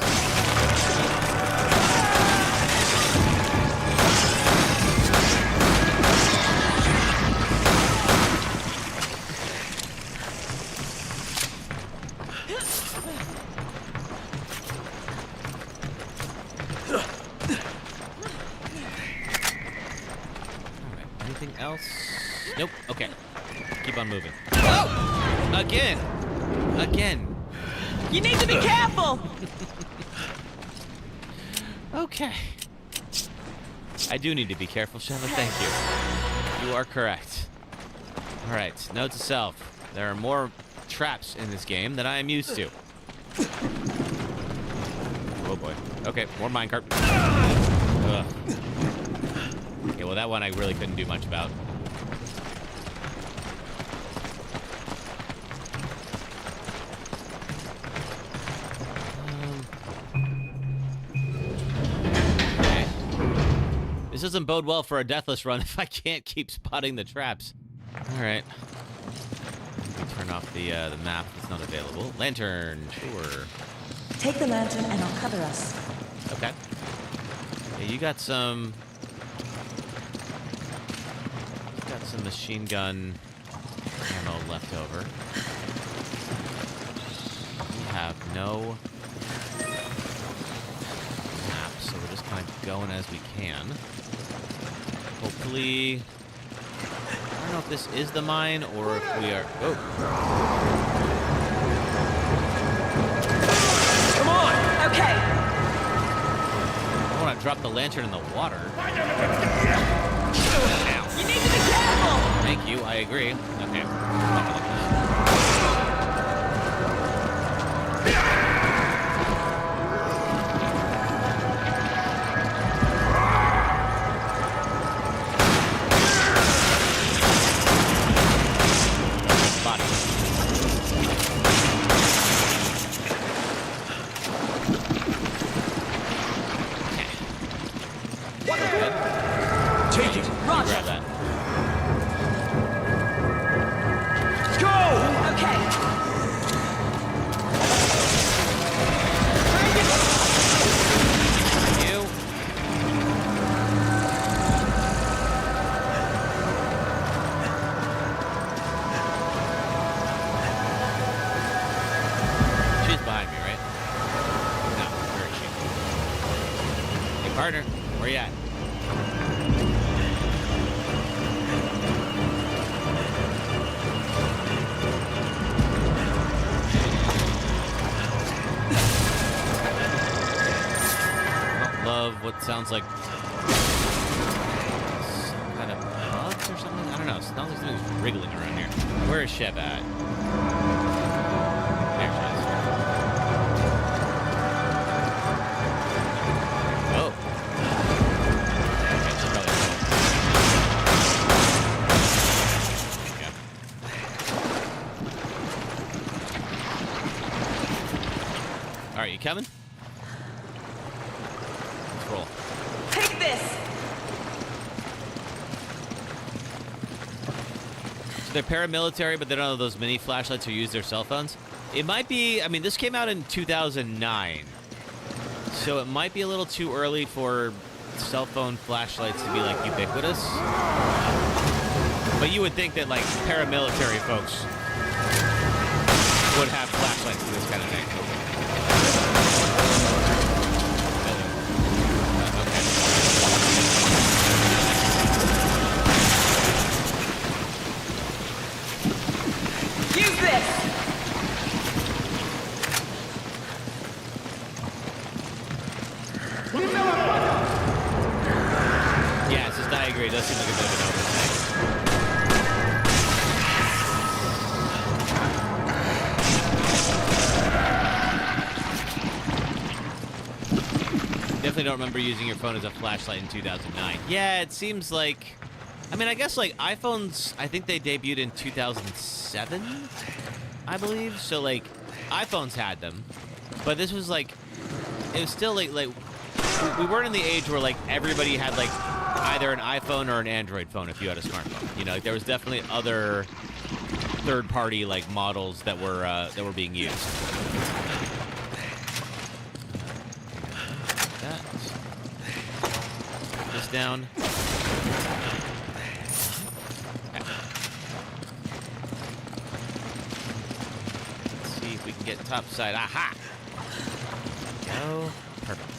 S1: Anything else? Nope. Okay. Keep on moving. Oh! Again! Again!
S6: You need to be careful!
S1: Okay. I do need to be careful, Sheva. Thank you. You are correct. Alright, note to self. There are more traps in this game than I am used to. Oh boy. Okay, more minecart. Ugh. Okay, well that one I really couldn't do much about. Okay. This doesn't bode well for a Deathless run if I can't keep spotting the traps. Alright. Let me turn off the map that's not available. Lantern, sure.
S6: Take the lantern and I'll cover us.
S1: Okay. Yeah, you got some machine gun ammo left over. We have no map, so we're just kind of going as we can. Hopefully, I don't know if this is the mine or if we are. Oh.
S6: Come on! Okay.
S1: I want to drop the lantern in the water.
S6: You need to be careful!
S1: Thank you, I agree. Okay.
S6: Take it! Roger!
S1: Grab that. Partner, where you at? I don't love what sounds like some kind of bugs or something. I don't know. It sounds like something's wriggling around here. Where is Shev at? There she is. Oh. Alright, you coming? Let's roll.
S6: Take this!
S1: So they're paramilitary, but they don't have those mini flashlights or use their cell phones. It might be, I mean, this came out in 2009. So it might be a little too early for cell phone flashlights to be, like, ubiquitous. But you would think that, like, paramilitary folks would have flashlights for this kind of thing.
S6: Use this!
S1: Yeah, it's just, I agree. It does seem like a bit of an oversight. Definitely don't remember using your phone as a flashlight in 2009. Yeah, it seems like... I mean, I guess, like, iPhones, I think they debuted in 2007, I believe. So, like, iPhones had them. But this was, like... It was still, like we weren't in the age where, like, everybody had, like, either an iPhone or an Android phone if you had a smartphone. You know, like, there was definitely other third-party like models that were being used. That. Put this down. Let's see if we can get top side. Aha! Go. Perfect.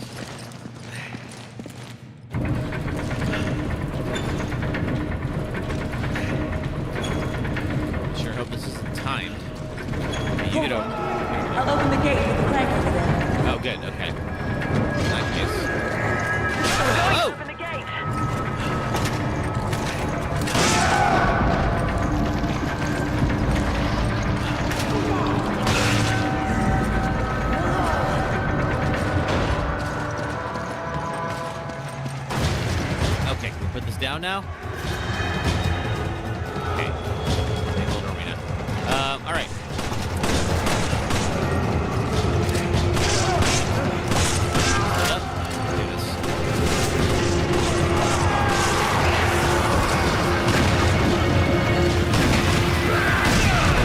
S1: Sure hope this isn't timed. You get over.
S6: I'll open the gate with the crank over there.
S1: Oh, good. Okay. Nice. Oh!
S4: Open the gate.
S1: Okay, can we put this down now? Okay. Okay, hold on, Rena. All right. Hold up. Do this.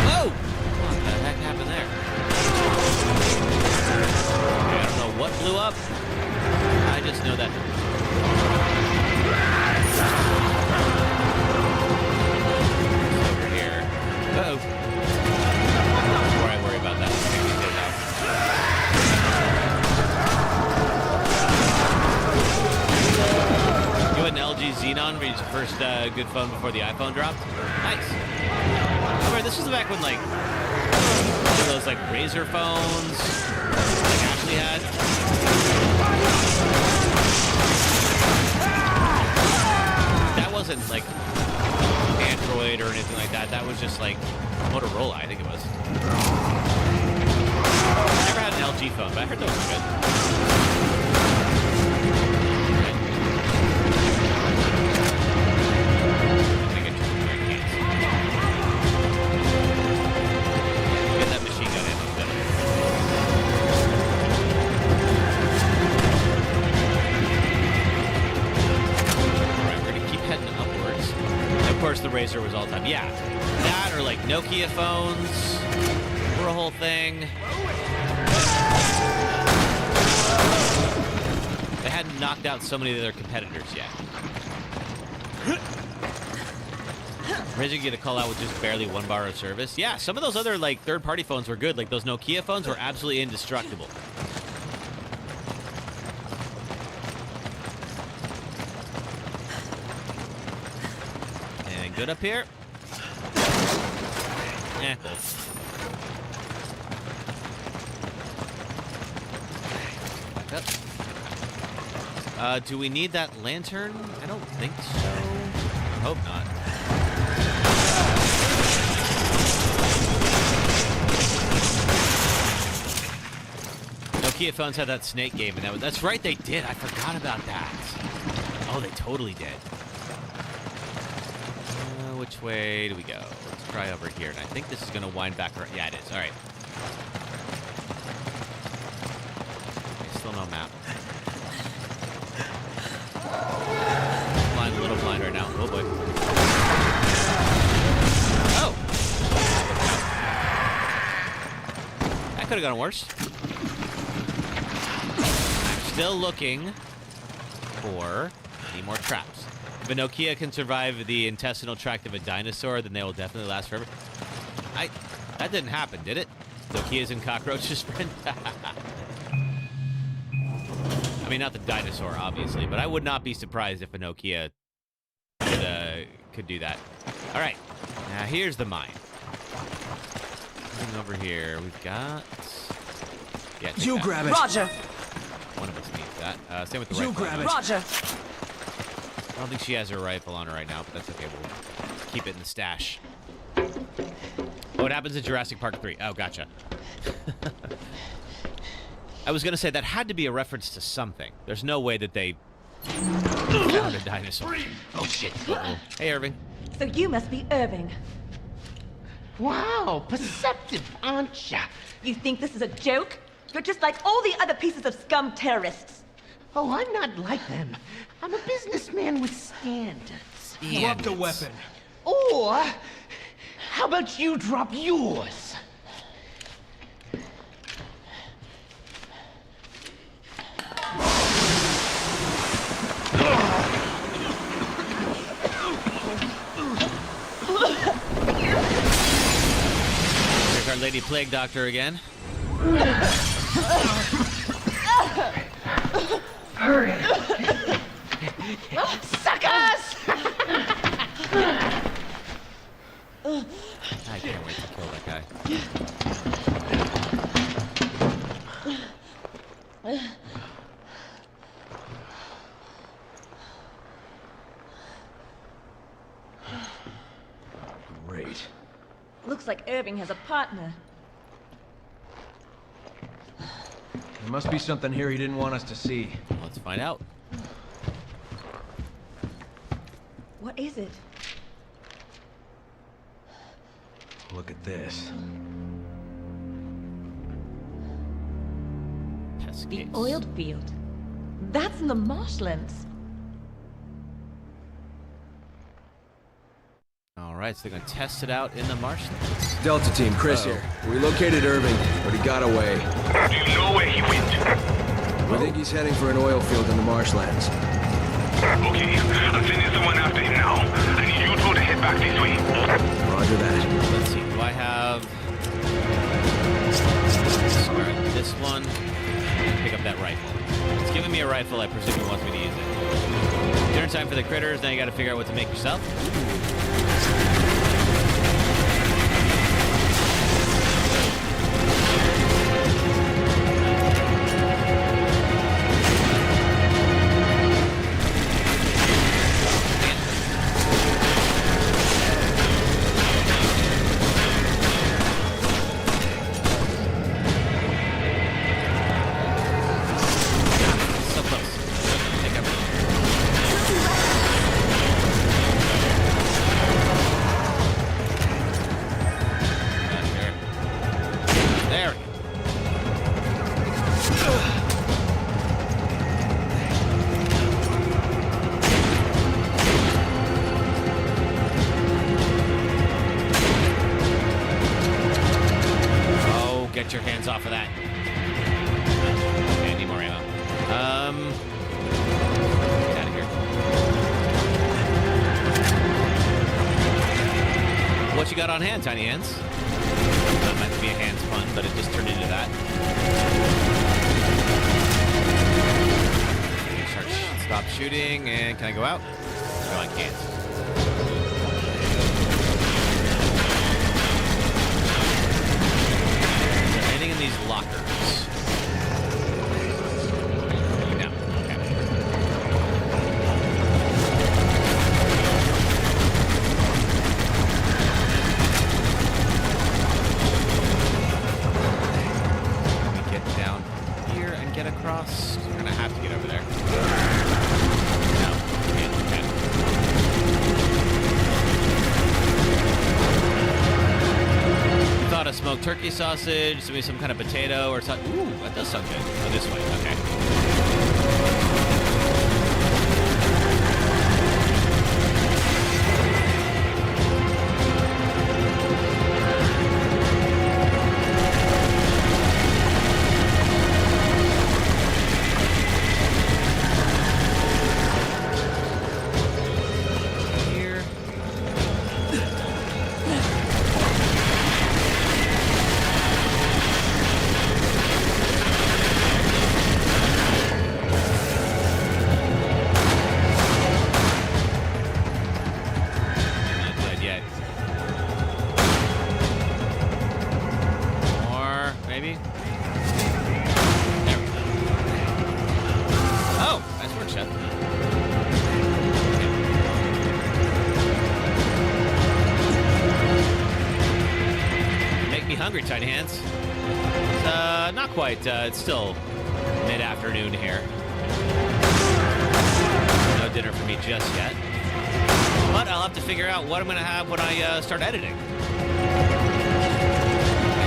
S1: Whoa! What the heck happened there? Okay, I don't know what blew up. I just know that. Over here. Uh-oh. Before I worry about that, let's take these guys out. You had an LG Xenon, which is the first good phone before the iPhone dropped. Nice. Remember, this was back when, like, one of those, like, Razor phones, like Ashley had. That wasn't, like, Android or anything like that. That was just, like, Motorola, I think it was. I never had an LG phone, but I heard those were good. Get that machine gun in. Alright, we're gonna keep heading upwards. And of course, the Razor was all time. Yeah, that or like Nokia phones were a whole thing. They hadn't knocked out so many of their competitors yet. Razor get a call out with just barely 1 bar of service. Yeah, some of those other like third-party phones were good. Like those Nokia phones were absolutely indestructible. And good up here. Yeah, cool. Back up. Do we need that lantern? I don't think so. I hope not. Nokia phones had that snake game, and that's right, they did. I forgot about that. Oh, they totally did. Which way do we go? Let's try over here, and I think this is going to wind back around. Yeah, it is. All right. Okay, still no map. Blind, a little blind right now. Oh, boy. Oh! That could have gone worse. Still looking for any more traps. If a Nokia can survive the intestinal tract of a dinosaur, then they will definitely last forever. That didn't happen, did it? Nokias and cockroaches, friend? I mean, not the dinosaur, obviously, but I would not be surprised if a Nokia could do that. All right, now here's the mine. Looking over here, we've got... Yeah,
S8: you
S1: that.
S8: grab it.
S6: Roger.
S1: One of us needs that. Same with the
S8: You
S1: rifle.
S8: grab it.
S6: Roger.
S1: I don't think she has her rifle on her right now, but that's okay. We'll keep it in the stash. What happens in Jurassic Park 3? Oh, gotcha. I was going to say that had to be a reference to something. There's no way that they found a dinosaur. Oh, shit. Uh-oh. Hey, Irving.
S4: So you must be Irving.
S13: Wow, perceptive, aren't ya?
S4: You think this is a joke? You're just like all the other pieces of scum terrorists.
S13: Oh, I'm not like them. I'm a businessman with standards.
S8: Drop the weapon.
S13: Or, how about you drop yours?
S1: There's our Lady Plague Doctor again.
S13: Hurry. Suckers!
S1: I can't wait to kill that guy.
S8: Great.
S4: Looks like Irving has a partner.
S8: There must be something here he didn't want us to see.
S1: Let's find out.
S4: What is it?
S8: Look at this.
S1: Test
S4: The
S1: case.
S4: oil field. That's in the marshlands.
S1: All right, so they're going to test it out in the marshlands.
S8: Delta Team, Chris here. We located Irving, but he got away.
S5: Do you know where he went?
S8: We think he's heading for an oil field in the marshlands.
S5: Okay, I'm sending someone after him now. I need you two to head back this way.
S8: Roger that.
S1: Let's see, do I have... Start this one. Pick up that rifle. It's giving me a rifle, I presume it wants me to use it. Dinner time for the critters, now you got to figure out what to make yourself. Get your hands off of that. Okay, I need more ammo. Get out of here. What you got on hand, Tiny Hands? That might be a hands pun, but it just turned into that. Stop shooting, and can I go out? No, I can't. Anything in these lockers? No. Okay. Let me get down here and get across. We're gonna have to get over there. No, can't do that. Thought of smoked turkey sausage, maybe some kind of potato or something. Ooh, that does sound good. Oh, this way, okay. Here. Not dead yet. Or maybe. There we go. Oh, nice work, Chef. Make me hungry, Tiny Hands. Not quite. It's still mid-afternoon here. No dinner for me just yet. But I'll have to figure out what I'm going to have when I start editing. Okay,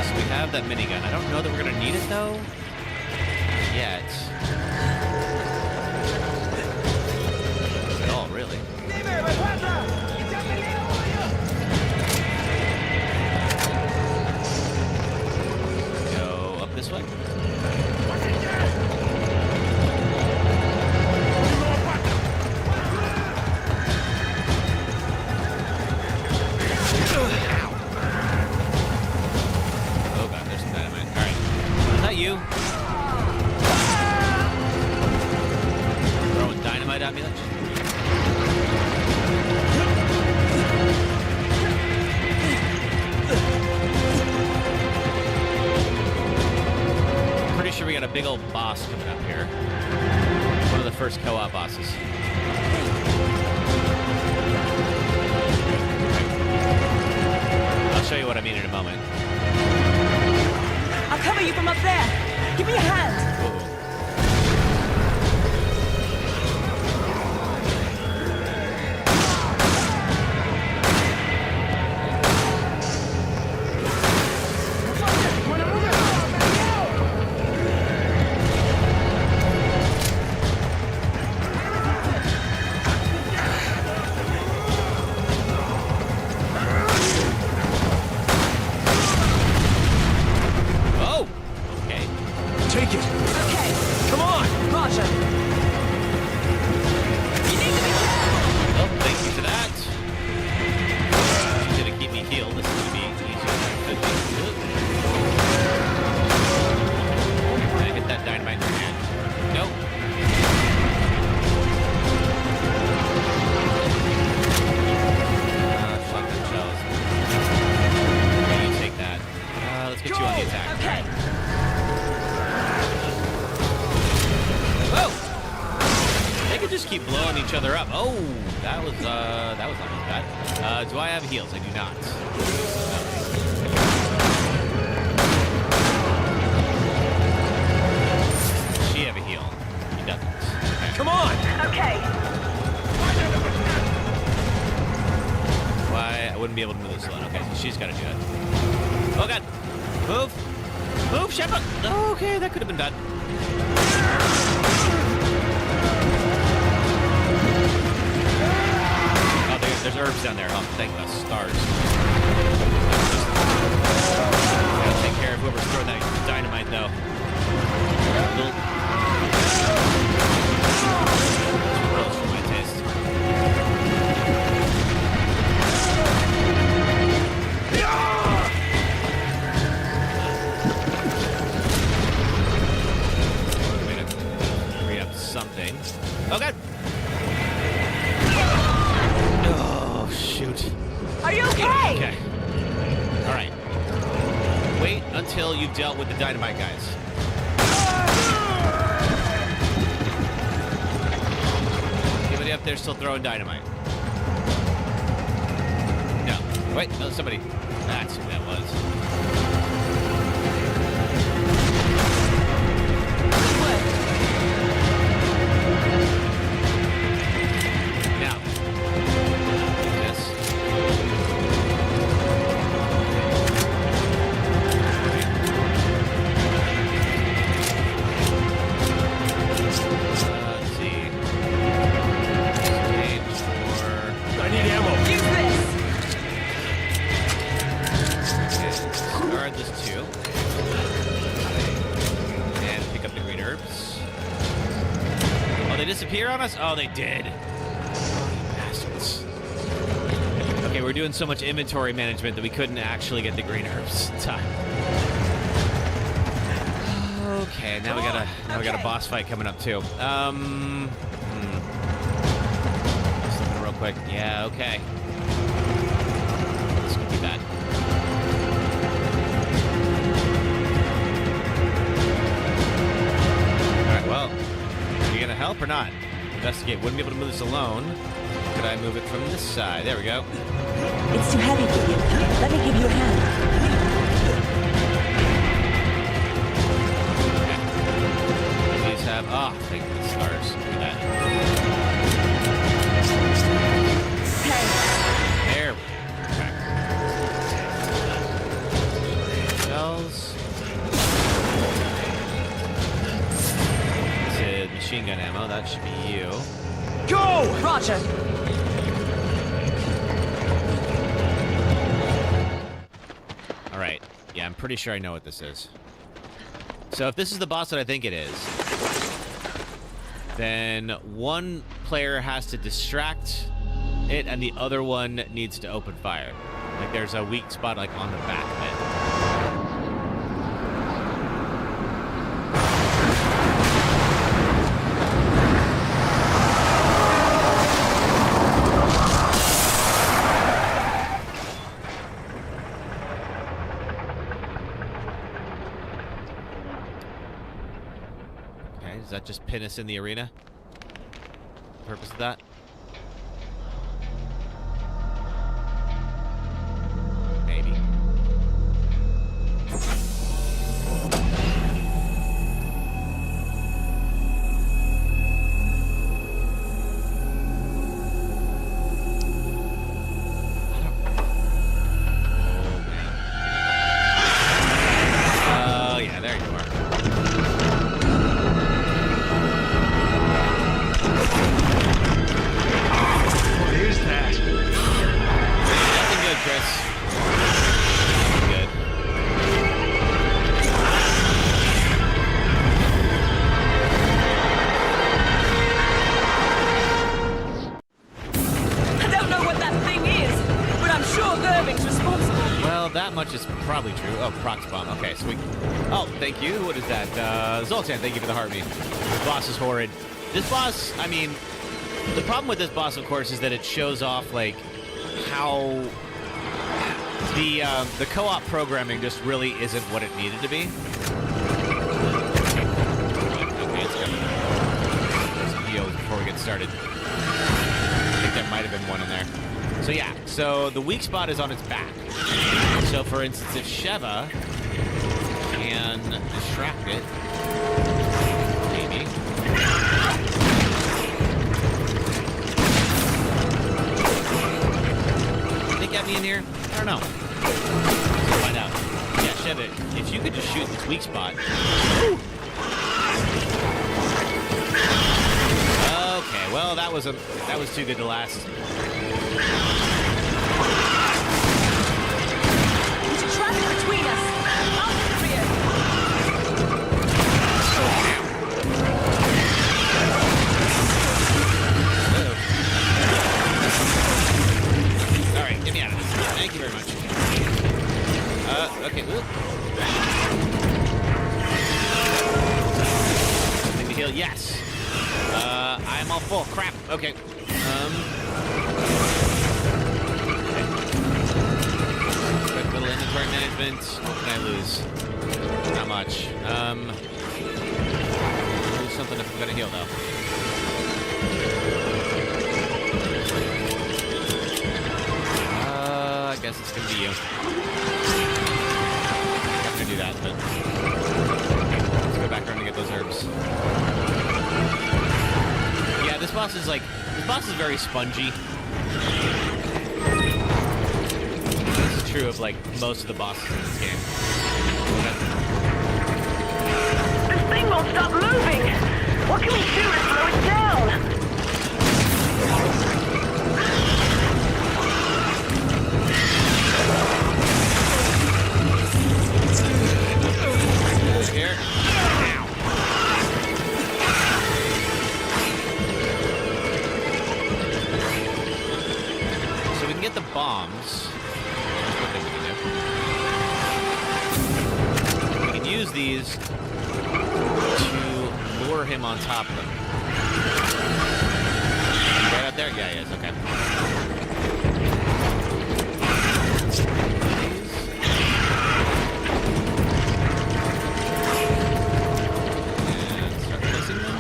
S1: so we have that minigun. I don't know that we're going to need it, though. Yet. big old boss coming up here. One of the first co-op bosses. I'll show you what I mean in a moment.
S6: I'll cover you from up there. Give me a hand.
S1: Ooh. Other up. Oh, that was almost bad. Do I have heals? I do not. Does she have a heal? He doesn't. Okay.
S8: Come on!
S6: Okay.
S1: Why? I wouldn't be able to move this alone. Okay, so she's got to do it. Oh god! Move! Move, Shepard! Okay, that could have been bad. There's herbs down there. Oh, thank the stars. Gotta take care of whoever's throwing that dynamite, though. Gross for my taste. Way to free up something. Oh, God! Shoot.
S6: Are you okay?
S1: Okay. All right. Wait until you've dealt with the dynamite guys. Anybody up there still throwing dynamite? No. Wait, no, somebody. That's who that was. Disappear on us? Oh, they did. Bastards. Okay, we're doing so much inventory management that we couldn't actually get the green herbs in time. Okay, now we got a boss fight coming up too. Just looking real quick. Yeah, okay. This could be bad. All right, well. Are you gonna help or not? Investigate. Wouldn't be able to move this alone. Could I move it from this side? There we go.
S6: It's too heavy for you. Let me give you a hand.
S1: Okay. These have... Oh, thank the stars. Look at that.
S6: Hey.
S1: There we go. Okay. Shells. Machine gun ammo, that should be you.
S6: Go! Roger.
S1: All right. Yeah, I'm pretty sure I know what this is. So if this is the boss that I think it is, then one player has to distract it and the other one needs to open fire. Like there's a weak spot like on the back of it. not just pin us in the arena? The purpose of that? Maybe. Is probably true. Oh, Prox Bomb. Okay, sweet. Oh, thank you. What is that? Zoltan, thank you for the heartbeat. This boss is horrid. This boss, I mean, the problem with this boss, of course, is that it shows off, like, how the co-op programming just really isn't what it needed to be. Okay, it's good. There's some heals before we get started. I think there might have been one in there. So yeah, so the weak spot is on its back. So for instance, if Sheva can distract it, maybe. Did they get me in here? I don't know. Let's find out. Yeah, Sheva, if you could just shoot this weak spot. Woo! Okay, well that was too good to last.
S6: Traffic between us. I'll free it.
S1: All right, get me out of this. Thank you very much. Okay. Something to heal. Yes. I am all full. Crap. Okay. Little inventory management. What can I lose? Not much. Lose something if I'm gonna heal though. I guess it's gonna be you. I'm not gonna do that, but let's go back around and get those herbs. Yeah, this boss is very spongy. True of like most of the bosses in this game.
S9: This thing won't stop moving! What can we do to slow it down?
S1: Here. Ow. So we can get the bombs. We can use these to lure him on top of them. Right out there? Yeah, he is. Okay. And start placing them.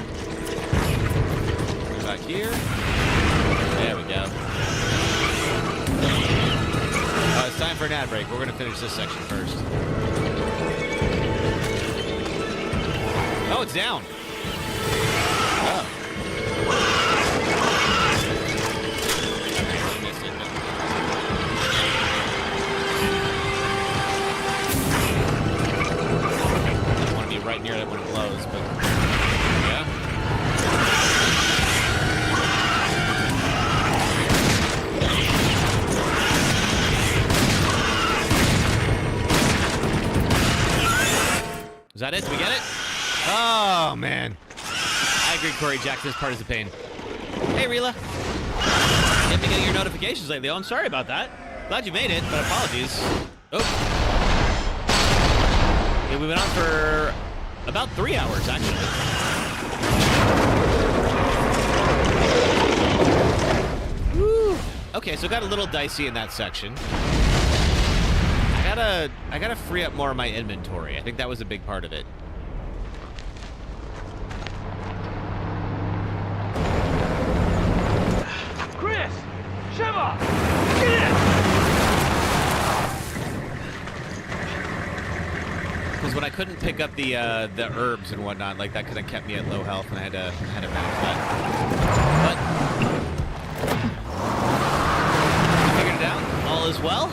S1: Go back here. There we go. It's time for an ad break. We're going to finish this section first. Oh, it's down. Oh. I want to be right near it when it blows, but yeah. Is that it? Did we get it? Oh, man. I agree, Corey Jack. This part is a pain. Hey, Rila. Haven't been getting your notifications lately. Oh, I'm sorry about that. Glad you made it, but apologies. Oh. Yeah, we've been on for about 3 hours, actually. Woo. Okay, so it got a little dicey in that section. I gotta free up more of my inventory. I think that was a big part of it. Because when I couldn't pick up the herbs and whatnot, like that kind of kept me at low health, and I had to manage that. But we figured it out. All is well,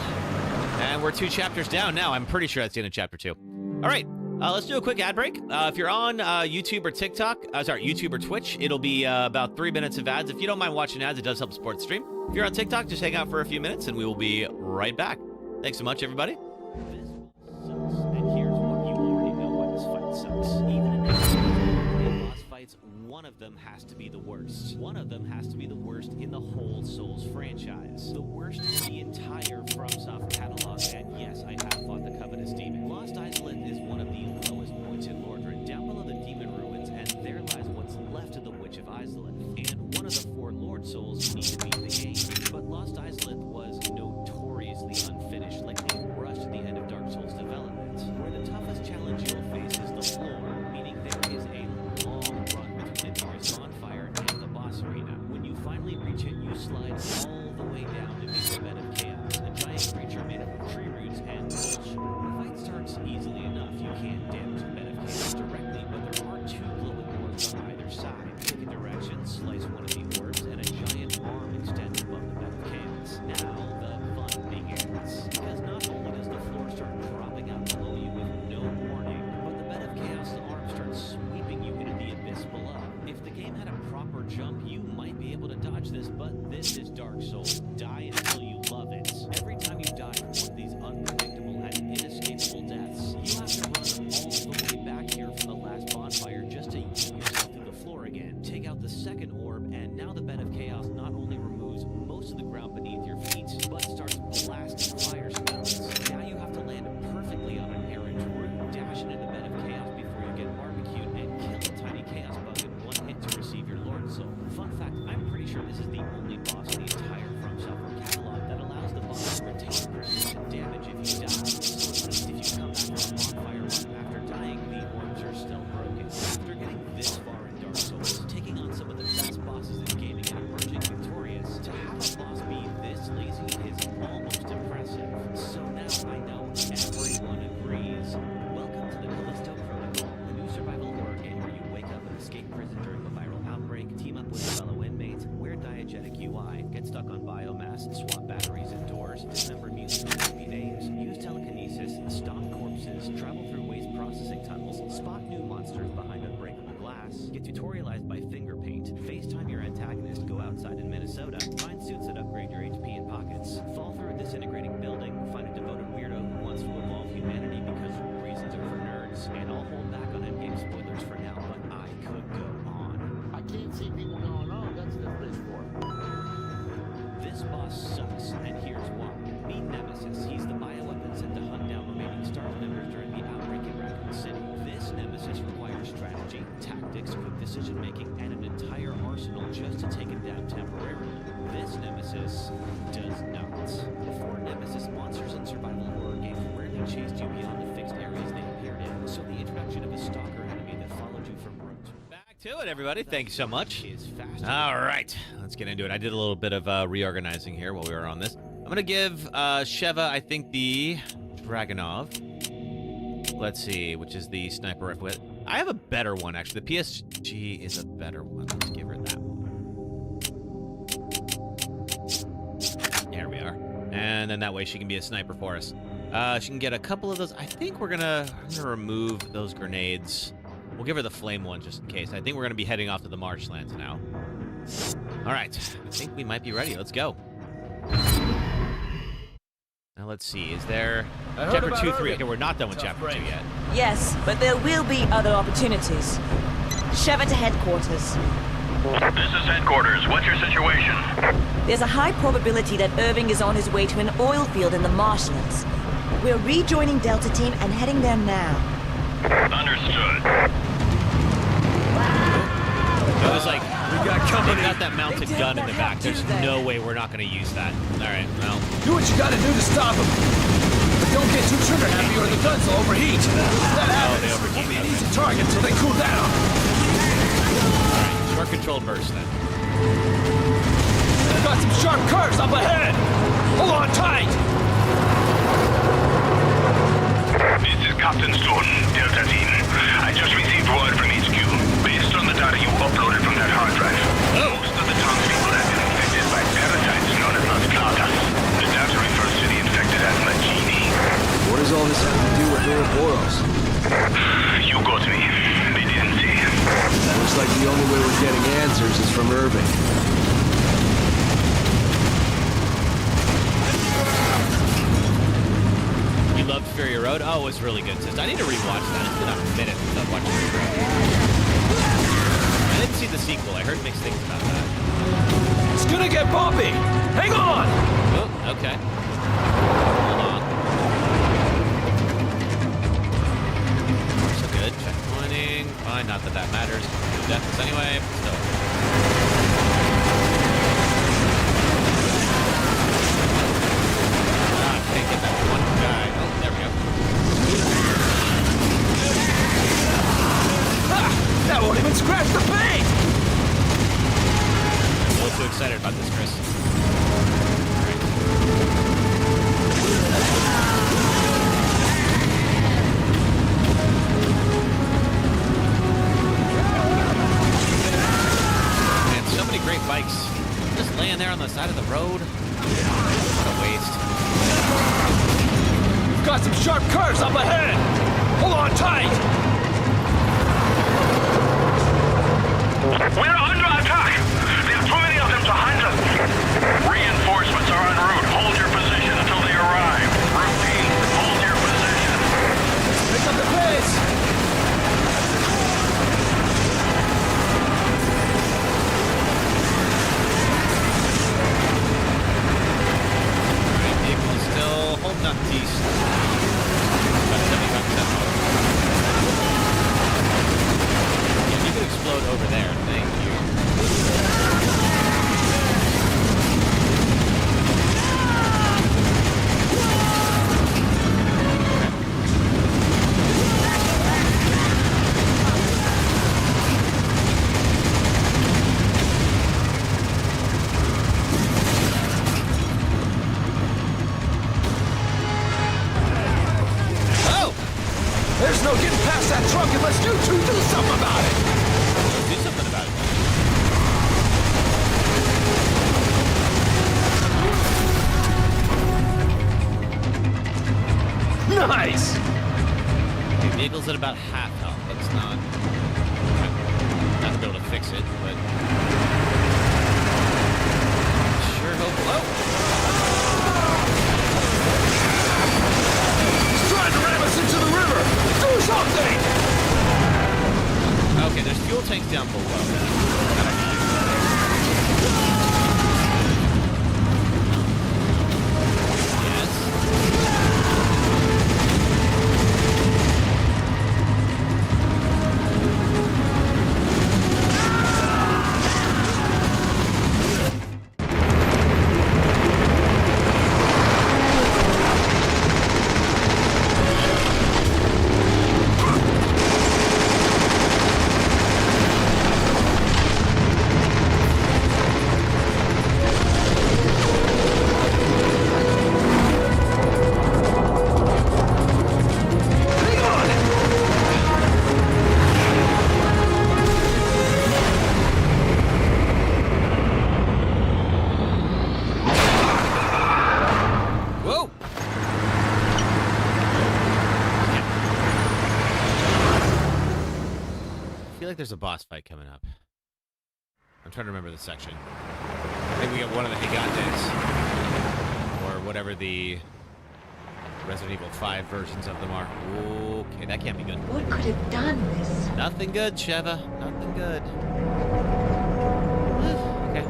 S1: and we're 2 chapters down now. I'm pretty sure that's the end of chapter 2. All right, let's do a quick ad break. If you're on YouTube or YouTube or Twitch, it'll be about 3 minutes of ads. If you don't mind watching ads, it does help support the stream. If you're on TikTok, just hang out for a few minutes, and we will be right back. Thanks so much, everybody.
S12: One of them has to be the worst. One of them has to be the worst in the whole Souls franchise. The worst in the entire FromSoft catalog, and yes, I have fought the Covetous Demon. Lost Isolith is one of the lowest points in Lordran, down below the Demon Ruins, and there lies what's left of the Witch of Isolith, and one of the 4 Lord Souls you need to beat in the game. But Lost Isolith was notoriously unfinished, like they rushed at the end of Dark Souls development, where the toughest challenge you'll face is the floor, meaning there is a long run between the nearest bonfire and the boss arena. When you finally reach it, you slide all the way down to meet the Bed of Chaos, a giant creature made up of tree roots and bullshit. The fight starts easily enough. You can't damage the Bed of Chaos directly, but there are 2 glowing orbs on either side. Pick a direction, slice one of the orbs, and a giant arm extends above the Bed of Chaos. Now the fun begins, because not only does the floor start dropping out below you with no warning, but the Bed of Chaos' arm starts sweeping you into the abyss below. If the game had a proper jump, you might be able to dodge this, but this is Dark Souls. Die until you love it. Every time you die from one of these unpredictable and inescapable deaths, you have to run all the way back here from the last bonfire just to yeet yourself through the floor again. Take out the second orb, and now the Bed of Chaos not only removes most of the ground beneath your feet, but starts blasting fire spells. Now you have to land perfectly on an errant route, dash into the Bed of Chaos before you get barbecued, and kill a tiny chaos bug in one hit to receive your Lord Soul. Fun fact, I'm pretty sure this is the only boss in the entire FromSoftware catalog that allows the boss to retain persistent damage if you die. So at least if you come back from a bonfire run after dying, the orbs are still broken. After getting this far in Dark Souls, taking on some of the best bosses in gaming and emerging victorious, to have a boss be this lazy is almost impressive. So now I know everyone agrees. Welcome to the Callisto Protocol, a new survival horror game where you wake up and escape prison during a viral outbreak, team up with fellow inmates, wear diegetic UI, get stuck on biomass, swap batteries indoors, dismember mutants with creepy names, use telekinesis, stomp corpses, travel through waste processing tunnels, spot new monsters behind unbreakable glass, get tutorialized by finger paint, FaceTime your antagonist, go outside in Minnesota, find suits that upgrade your HP and pockets, fall through a disintegrating building, find a devoted weirdo who wants to evolve humanity because reasons are for nerds, and I'll hold back on endgame spoilers for now, but I could go on.
S10: I can't see people going on. That's the fish for.
S12: This boss sucks, and here's why. Meet Nemesis. He's the bioweapon sent to hunt down remaining STARS members during the outbreak in Raccoon City. This Nemesis requires strategy, tactics, quick decision-making, and an entire arsenal just to take it down temporarily. This Nemesis does not. Before Nemesis, monsters in survival horror games rarely chased you beyond the fixed areas they appeared in, so the introduction of a stalker enemy that followed you from root
S1: Back to it, everybody. Thank you so much.
S12: is faster.
S1: All right, let's get into it. I did a little bit of reorganizing here while we were on this. I'm going to give Sheva, I think, the Dragonov. Let's see, which is the sniper rifle. I have a better one, actually. The PSG is a better one. Let's give her that one. There we are. And then that way she can be a sniper for us. She can get a couple of those. I think I'm gonna remove those grenades. We'll give her the flame one just in case. I think we're gonna be heading off to the marshlands now. All right, I think we might be ready. Let's go. Now let's see. Is there chapter 2, 3? Okay, we're not done with chapter 2 yet.
S6: Yes, but there will be other opportunities. Sheva to headquarters.
S5: This is headquarters. What's your situation?
S6: There's a high probability that Irving is on his way to an oil field in the marshlands. We're rejoining Delta Team and heading there now.
S5: Understood.
S1: I was like, we got company. They got that mounted gun in the back. There's no way we're not going to use that. All right, well.
S8: Do what you gotta do to stop them. But don't get too trigger happy or the guns will overheat. That happens. We'll be an easy target until they cool down.
S1: All right, short control burst then.
S8: I've got some sharp curves up ahead! Hold on tight!
S5: This is Captain Stone, Delta Team. I just received word from HQ. Based on the data you uploaded from that hard drive, most of the townspeople have been infected by parasites known as Las Plagas. The data refers to the infected as Magini.
S8: What does all this have to do with Ouroboros?
S5: You got me. They didn't say.
S8: Looks like the only way we're getting answers is from Irving.
S1: You loved Fury Road? Oh, it was really good, sis. I need to rewatch that. It's been a minute since I've watched it. I didn't see the sequel. I heard mixed things about that.
S8: It's gonna get bumpy! Hang on!
S1: Oh, okay. Hold on. So good. Checkpointing. Fine, not that that matters. Deathless anyway, but still. Can't get that one guy. Oh, there we go.
S8: That won't even scratch the paint!
S1: I'm a little too excited about this, Chris. Man, so many great bikes. Just laying there on the side of the road. What a waste.
S8: We've got some sharp curves up ahead! Hold on tight!
S5: We're under attack! There's too many of them to handle! Reinforcements are en route. Hold your position until they arrive. Repeat, hold your position.
S8: Pick up the pace!
S1: Vehicle still holding up east. About 75% more. Yeah, you could explode over there. Thank you.
S8: There's no getting past that truck unless you two do something about it!
S1: Do something about it.
S8: Nice!
S1: The vehicle's at about half health. That's not to be able to fix it, but sure hope. Oh!
S8: He's trying to ram us into the river! Do something!
S1: Okay, there's fuel tanks down below. Yes. There's a boss fight coming up. I'm trying to remember the section. I think we get one of the Gigantes. Or whatever the Resident Evil 5 versions of them are. Okay, that can't be good.
S4: What could have done this?
S1: Nothing good, Sheva. Nothing good. Okay.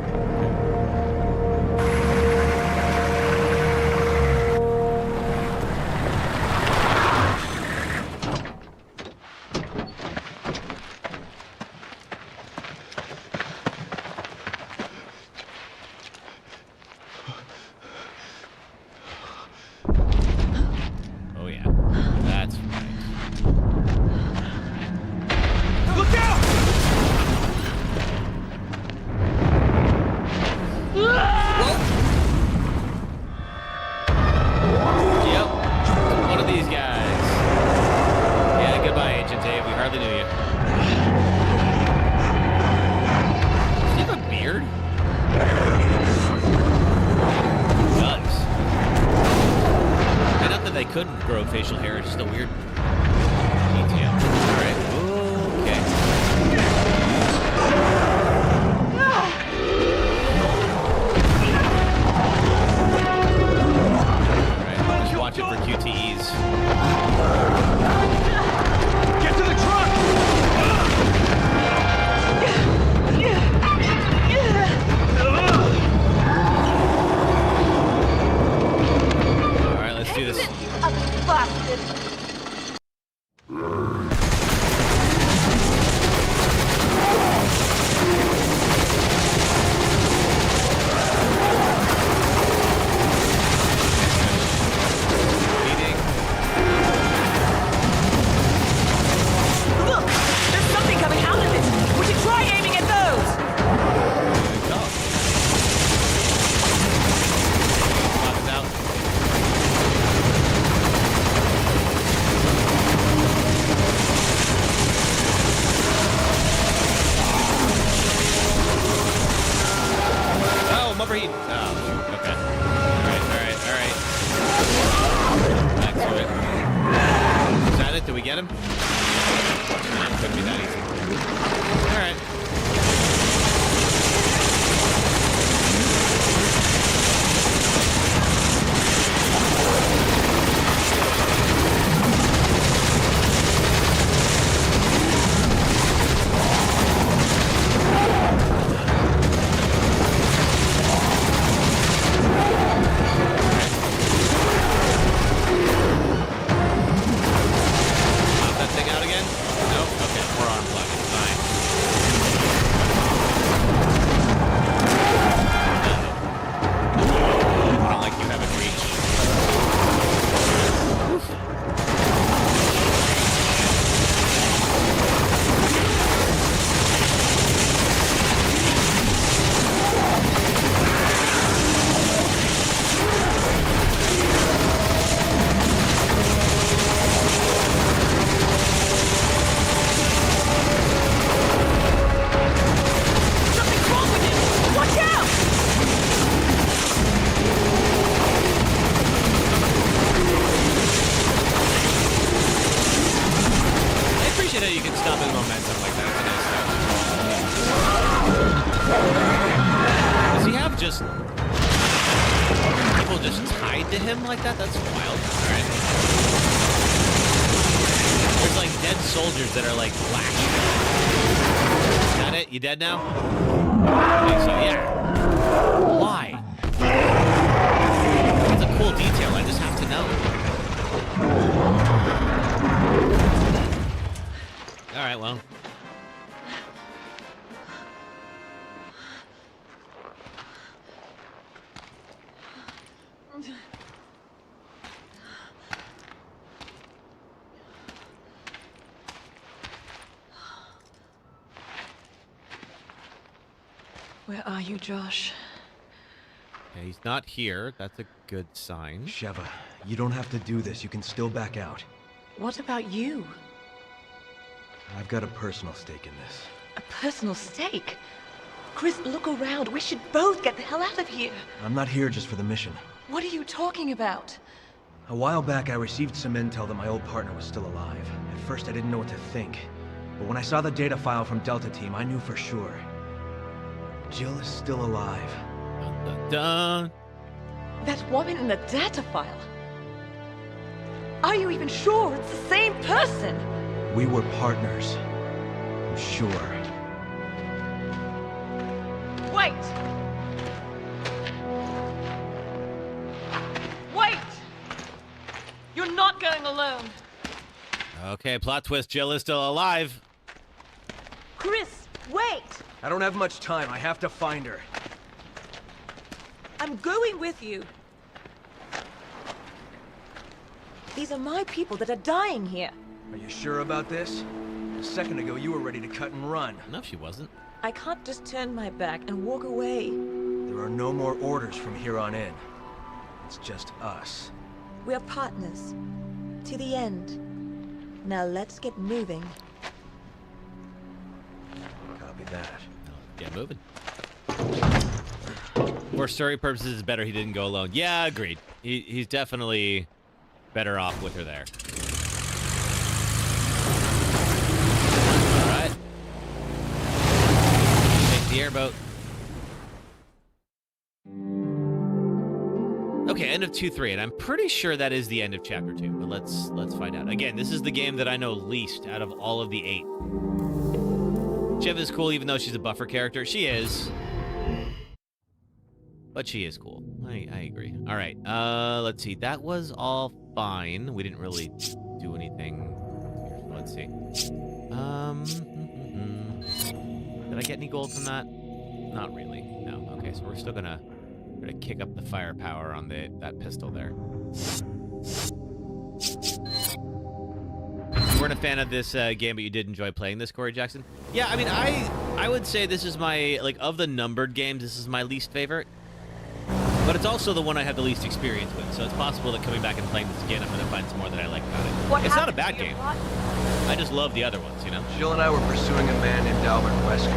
S1: couldn't grow facial hair. It's just a weird detail. All right. Okay. All right. Just watch it for QTEs.
S5: Get to the truck!
S1: All right, let's do this.
S6: Look! There's something coming out of it! We should try aiming at those!
S1: Knock it out. Oh, I'm overheating. Oh, shoot. Okay. All right. Back to it. Is that it? Did we get him? Couldn't be that easy. All right. Pop that thing out again? Nope. Okay, we're on plug. Fine. I don't like you having reach.
S6: Something's wrong with it! Watch out!
S1: I appreciate how you can stop in momentum like that. It's a nice touch. Does he have just people just tied to him like that? That's wild. All right. There's like dead soldiers that are like black. Is that it? You dead now? I think so. Yeah. Why? It's a cool detail. I just have to know. All right. Well.
S4: Where are you, Josh?
S1: Okay, he's not here. That's a good sign.
S8: Sheva, you don't have to do this. You can still back out.
S4: What about you?
S8: I've got a personal stake in this.
S4: A personal stake? Chris, look around. We should both get the hell out of here.
S8: I'm not here just for the mission.
S4: What are you talking about?
S8: A while back, I received some intel that my old partner was still alive. At first, I didn't know what to think. But when I saw the data file from Delta Team, I knew for sure. Jill is still alive.
S1: Dun, dun, dun.
S4: That woman in the data file. Are you even sure it's the same person?
S8: We were partners. I'm sure.
S4: Wait! Wait! You're not going alone.
S1: Okay, plot twist. Jill is still alive.
S4: Chris, wait!
S8: I don't have much time. I have to find her.
S6: I'm going with you.
S4: These are my people that are dying here.
S8: Are you sure about this? A second ago, you were ready to cut and run.
S1: No, she wasn't.
S6: I can't just turn my back and walk away.
S8: There are no more orders from here on in. It's just us.
S6: We're partners. To the end. Now let's get moving.
S8: Copy that.
S1: Get moving. For story purposes, it's better he didn't go alone. Yeah, agreed. He's definitely better off with her there. All right. Take the airboat. Okay, end of 2-3, and I'm pretty sure that is the end of chapter 2, but let's find out. Again, this is the game that I know least out of all of the 8. Shiv is cool, even though she's a buffer character. She is. But she is cool. I agree. All right, let's see. That was all fine. We didn't really do anything here, so let's see. Did I get any gold from that? Not really. No. Okay, so we're still gonna kick up the firepower on that pistol there. You weren't a fan of this game, but you did enjoy playing this, Corey Jackson? Yeah, I mean, I would say this is my, like, of the numbered games, this is my least favorite. But it's also the one I have the least experience with, so it's possible that coming back and playing this again, I'm going to find some more that I like about it. It's not a bad game. I just love the other ones, you know?
S8: Jill and I were pursuing a man named Albert Wesker.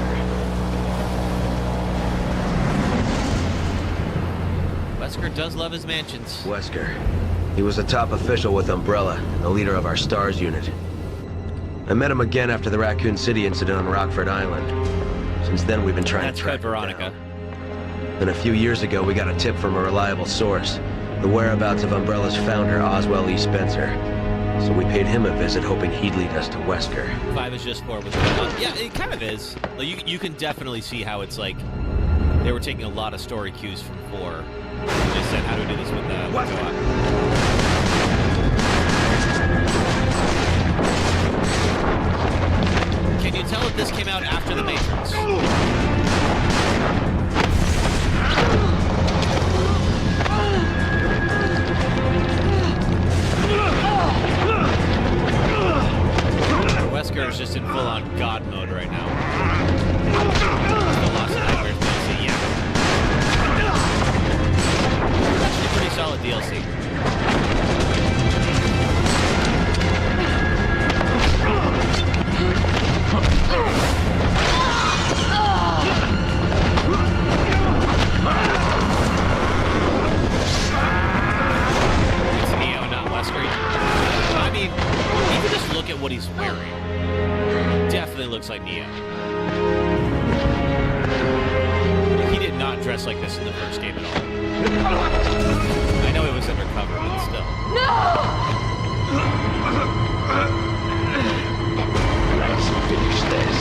S1: Wesker does love his mansions.
S8: Wesker. He was a top official with Umbrella, and the leader of our STARS unit. I met him again after the Raccoon City incident on Rockford Island. Since then, we've been trying to track him
S1: Veronica.
S8: down. Then a few years ago, we got a tip from a reliable source. The whereabouts of Umbrella's founder, Oswell E. Spencer. So we paid him a visit, hoping he'd lead us to Wesker.
S1: 5 is just 4 with yeah, it kind of is. Like, you can definitely see how it's like they were taking a lot of story cues from 4. They said, how do we do this with Go-Op? Can you tell if this came out after The Matrix? Wesker is just in full-on God mode right now. The Lost Nightmares DLC, yeah. Actually, pretty solid DLC. It's Neo, not Wesker. I mean, you can just look at what he's wearing. Definitely looks like Neo. He did not dress like this in the first game at all. I know he was undercover, but still.
S5: Let's finish this.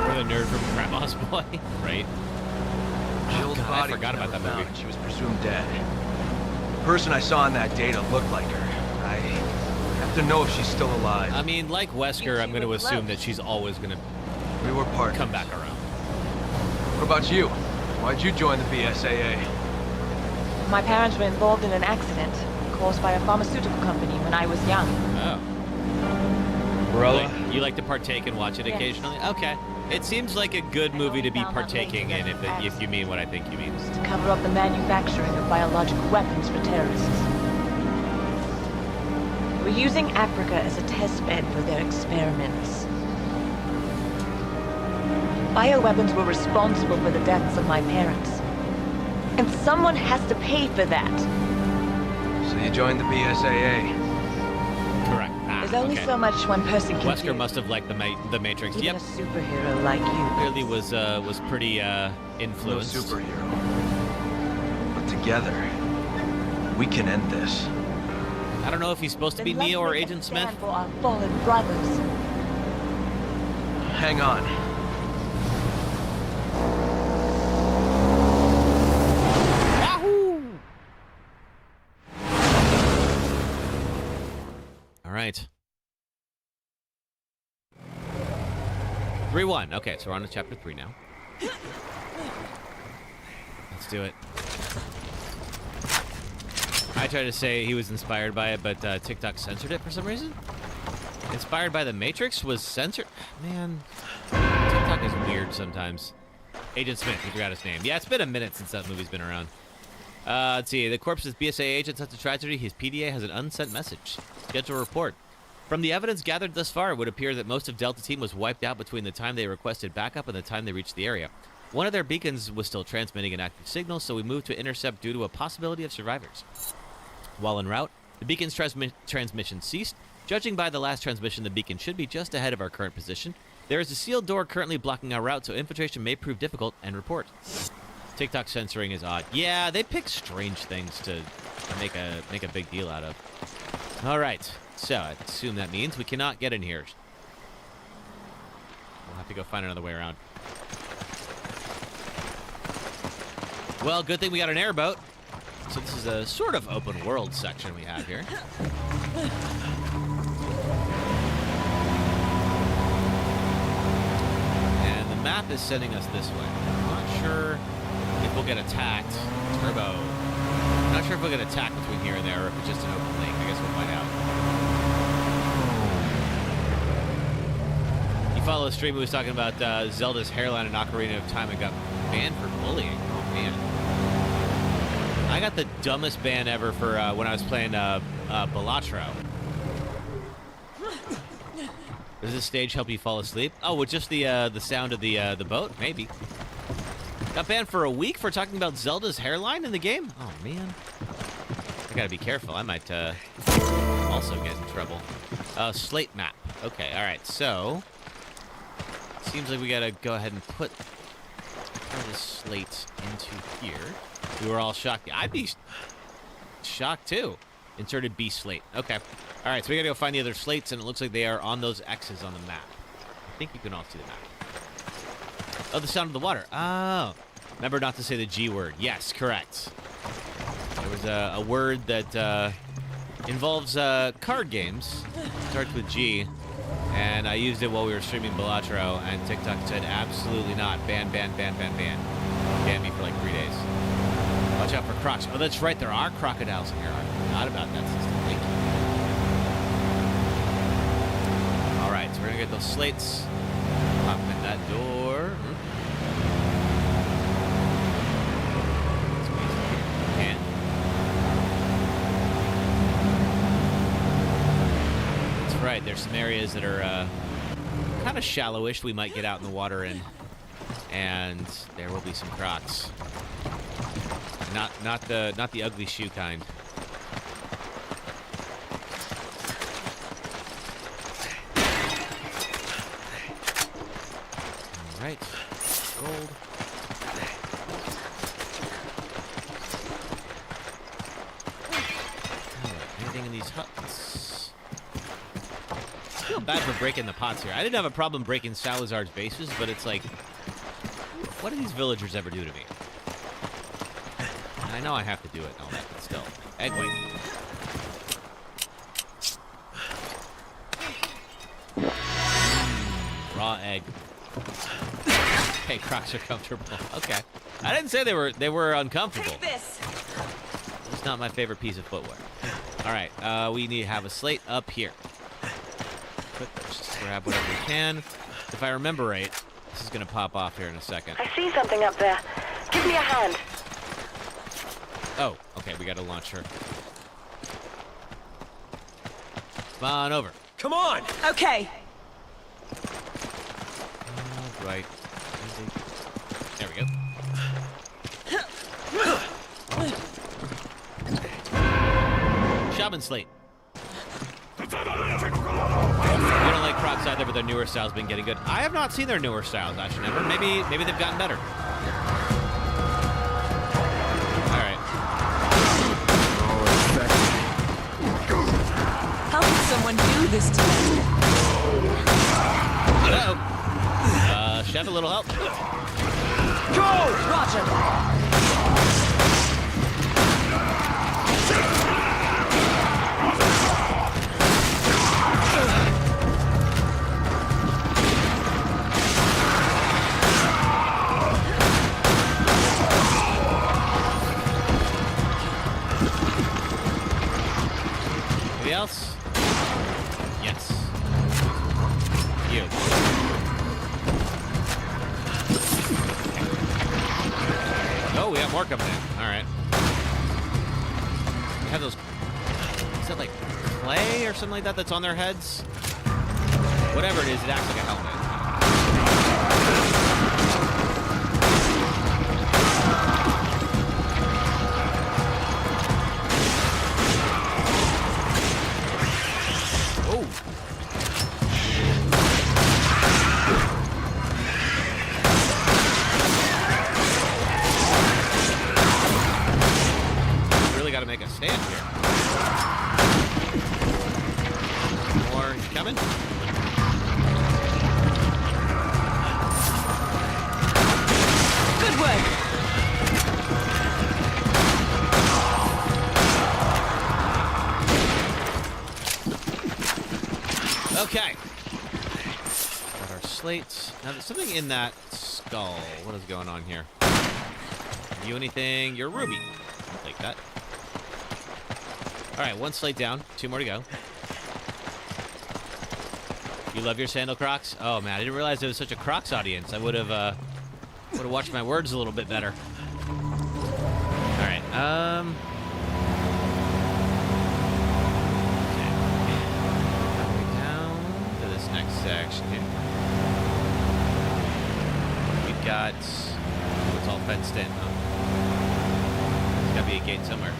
S1: Or the nerd from Grandma's Boy, right?
S8: Jill's
S1: God,
S8: body
S1: I forgot about that movie.
S8: found. She was presumed dead. The person I saw in that data looked like her. I have to know if she's still alive.
S1: I mean, like Wesker, I'm going to assume that she's always going to come back around.
S8: What about you? Why'd you join the BSAA?
S4: My parents were involved in an accident caused by a pharmaceutical company when I was young.
S1: Oh.
S8: Umbrella?
S1: You like to partake and watch it occasionally? Okay. It seems like a good movie to be partaking in if you mean what I think you mean.
S4: To cover up the manufacturing of biological weapons for terrorists. We're using Africa as a test bed for their experiments. Bioweapons were responsible for the deaths of my parents. And someone has to pay for that.
S8: So you joined the BSAA?
S1: Correct.
S4: There's only so much one person can do.
S1: Wesker must have liked the Matrix.
S4: Even
S1: Yep.
S4: a superhero like you.
S1: Clearly was pretty influenced.
S8: No superhero. But together, we can end this.
S1: I don't know if he's supposed to be Neo or Agent Smith.
S4: For our fallen brothers.
S8: Hang on.
S1: All right. 3-1. Okay, so we're on to chapter 3 now. Let's do it. I tried to say he was inspired by it, but TikTok censored it for some reason. Inspired by The Matrix was censored? Man, TikTok is weird sometimes. Agent Smith, he forgot his name. Yeah, it's been a minute since that movie's been around. Let's see. The corpse is BSA agent. Such a tragedy. His PDA has an unsent message. Schedule report. From the evidence gathered thus far, it would appear that most of Delta Team was wiped out between the time they requested backup and the time they reached the area. One of their beacons was still transmitting an active signal, so we moved to intercept due to a possibility of survivors. While en route, the beacon's transmission ceased. Judging by the last transmission, the beacon should be just ahead of our current position. There is a sealed door currently blocking our route, so infiltration may prove difficult, and report. TikTok censoring is odd. Yeah, they pick strange things to make a big deal out of. All right, so I assume that means we cannot get in here. We'll have to go find another way around. Well, good thing we got an airboat. So this is a sort of open world section we have here. And the map is sending us this way. I'm not sure if we'll get attacked. Turbo. I'm not sure if we'll get attacked between here and there or if it's just an open lake. I guess we'll find out. You follow the stream who was talking about Zelda's hairline in Ocarina of Time and got banned for bullying. Oh, man. I got the dumbest ban ever for when I was playing Balatro. Does this stage help you fall asleep? Oh, with just the sound of the boat? Maybe. Got banned for a week for talking about Zelda's hairline in the game? Oh, man. I gotta be careful. I might also get in trouble. Slate map. Okay, alright. So, seems like we gotta go ahead and put the slate into here. We were all shocked. I'd be shocked, too. Inserted B slate. Okay. All right, so we got to go find the other slates, and it looks like they are on those X's on the map. I think you can all see the map. Oh, the sound of the water. Oh. Remember not to say the G word. Yes, correct. There was a word that involves card games. Starts with G. And I used it while we were streaming Balatro, and TikTok said, absolutely not. Ban, ban, ban, ban, ban. Banned me for like 3 days. Watch out for crocs. Oh, that's right. There are crocodiles in here. I forgot about that system. Thank you. All right, so we're going to get those slates. Pop in that door. And that's right. There's some areas that are kind of shallowish we might get out in the water in. And there will be some crocs. Not the ugly shoe kind. All right, gold. Anything in these huts? I feel bad for breaking the pots here. I didn't have a problem breaking Salazar's bases, but it's like, what do these villagers ever do to me? I know I have to do it and all that, but still. Egg white. Raw egg. Hey, crocs are comfortable. Okay. I didn't say they were uncomfortable.
S6: Take this.
S1: It's not my favorite piece of footwear. All right, we need to have a slate up here. Let's just grab whatever we can. If I remember right, this is gonna pop off here in a second.
S9: I see something up there. Give me a hand.
S1: Oh, okay, we gotta launch her. Come on over.
S8: Come on!
S6: Okay.
S1: Right. There we go. Shaman slate. We don't like crocs either, but their newer style's been getting good. I have not seen their newer styles, actually, never. Maybe they've gotten better.
S6: How could someone do this to me?
S1: Uh-oh. Chef, a little help.
S6: Go! Roger.
S1: Anybody else? Yes. You. Oh, we have more coming in. All right. We have those is it like clay or something like that that's on their heads? Whatever it is, it acts like a helmet. Make a stand here. More coming.
S6: Good work.
S1: Okay. Got our slates. Now there's something in that skull. What is going on here? You anything? You're Ruby. I'll take that. All right, one slate down, 2 more to go. You love your sandal Crocs? Oh man, I didn't realize there was such a Crocs audience. I would have watched my words a little bit better. All right, okay. Going down to this next section here. We've got, it's all fenced in, huh? There's gotta be a gate somewhere.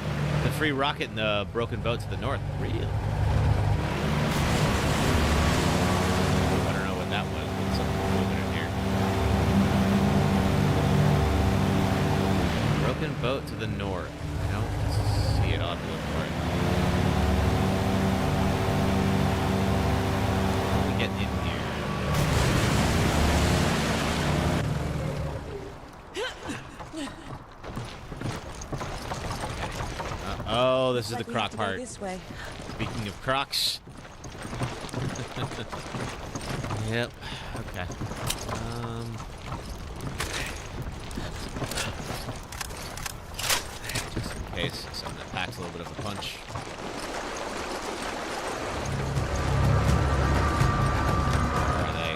S1: The free rocket and the broken boat to the north. Really? I don't know what that was. There's something moving in here. Broken boat to the north. I don't see it. I'll have to look for it. How do we get in here? Oh, this is the croc part.
S6: This way.
S1: Speaking of crocs. Yep. Okay. Just in case, something that packs a little bit of a punch. Where are they?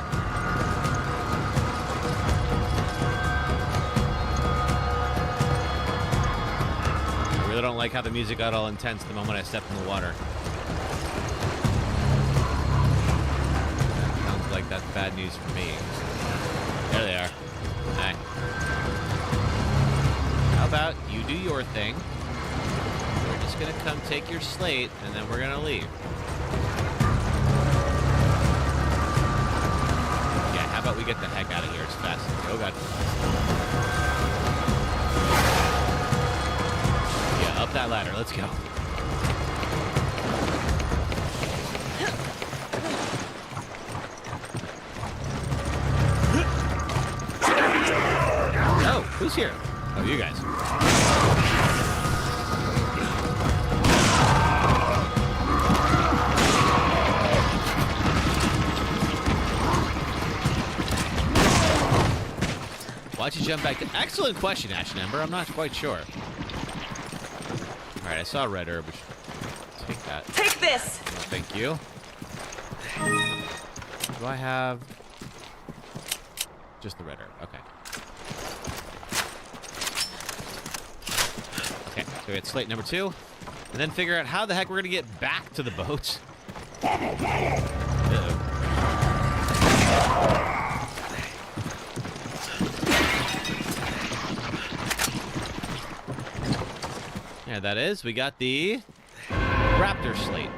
S1: I really don't like how the music got all intense the moment I stepped in the water. Sounds like that's bad news for me. There they are. Hi. How about you do your thing? We're just gonna come take your slate, and then we're gonna leave. Yeah, how about we get the heck out of here as fast as... Oh, God. Yeah, up that ladder. Let's go. Oh, who's here? Oh, you guys. Why'd you jump back? Excellent question, Ash and Ember. I'm not quite sure. All right, I saw a red herb. We should take that.
S6: Take this.
S1: Oh, thank you. Do I have just the red herb? Okay. Okay, so we had slate number 2, and then figure out how the heck we're gonna get back to the boat. Uh-oh. Yeah, that is. We got the Raptor slate.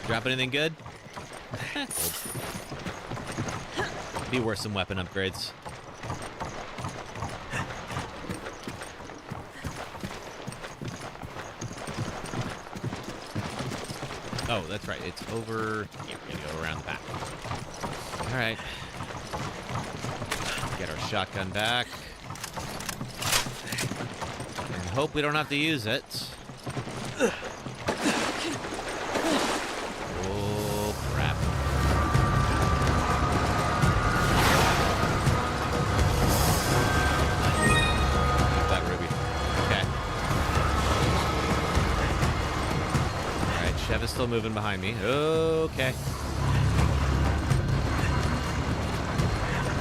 S1: Drop anything good? Be worth some weapon upgrades. Oh, that's right. It's over here. We gotta go around the back. All right. Get our shotgun back. And hope we don't have to use it. Oh, crap. That ruby. Okay. Alright, Chev is still moving behind me. Okay.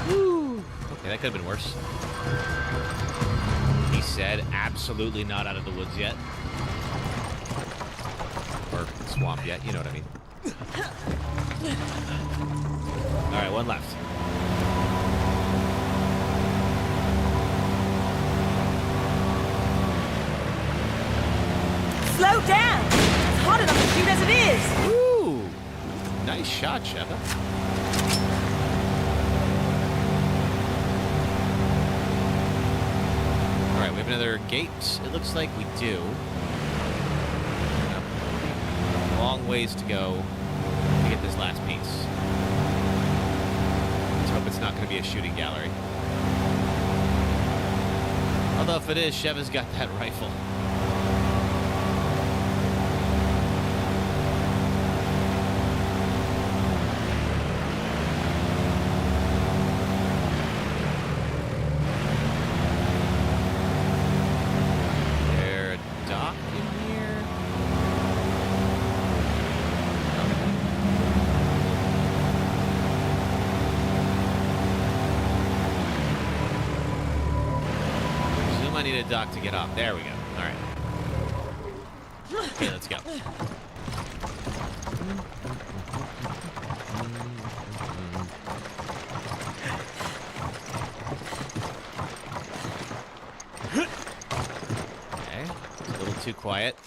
S1: Woo! Okay, that could have been worse. He said, absolutely not out of the woods yet. Or swamp yet, you know what I mean. All right, one left.
S6: Slow down! It's hot enough to shoot as it is!
S1: Ooh! Nice shot, Sheva. All right, we have another gate. It looks like we do. Long ways to go to get this last piece. Let's hope it's not going to be a shooting gallery. Although if it is, Sheva's got that rifle. I need a dock to get off. There we go. All right. Okay, let's go. Okay. It's a little too quiet.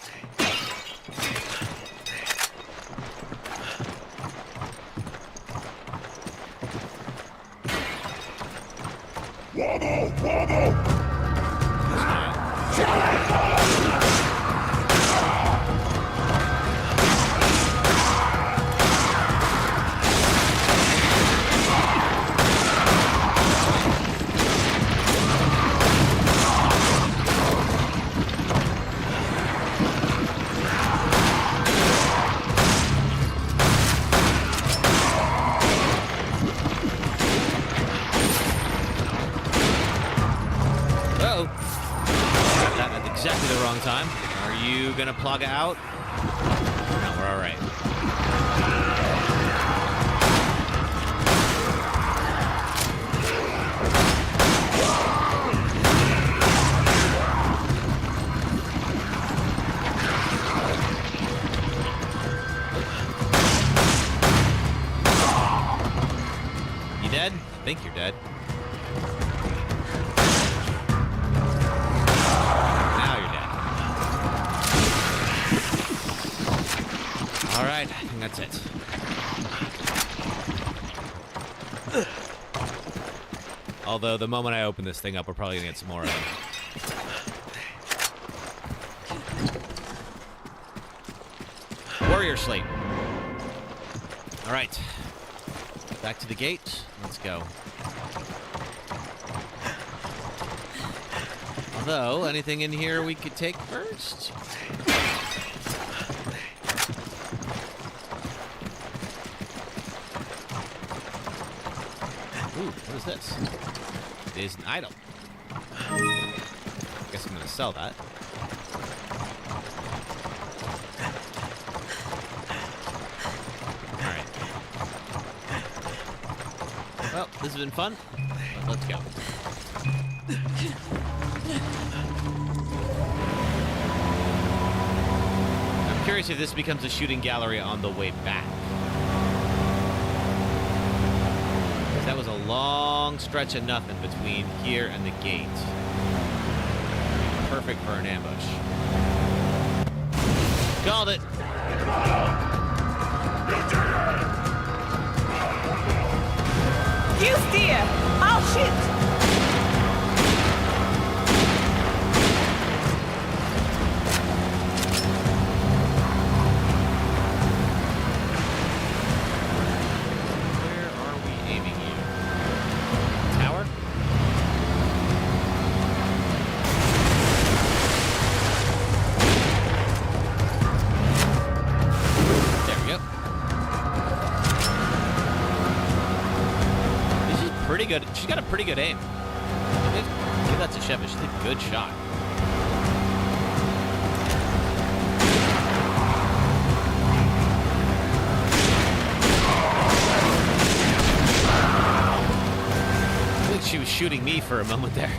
S5: Wobble! Wobble!
S1: Exactly the wrong time. Are you gonna plug out? No, we're all right. You dead? I think you're dead. All right, I think that's it. Although the moment I open this thing up, we're probably gonna get some more of them. Warrior sleep. All right, back to the gate. Let's go. Although, anything in here we could take first? Ooh, what is this? It is an item. Guess I'm gonna sell that. Alright. Well, this has been fun. Let's go. I'm curious if this becomes a shooting gallery on the way back. That was a long stretch of nothing between here and the gate. Perfect for an ambush. Called it.
S6: You steer! I'll shoot!
S1: Good. She's got a pretty good aim. Give that to Sheva. She's a good shot. I think she was shooting me for a moment there.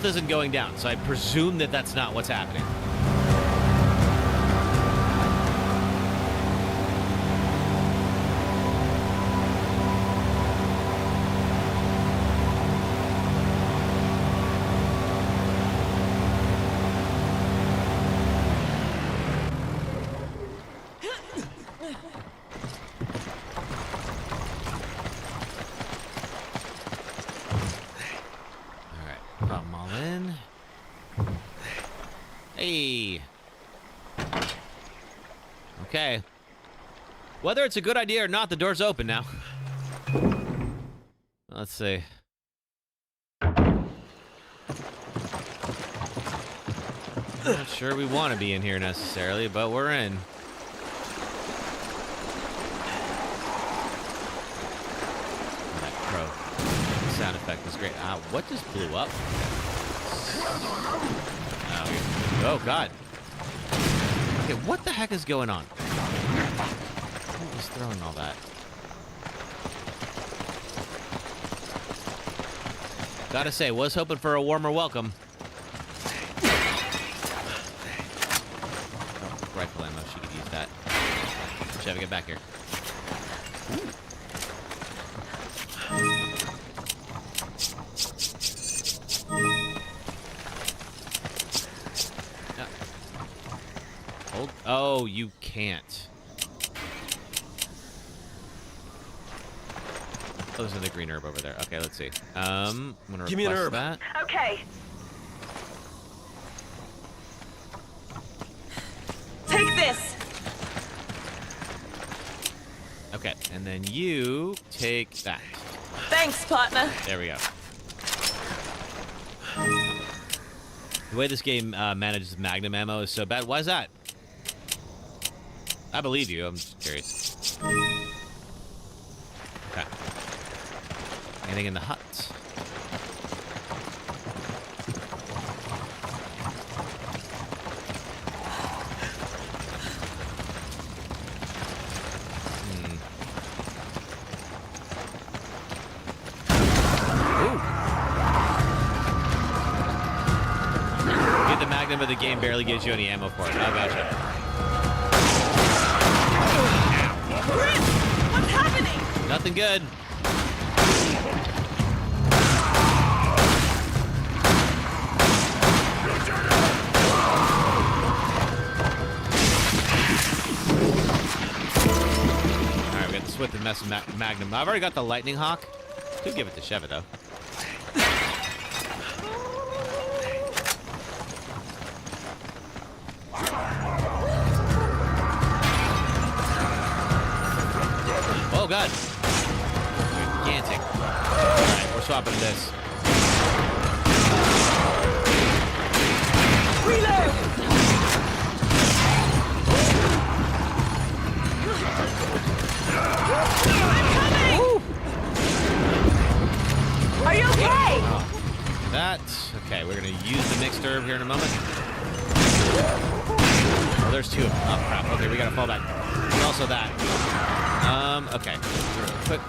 S1: isn't going down, so I presume that that's not what's happening. Hey. Okay. Whether it's a good idea or not, the door's open now. Let's see. Not sure we want to be in here necessarily, but we're in. That crow sound effect is great. What just blew up? Oh, God. Okay, what the heck is going on? Who is throwing all that? Gotta say, was hoping for a warmer welcome. Oh, rifle ammo, she could use that. Chevy, get back here. Oh, you can't. Oh, there's another green herb over there. Okay, let's see. I'm gonna
S14: give me an herb.
S1: That.
S9: Okay. Take this.
S1: Okay, and then you take that.
S9: Thanks, partner.
S1: There we go. The way this game manages magnum ammo is so bad. Why is that? I believe you. I'm just curious. Okay. Anything in the hut? Get the magnum, but the game barely gives you any ammo for it. I gotcha.
S9: What's happening?
S1: Nothing good. Alright, we got the Swift and Mess Magnum. I've already got the Lightning Hawk. Could give it to Chevy, though. Oh, God. Gigantic. Alright, we're swapping this.
S9: Reload! I'm coming! Woo. Are you okay?
S1: That's okay. We're gonna use the mixed herb here in a moment. Oh, there's two of them. Oh, crap. Okay, we gotta fall back. There's also that. Okay. Quick.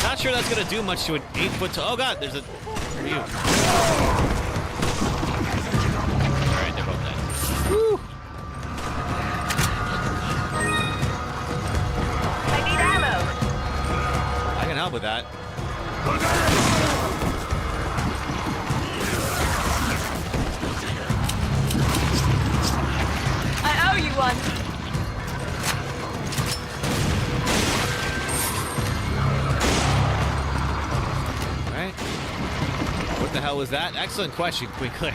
S1: Not sure that's gonna do much to an 8-foot tall. Oh, God, there's a. Where are you? Alright, they're both dead. Woo! I can help with that.
S9: I owe you one.
S1: Alright. What the hell was that? Excellent question, Quickly.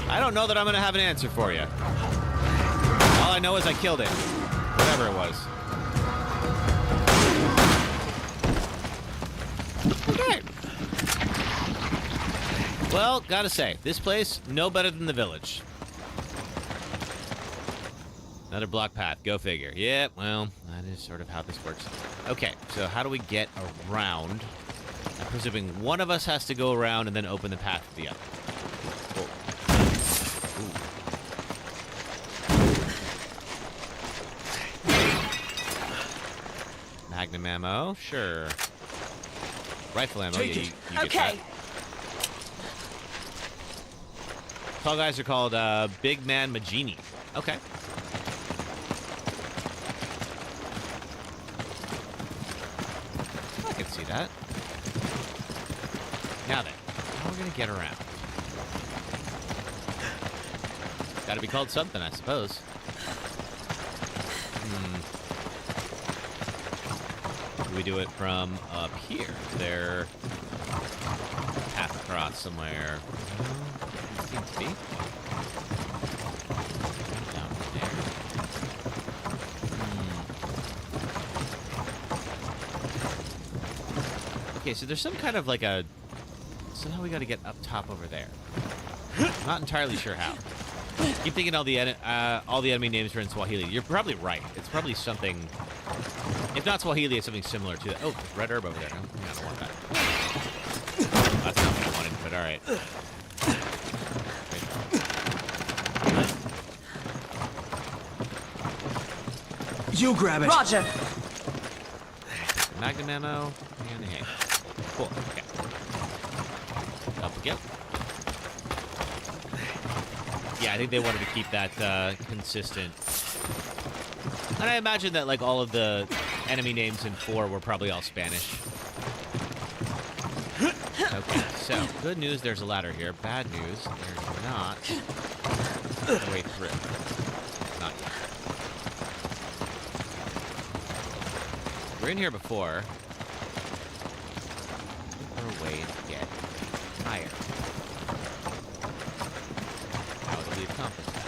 S1: I don't know that I'm going to have an answer for you. All I know is I killed it. Whatever it was. Okay. Well, gotta say, this place, no better than the village. Another block path, go figure. Yeah, well, that is sort of how this works. Okay, so how do we get around? presuming one of us has to go around and then open the path to the other. Ooh. Magnum ammo, sure. Rifle ammo, yeah, you get that. Tall guys are called Big Man Magini. Okay. I can see that. Now then, how are we going to get around? Got to be called something, I suppose. Do we do it from up here? Is there path across somewhere? Seems to be. Down there. Okay, so there's some kind of like a... Somehow we got to get up top over there. I'm not entirely sure how. Keep thinking all the enemy names are in Swahili. You're probably right. It's probably something... If not Swahili, it's something similar to... Oh, there's red herb over there. I don't want that. That's not what I wanted, but alright.
S8: You grab it.
S6: Roger.
S1: Magnum ammo and a hand. Cool. Okay. Up again. Yeah, I think they wanted to keep that consistent. And I imagine that like all of the enemy names in 4 were probably all Spanish. Okay, so good news, there's a ladder here. Bad news, there's not a way through. Not yet. We're in here before. Or a way to get higher. How would we accomplish that?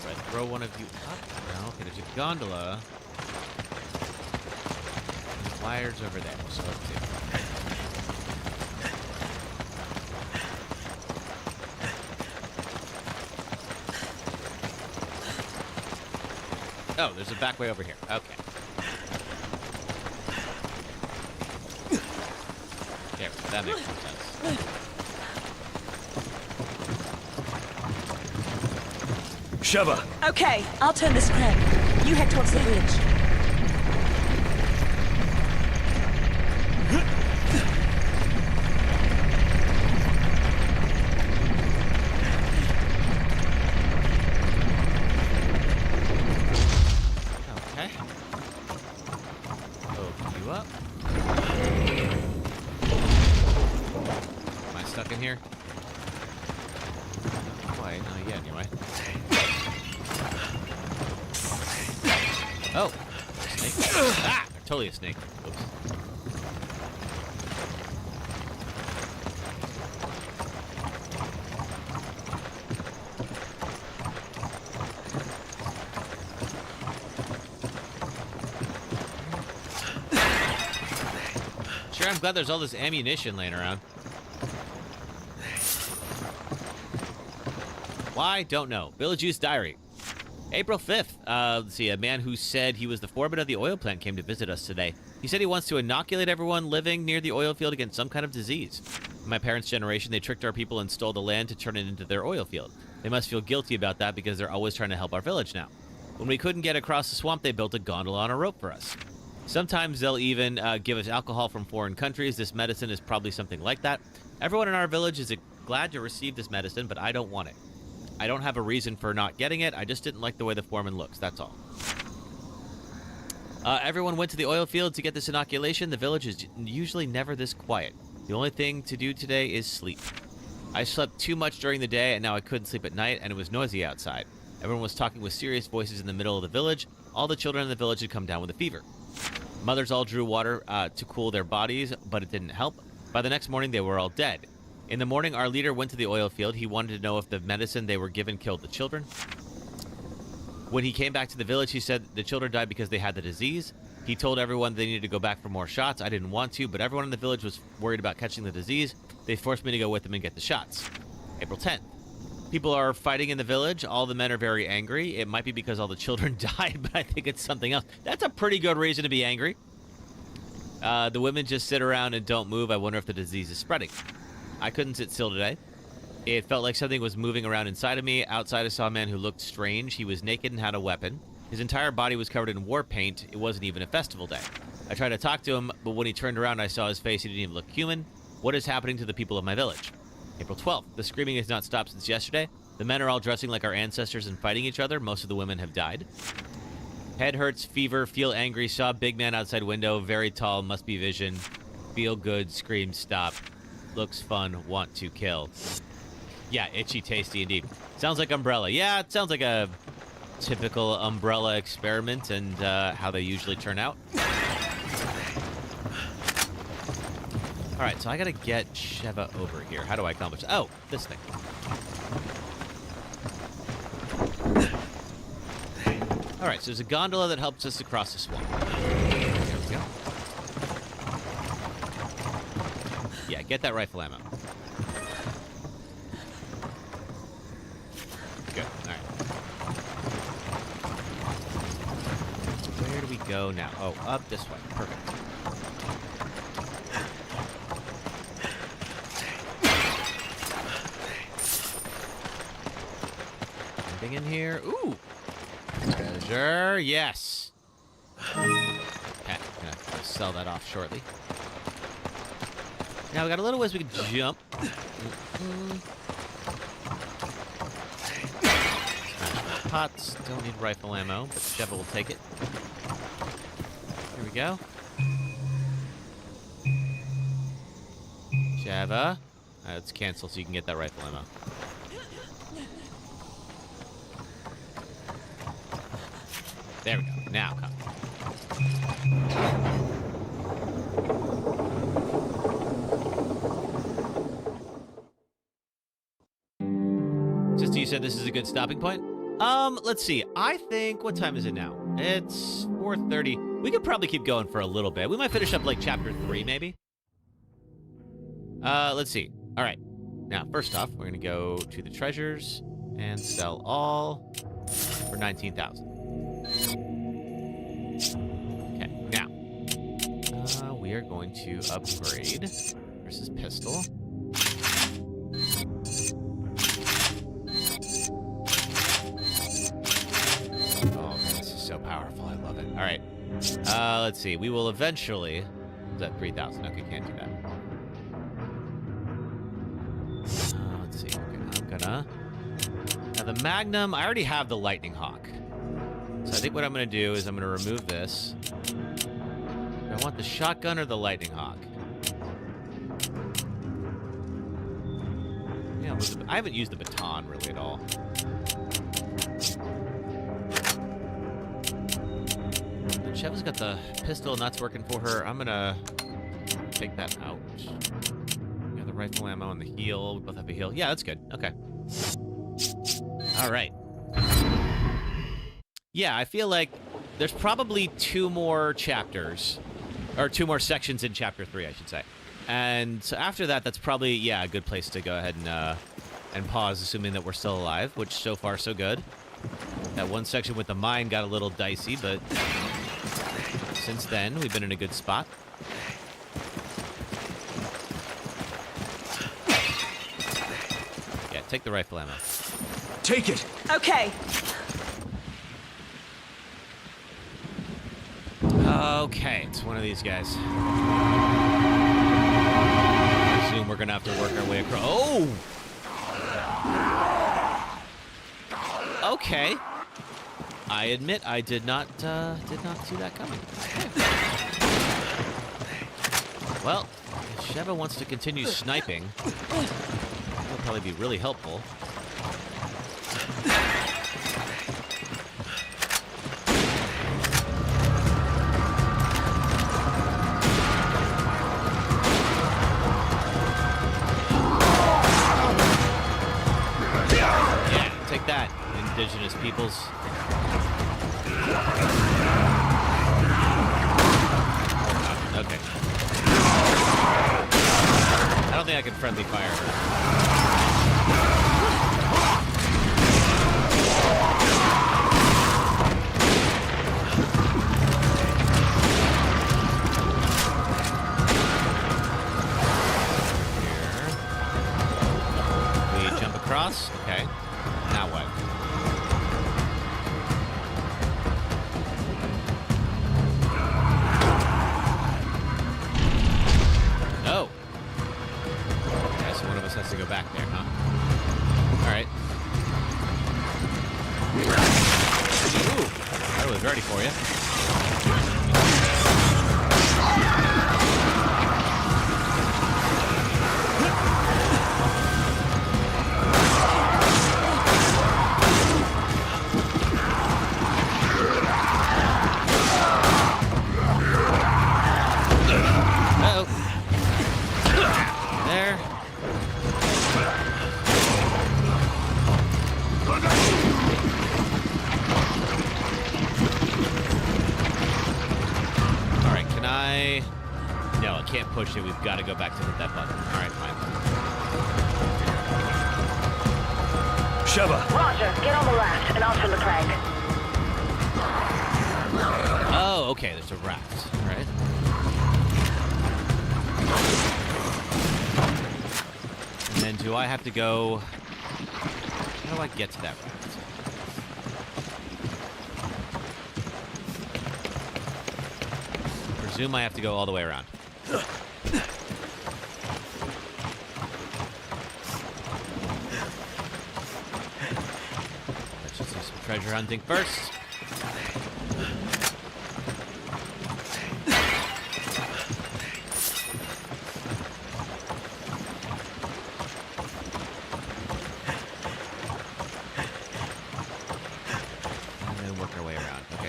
S1: Right, throw one of you up. No, okay, there's a gondola. And the wires over there, so let's see. Oh, there's a back way over here. Okay. There, that makes more sense.
S8: Sheva.
S6: Okay, I'll turn this crank. You head towards the bridge.
S1: Totally a snake. Oops. Sure, I'm glad there's all this ammunition laying around. Why? Don't know. Village Use Diary. April 5th, let's see, a man who said he was the foreman of the oil plant came to visit us today. He said he wants to inoculate everyone living near the oil field against some kind of disease. In my parents' generation, they tricked our people and stole the land to turn it into their oil field. They must feel guilty about that because they're always trying to help our village now. When we couldn't get across the swamp, they built a gondola on a rope for us. Sometimes they'll even give us alcohol from foreign countries. This medicine is probably something like that. Everyone in our village is glad to receive this medicine, but I don't want it. I don't have a reason for not getting it. I just didn't like the way the foreman looks. That's all. Everyone went to the oil field to get this inoculation. The village is usually never this quiet. The only thing to do today is sleep. I slept too much during the day, and now I couldn't sleep at night, and it was noisy outside. Everyone was talking with serious voices in the middle of the village. All the children in the village had come down with a fever. Mothers all drew water to cool their bodies, but it didn't help. By the next morning, they were all dead. In the morning, our leader went to the oil field. He wanted to know if the medicine they were given killed the children. When he came back to the village, he said the children died because they had the disease. He told everyone they needed to go back for more shots. I didn't want to, but everyone in the village was worried about catching the disease. They forced me to go with them and get the shots. April 10th. People are fighting in the village. All the men are very angry. It might be because all the children died, but I think it's something else. That's a pretty good reason to be angry. The women just sit around and don't move. I wonder if the disease is spreading. I couldn't sit still today. It felt like something was moving around inside of me. Outside, I saw a man who looked strange. He was naked and had a weapon. His entire body was covered in war paint. It wasn't even a festival day. I tried to talk to him, but when he turned around, I saw his face. He didn't even look human. What is happening to the people of my village? April 12th. The screaming has not stopped since yesterday. The men are all dressing like our ancestors and fighting each other. Most of the women have died. Head hurts, fever, feel angry, saw a big man outside window, very tall, must be vision. Feel good, scream, stop. Looks fun, want to kill. Yeah, itchy, tasty indeed. Sounds like Umbrella. Yeah, it sounds like a typical Umbrella experiment and how they usually turn out. All right, so I gotta get Sheva over here. How do I accomplish that? Oh, this thing. All right, so there's a gondola that helps us across the swamp. There we go. Yeah, get that rifle ammo. Good, all right. Where do we go now? Oh, up this way. Perfect. Anything in here? Ooh! Treasure, yes. Okay, I'm gonna sell that off shortly. Now we got a little ways we can jump. Pots, don't need rifle ammo, but Sheva will take it. Here we go. Sheva. Let's cancel so you can get that rifle ammo. There we go. Now come. Sister, you said this is a good stopping point? Let's see. I think, what time is it now? It's 4:30. We could probably keep going for a little bit. We might finish up like chapter 3, maybe. Let's see. All right. Now, first off, we're gonna go to the treasures and sell all for 19,000. Okay, now we are going to upgrade. There's this pistol. Oh man, this is so powerful. I love it. All right, let's see. We will eventually. Is that 3,000? Okay, can't do that. Let's see. Okay, I'm gonna. Now the Magnum. I already have the Lightning Hawk. So I think what I'm going to do is I'm going to remove this. Do I want the shotgun or the Lightning Hawk? Yeah, I haven't used the baton really at all. And Sheva's got the pistol and that's working for her. I'm going to take that out. Yeah, the rifle ammo and the heal. We both have a heal. Yeah, that's good. Okay. All right. Yeah, I feel like there's probably 2 more chapters, or 2 more sections in chapter 3, I should say. And so after that, that's probably, yeah, a good place to go ahead and pause, assuming that we're still alive, which so far so good. That one section with the mine got a little dicey, but since then, we've been in a good spot. Yeah, take the rifle ammo.
S8: Take it!
S6: Okay.
S1: Okay, it's one of these guys. I assume we're gonna have to work our way across. Oh! Okay. I admit I did not see that coming. Okay. Well, if Sheva wants to continue sniping, that'll probably be really helpful. Take that, indigenous peoples. Okay. I don't think I can friendly fire her. ready for you. There. Alright, can I... No, I can't push it. We've got to go back to hit that button. Alright, fine.
S8: Sheva!
S9: Roger, get on the raft, and I'll turn the crank.
S1: Oh, okay, there's a raft. Alright. And then do I have to go... How do I get to that raft? I presume I have to go all the way around. Let's just do some treasure hunting first.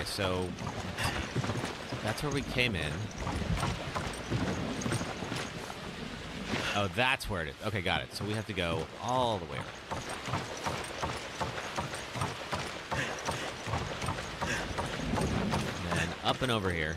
S1: So that's where we came in. Oh, that's where it is. Okay, got it. So we have to go all the way around. And then up and over here.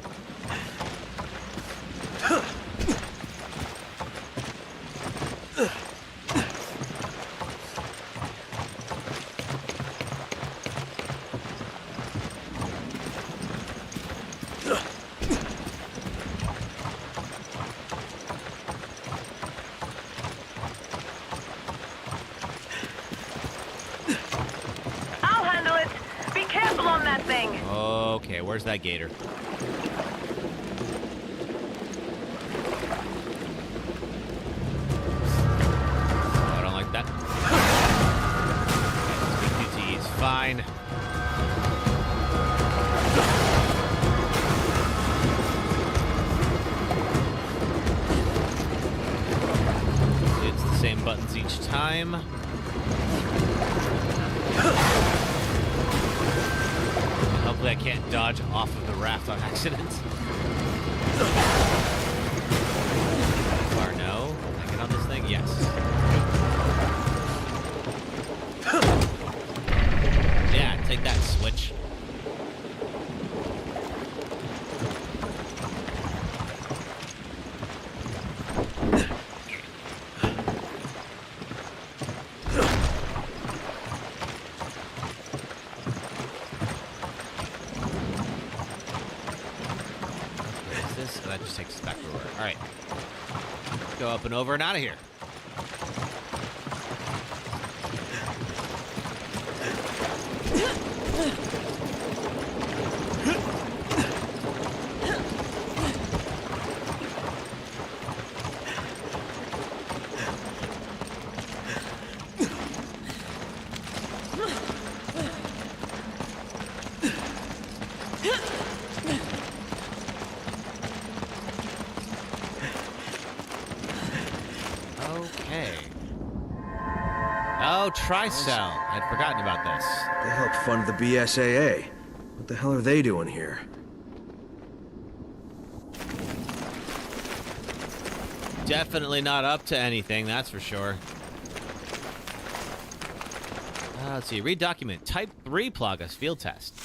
S1: Okay, where's that gator? Oh, I don't like that. Okay, it's fine. It's the same buttons each time. Hopefully I can't dodge off of the raft on accident. Or no? Can I get on this thing? Yes. Yeah, take that, Switch. That just takes us back over. All right. Let's go up and over and out of here. Oh, Tricell. I'd forgotten about this.
S8: They helped fund the BSAA. What the hell are they doing here?
S1: Definitely not up to anything, that's for sure. Let's see. Read document. Type 3 Plagas field test.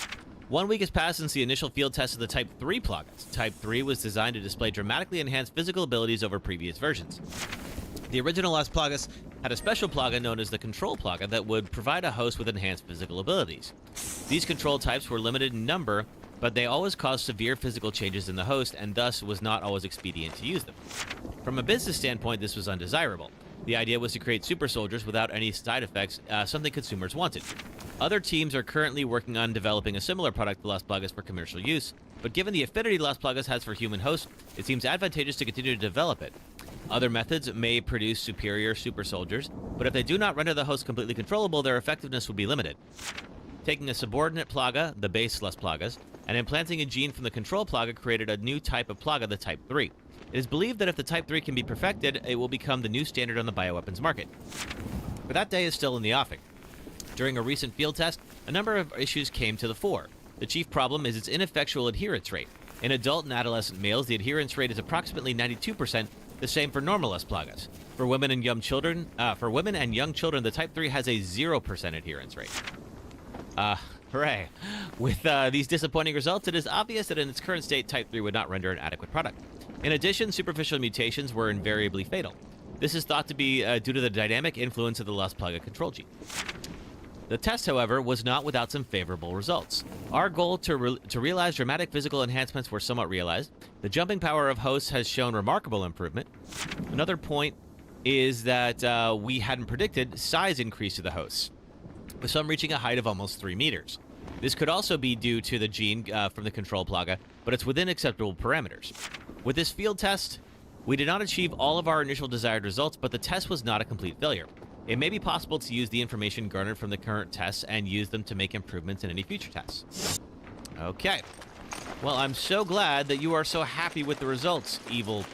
S1: 1 week has passed since the initial field test of the Type 3 Plagas. Type 3 was designed to display dramatically enhanced physical abilities over previous versions. The original Las Plagas had a special plaga known as the Control Plaga that would provide a host with enhanced physical abilities. These control types were limited in number, but they always caused severe physical changes in the host and thus was not always expedient to use them. From a business standpoint, this was undesirable. The idea was to create super soldiers without any side effects, something consumers wanted. Other teams are currently working on developing a similar product to Las Plagas for commercial use, but given the affinity Las Plagas has for human hosts, it seems advantageous to continue to develop it. Other methods may produce superior super soldiers, but if they do not render the host completely controllable, their effectiveness would be limited. Taking a subordinate plaga, the baseless plagas, and implanting a gene from the control plaga created a new type of plaga, the Type 3. It is believed that if the Type 3 can be perfected, it will become the new standard on the bioweapons market. But that day is still in the offing. During a recent field test, a number of issues came to the fore. The chief problem is its ineffectual adherence rate. In adult and adolescent males, the adherence rate is approximately 92%, the same for normaless plagas. For women and young children, the Type 3 has a 0% adherence rate. Hooray. With these disappointing results, it is obvious that in its current state, Type 3 would not render an adequate product. In addition, superficial mutations were invariably fatal. This is thought to be due to the dynamic influence of the Lust Plaga control gene. The test, however, was not without some favorable results. Our goal to realize dramatic physical enhancements were somewhat realized. The jumping power of hosts has shown remarkable improvement. Another point is that we hadn't predicted size increase to the hosts, with some reaching a height of almost 3 meters. This could also be due to the gene from the control plaga, but it's within acceptable parameters. With this field test, we did not achieve all of our initial desired results, but the test was not a complete failure. It may be possible to use the information garnered from the current tests and use them to make improvements in any future tests. Okay. Well, I'm so glad that you are so happy with the results, evil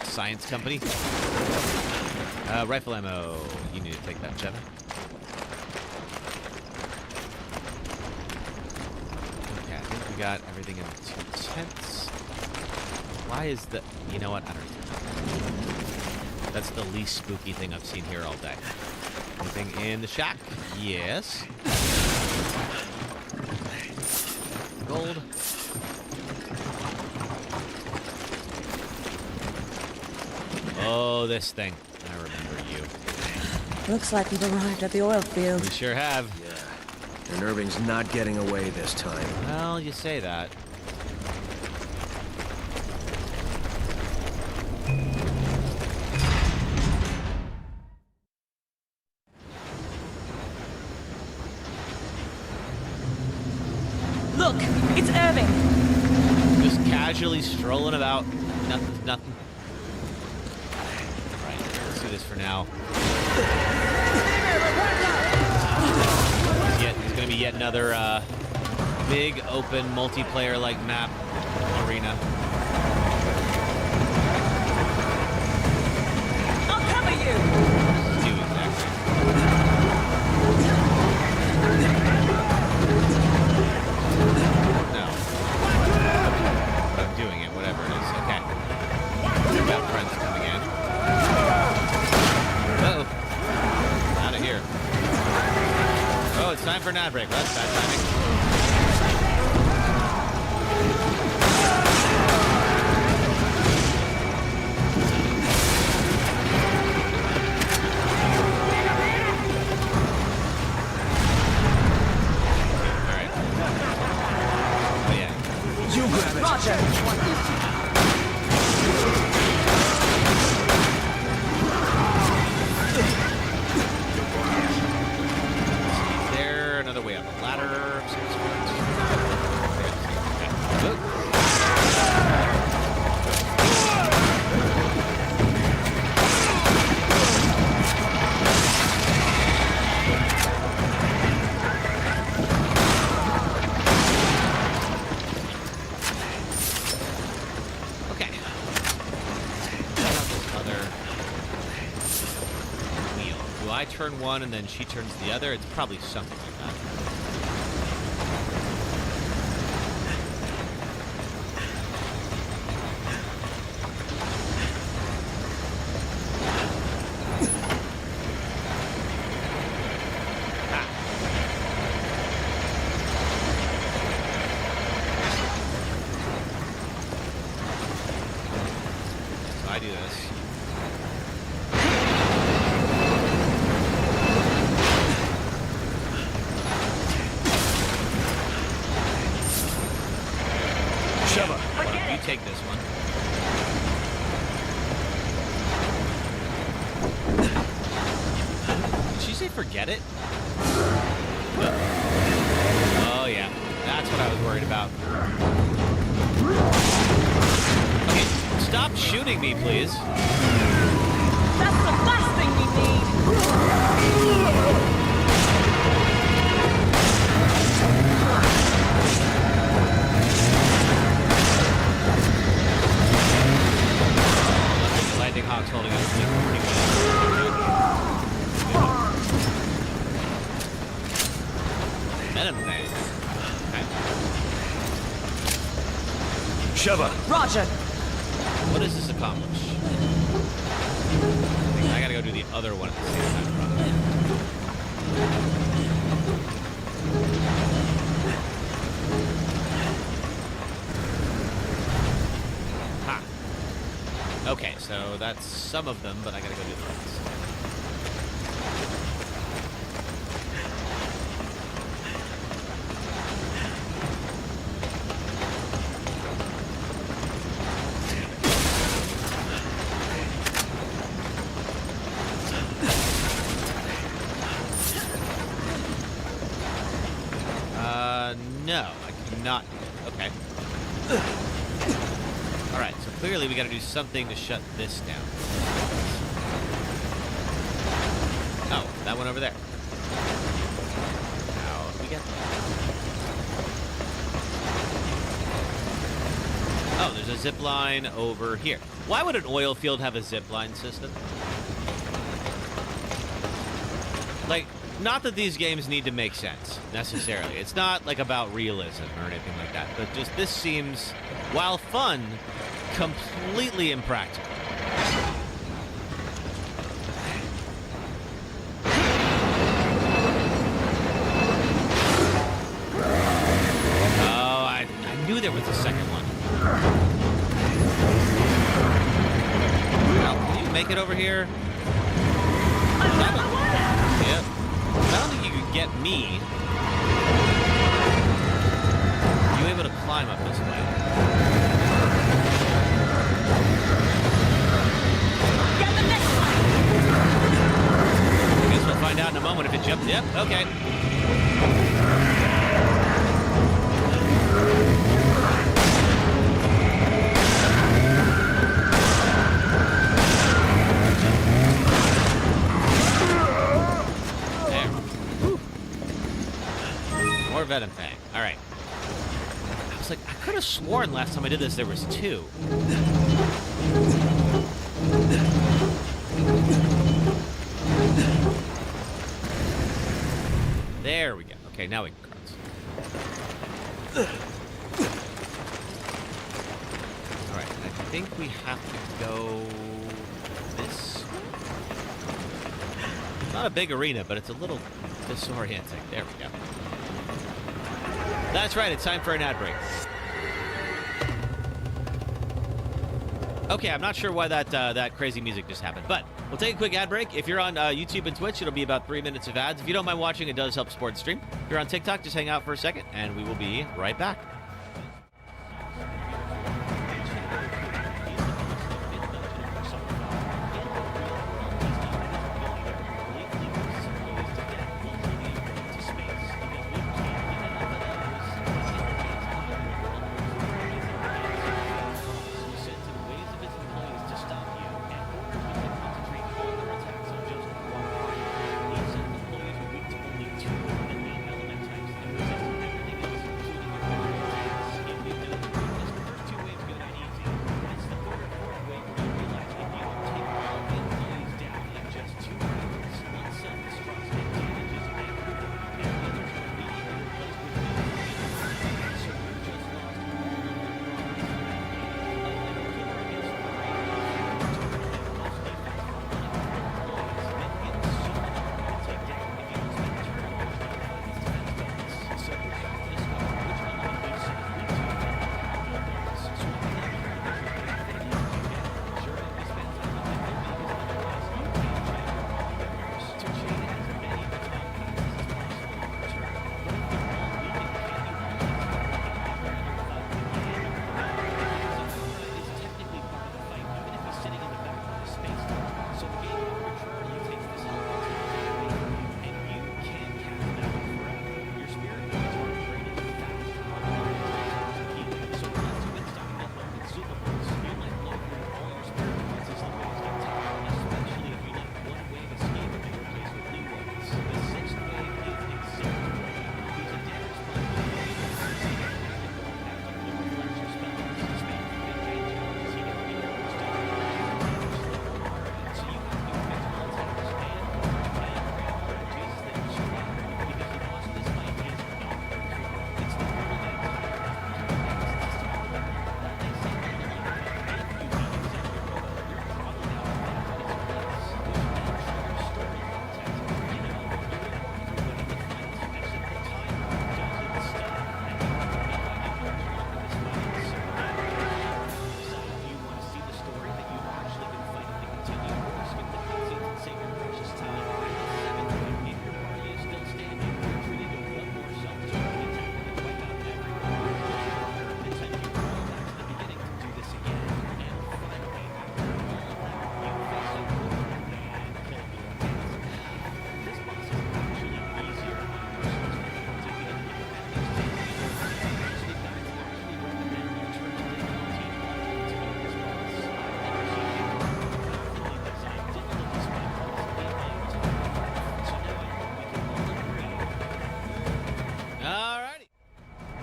S1: science company. Rifle ammo. You need to take that, Chevy. Okay, I think we got everything in 2 tents. Why is the... You know what? I don't know. That's the least spooky thing I've seen here all day. Anything in the shack? Yes. Gold. Oh, this thing. I remember you.
S6: Looks like we've arrived at the oil field.
S1: We sure have.
S8: Yeah. And Irving's not getting away this time.
S1: Well, you say that.
S6: Look, it's Irving.
S1: Just casually strolling about. Nothing. Right, let's do this for now. It's gonna be yet another big open multiplayer-like map arena.
S6: I'll cover you.
S1: Do exactly. No. But I'm doing it, whatever it is. Okay. We've got friends coming in. Uh-oh. Out of here. Oh, it's time for an ad break. That's bad timing. I turn one and then she turns the other? It's probably something like that. So I do this. Take this one. Did she say forget it? Oh yeah, that's what I was worried about. Okay, stop shooting me, please.
S6: That's the last thing we need.
S8: Sheva.
S6: Roger.
S1: What does this accomplish? I gotta go do the other one at the same time, probably. Ha. Okay, so that's some of them, but I gotta go do the rest. No, I cannot. Okay. Alright, so clearly we gotta do something to shut this down. Oh, that one over there. How do we get there? Oh, there's a zip line over here. Why would an oil field have a zip line system? Like, not that these games need to make sense, necessarily. It's not, like, about realism or anything like that. But just this seems, while fun, completely impractical. Oh, I knew there was a second one. Well, can you make it over here? Yep. I don't think you could get me. Are you able to climb up this way?
S6: Get the next one.
S1: I guess we'll find out in a moment if it jumps. Yep, okay. More venom fang. All right. I was like, I could have sworn last time I did this there was two. There we go. Okay, now we can cross. All right, I think we have to go this way. It's not a big arena, but it's a little disorienting. There we go. That's right, it's time for an ad break. Okay, I'm not sure why that crazy music just happened, but we'll take a quick ad break. If you're on YouTube and Twitch, it'll be about 3 minutes of ads. If you don't mind watching, it does help support the stream. If you're on TikTok, just hang out for a second, and we will be right back.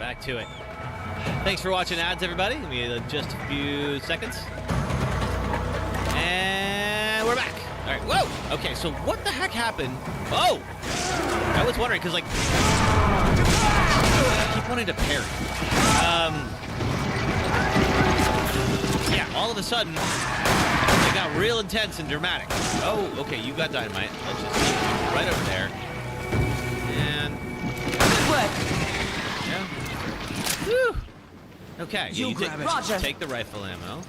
S1: back to it. Thanks for watching ads, everybody. Give me just a few seconds. And we're back. All right, whoa. Okay, so what the heck happened? Oh, I was wondering, because, like, I keep wanting to parry. Yeah, all of a sudden, it got real intense and dramatic. Oh, okay, you got dynamite. Let's just see. Right over there. And...
S6: Good work.
S1: Yeah. Whew. Okay,
S6: You
S1: you
S6: grab it. Roger.
S1: take the rifle ammo.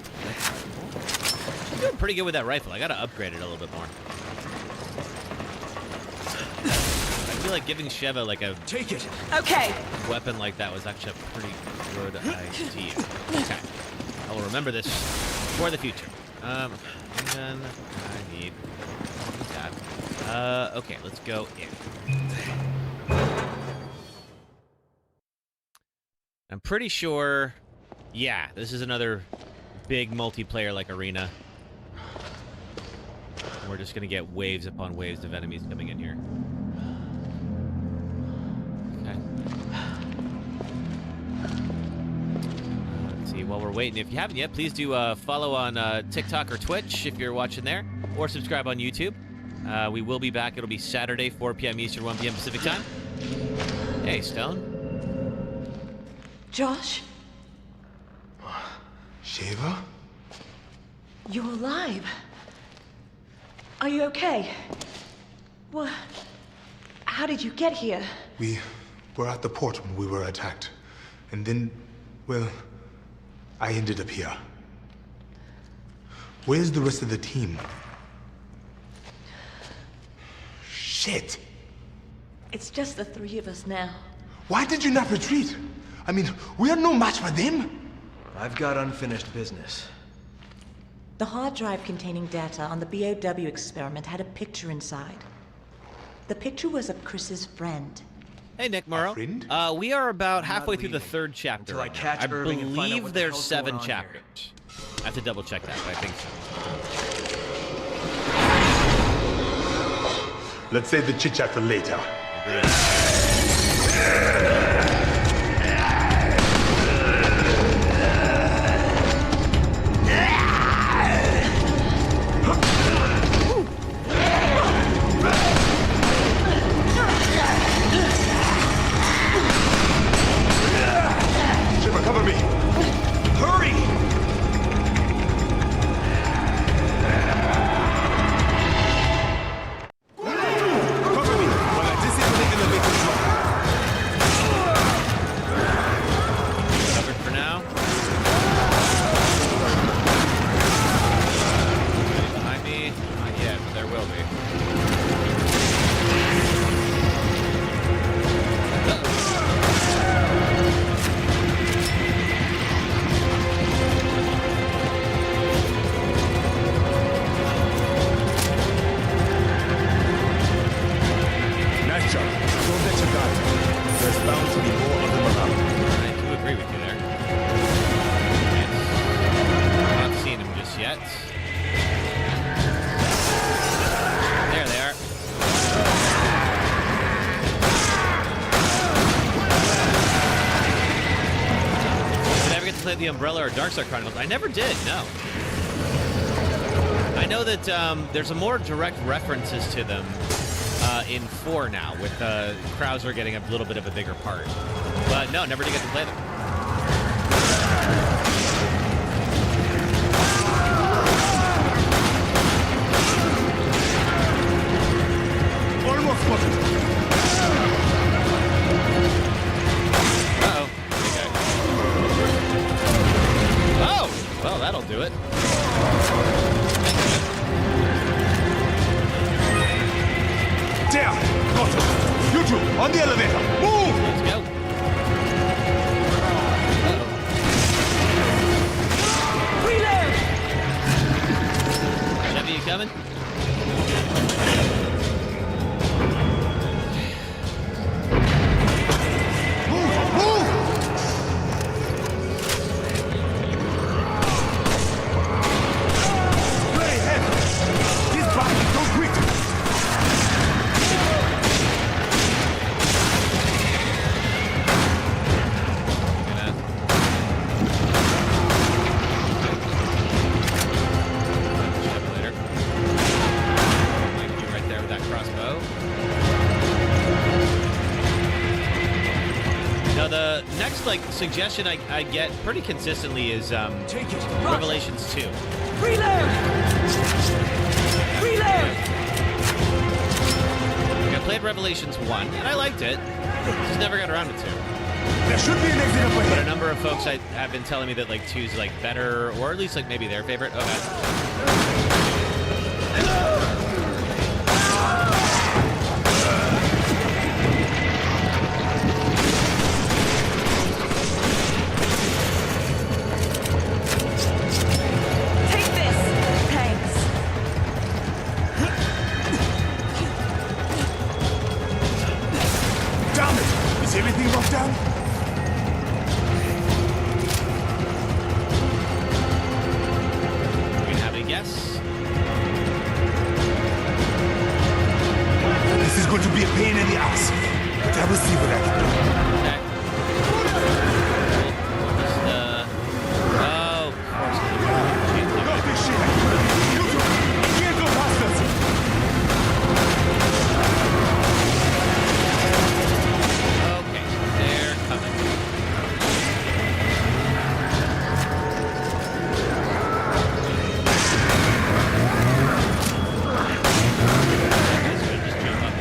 S1: I'm doing pretty good with that rifle. I gotta upgrade it a little bit more. I feel like giving Sheva like a
S6: Okay.
S1: weapon like that was actually a pretty good idea. Okay, I will remember this for the future. And then I need that. Okay, let's go in. I'm pretty sure, yeah, this is another big multiplayer like arena. We're just gonna get waves upon waves of enemies coming in here. Okay. Let's see, while we're waiting, if you haven't yet, please do follow on TikTok or Twitch if you're watching there, or subscribe on YouTube. We will be back. It'll be Saturday, 4 p.m. Eastern, 1 p.m. Pacific time. Hey, Stone.
S4: Josh,
S5: Sheva?
S4: you're alive. Are you okay? Well, how did you get here?
S5: We were at the port when we were attacked. And then, well, I ended up here. Where's the rest of the team? Shit!
S4: It's just the three of us now.
S5: Why did you not retreat? I mean, we are no match for them.
S8: I've got unfinished business.
S6: The hard drive containing data on the BOW experiment had a picture inside. The picture was of Chris's friend.
S1: Hey, Nick Morrow. We are about halfway through the third chapter.
S8: Until I
S1: right now.
S8: catch
S1: I
S8: Irving and find out
S1: believe
S8: what the
S1: there's
S8: hell's
S1: 7
S8: going on
S1: chapters. I have to double check that, but I think so.
S5: Let's save the chit-chat for later. Shiva, cover me! Hurry! Cover me while I disable the elevator drop.
S1: Covered for now. Behind me? Not yet, but there will be.
S5: Nice job. Don't let your guard down. There's bound to be more of them around.
S1: I do agree with you there. I'm not seeing them just yet. There they are. Did I ever get to play the Umbrella or Darkstar Chronicles? I never did, no. I know that there's a more direct references to them in 4 now, with Krauser getting a little bit of a bigger part. But no, never did get to play them.
S5: Almost spotted.
S1: Uh-oh. Okay. Oh! Well, that'll do it.
S5: There! Got it! You two, on the elevator! Move!
S1: Let's go.
S6: Reload!
S1: Chevy, you coming?
S5: Move!
S1: like suggestion I get pretty consistently is Revelations 2.
S9: Reload! Reload!
S1: I played Revelations 1 and I liked it. Just never got around to 2.
S5: There should be an exit up
S1: But
S5: ahead.
S1: a number of folks have been telling me that like 2 is like better, or at least like maybe their favorite. Okay.
S9: Take this! Thanks.
S5: Damn it! Is everything locked down?
S1: Do you have any guess?
S5: This is going to be a pain in the ass. But I will see what I can do.
S1: Okay. Oh, of course.
S5: Look, this shit. You two, can't go past us.
S1: Okay, they're coming. Just jump up.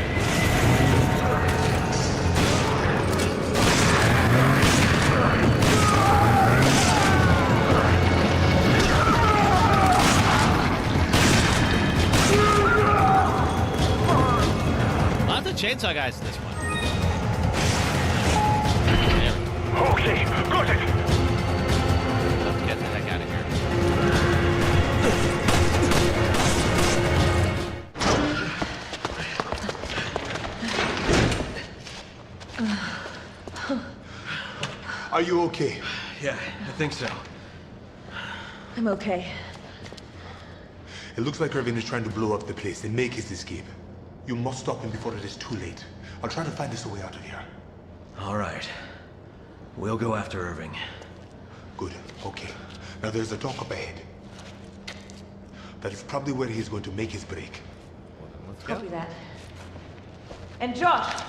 S1: Lots of chainsaw guys in this one. There we go.
S5: Okay, got it.
S1: Let's get the heck out of here.
S7: Are you okay?
S8: Yeah, I think so.
S4: I'm okay.
S7: It looks like Irving is trying to blow up the place and make his escape. You must stop him before it is too late. I'll try to find us a way out of here.
S8: All right. We'll go after Irving.
S7: Good, okay. Now there's a dock up ahead. That is probably where he's going to make his break.
S4: Copy that. And Josh!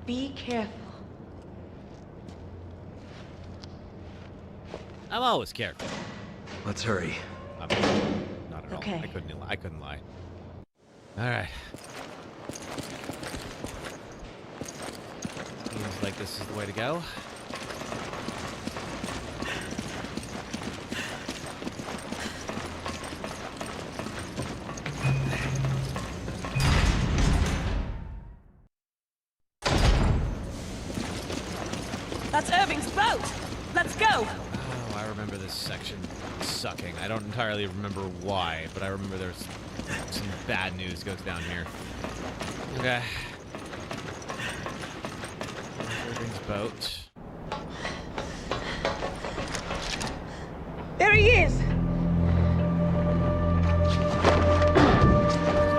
S4: Be careful.
S1: I'm always careful.
S8: Let's hurry.
S1: Not at all.
S4: Okay.
S1: I couldn't lie. All right. Seems like this is the way to go.
S9: That's Irving's boat! Let's go!
S1: Oh, I remember this section sucking. I don't entirely remember why, but I remember there's some bad news goes down here. Okay. Irving's boat.
S9: There he is!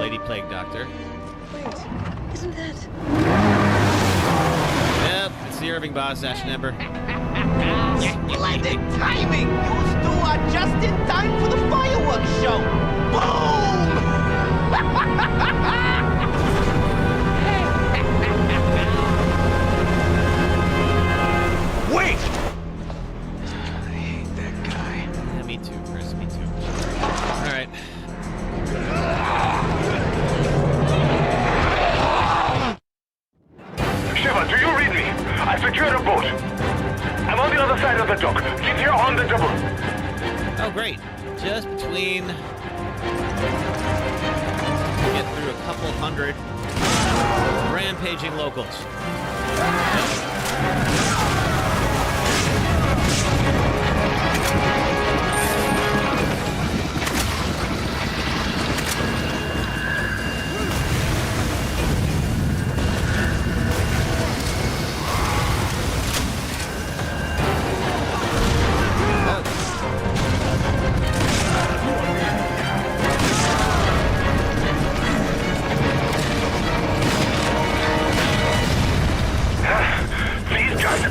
S1: Lady Plague Doctor.
S4: Wait, isn't that...
S1: Yep, it's the Irving boss, Ash and Ember.
S13: Splendid timing! You two are just in time for the fireworks show! Boom!
S5: Wait!
S8: I hate that guy.
S1: Yeah, me too, Chris, me too. All right.
S5: Shiva, do you read me? I secured a boat. I'm on the other side of the dock. Get here on the double.
S1: Oh, great. Just between... Get through a couple hundred rampaging locals.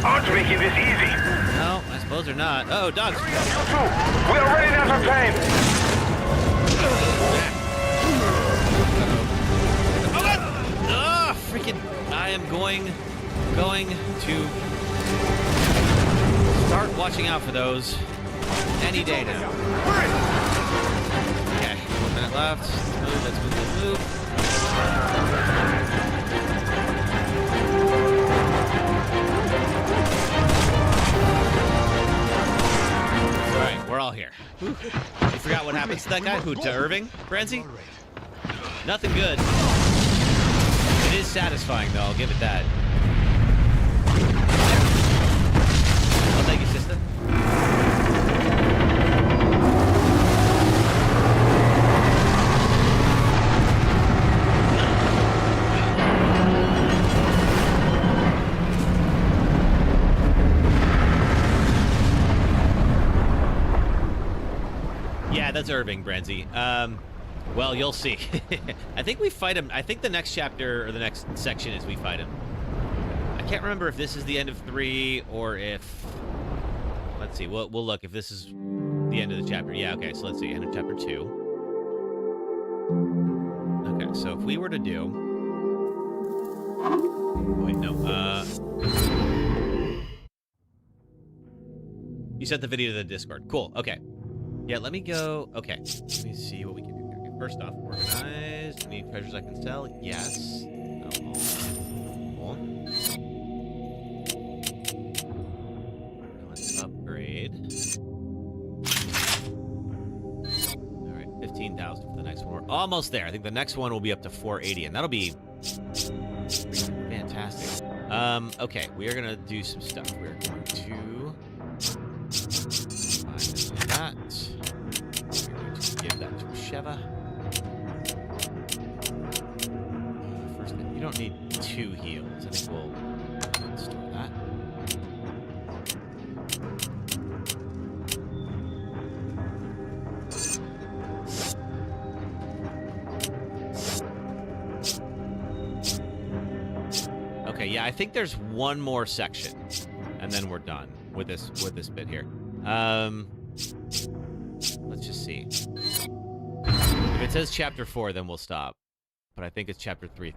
S5: Aren't making this easy.
S1: No, I suppose they're not. Oh, dogs.
S5: You two, we are running out of time.
S1: Oh, freaking! I am going going to start watching out for those any day now. Okay, 1 minute left. Let's move. All right, we're all here. You forgot what happens to that guy? Who, to Irving? Branzy? Nothing good. It is satisfying, though. I'll give it that. I'll take you, sister. Yeah, that's Irving, Branzy. Well, you'll see. I think we fight him. I think the next chapter, or the next section, is we fight him. I can't remember if this is the end of 3, or if... Let's see. We'll look if this is the end of the chapter. Yeah, okay, so let's see. End of chapter 2. Okay, so if we were to do... Wait, no. You sent the video to the Discord. Cool, okay. Yeah, let me go... Okay, let me see what we can do. First off, organized. Any treasures I can sell? Yes. Cool. Let's upgrade. All right, 15,000 for the next one. We're almost there. I think the next one will be up to 480, and that'll be fantastic. Okay, we are gonna do some stuff. We're going to find that. We're going to give that to Sheva. You don't need 2 heals. I think we'll store that. Okay, yeah, I think there's one more section, and then we're done with this bit here. Let's just see. If it says chapter 4, then we'll stop. But I think it's chapter 3.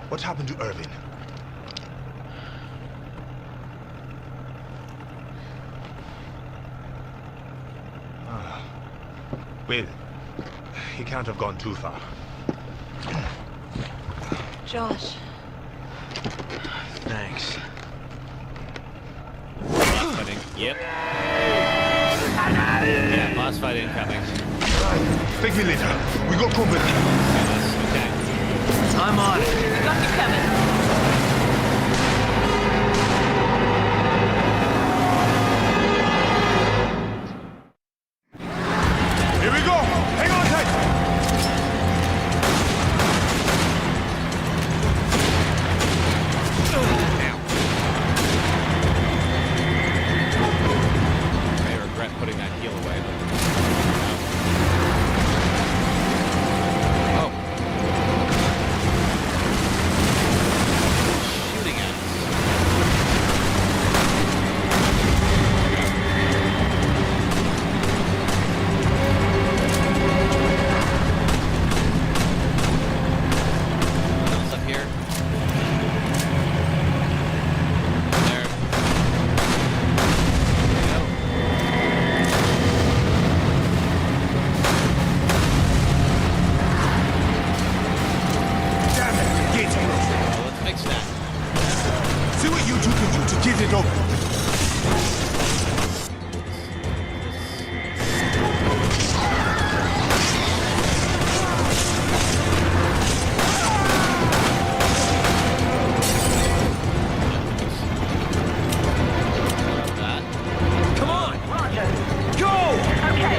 S7: What happened to Irving? Well, he can't have gone too far.
S4: Josh.
S8: Thanks.
S1: Boss fighting. Yep. Yeah, boss fight incoming.
S7: Thank me later. We got company.
S1: Okay.
S8: I'm on it.
S4: Got you, Kevin.
S7: Here we go. Hang on tight.
S1: I regret putting that heal away. Oh. Shooting at us. What else up here? There. Let's fix that.
S7: See what you two can do to get it open.
S1: That.
S8: Come on!
S9: Roger.
S8: Go!
S9: Okay.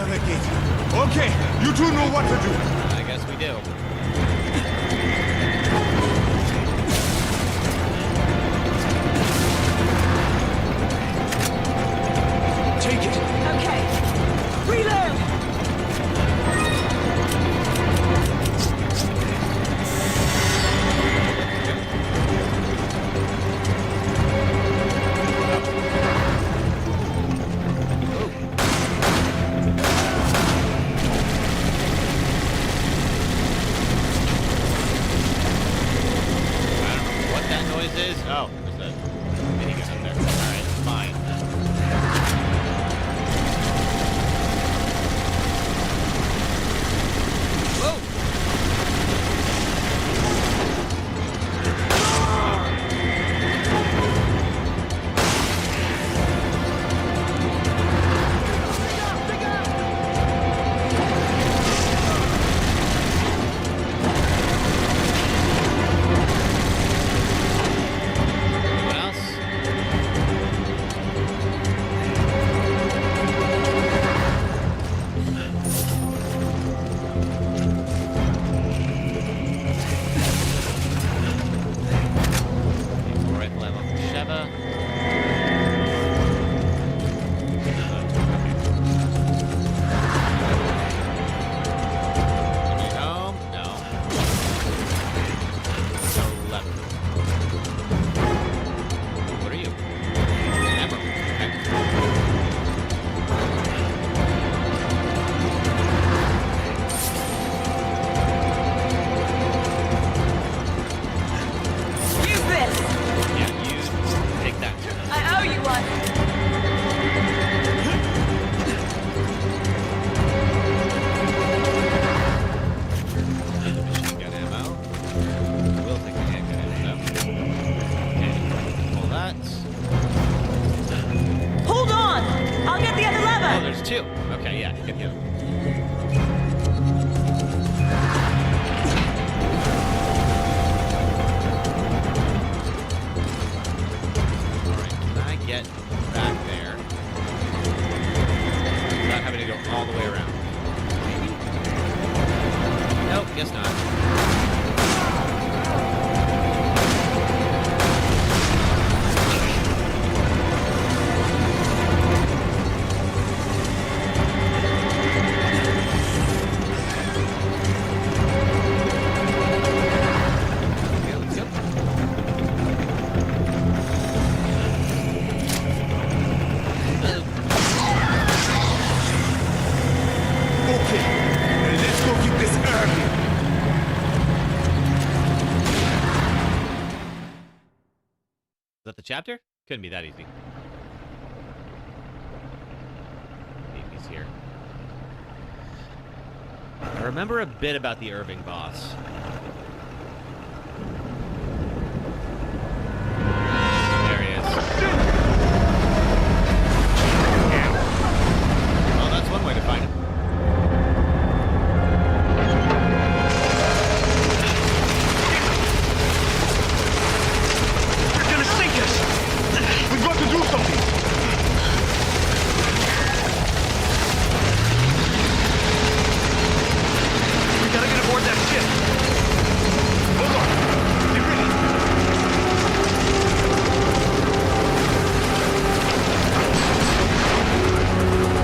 S7: another gate. Okay, you two know what to do.
S1: I guess we do.
S7: Take it.
S4: Okay. Reload!
S1: Oh, there's a minigun up there. Alright, fine. Whoa! Two. Okay, yeah, you can heal. Alright, can I get back there without having to go all the way around? Nope, guess not. Is that the chapter? Couldn't be that easy. Maybe he's here. I remember a bit about the Irving boss. There he is. Well, that's one way to find him.
S5: We've got to do something! We gotta get aboard that ship! Hold on! Get ready!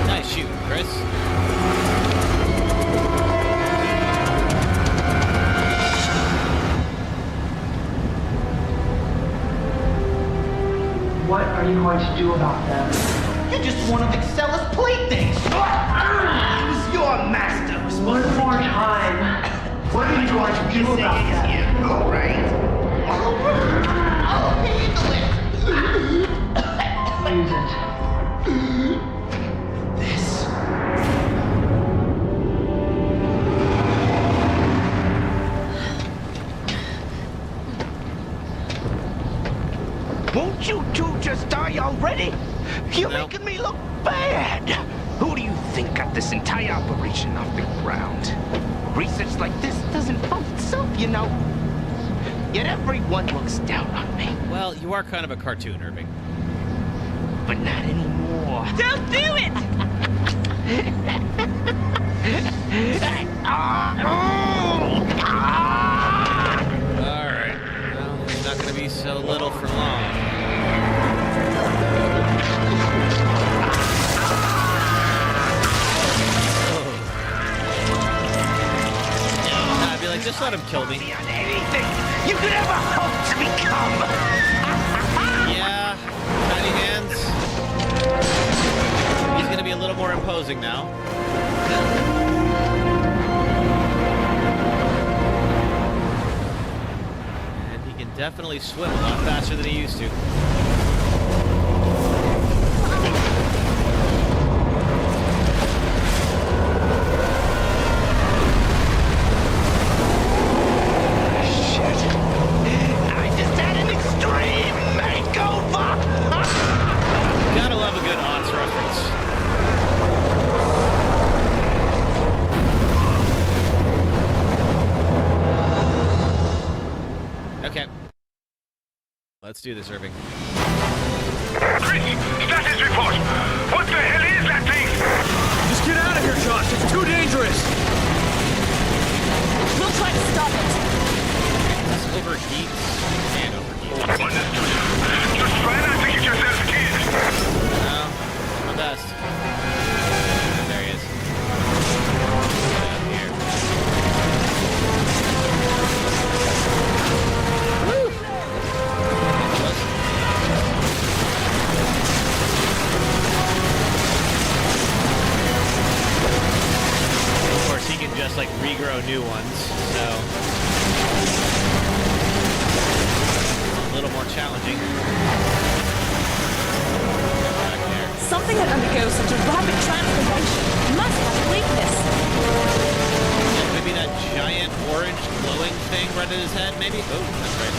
S1: Nice shooting, Chris.
S14: What are you going to do about them?
S13: You're just one of Excella's playthings! It was your master who was supposed to...
S14: One more time. What are you going to do about them?
S13: All right. I'll handle it.
S14: Use it.
S13: This. Won't you two just die already? You're making me look bad. Who do you think got this entire operation off the ground? Research like this doesn't fund itself, you know. Yet everyone looks down on me.
S1: Well, you are kind of a cartoon, Irving.
S13: But not anymore.
S4: Don't do it!
S1: Alright. Well, it's not gonna be so little for long. I'd be like, just let him kill me.
S13: Anything you could ever hope to become.
S1: Yeah, tiny hands. He's gonna be a little more imposing now. And he can definitely swim a lot faster than he used to. Gotta love a good odds reference. Okay. Let's do this, Irving.
S5: Chris, status report. What the hell is that thing?
S8: Just get out of here, Josh. It's too dangerous.
S9: We'll try to stop it.
S1: This overheats and overheats.
S5: Understood. Just try not to get yourself killed.
S1: No, my best. There he is. Get up here. Woo! Of course, he can just like regrow new ones, so a little more challenging. Back there.
S9: Something that undergoes such a rapid transformation must have a weakness.
S1: Maybe that giant orange glowing thing right in his head, maybe? Oh, that's right.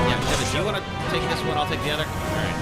S1: Yeah, Kevin, do you want to take this one? I'll take the other. All right.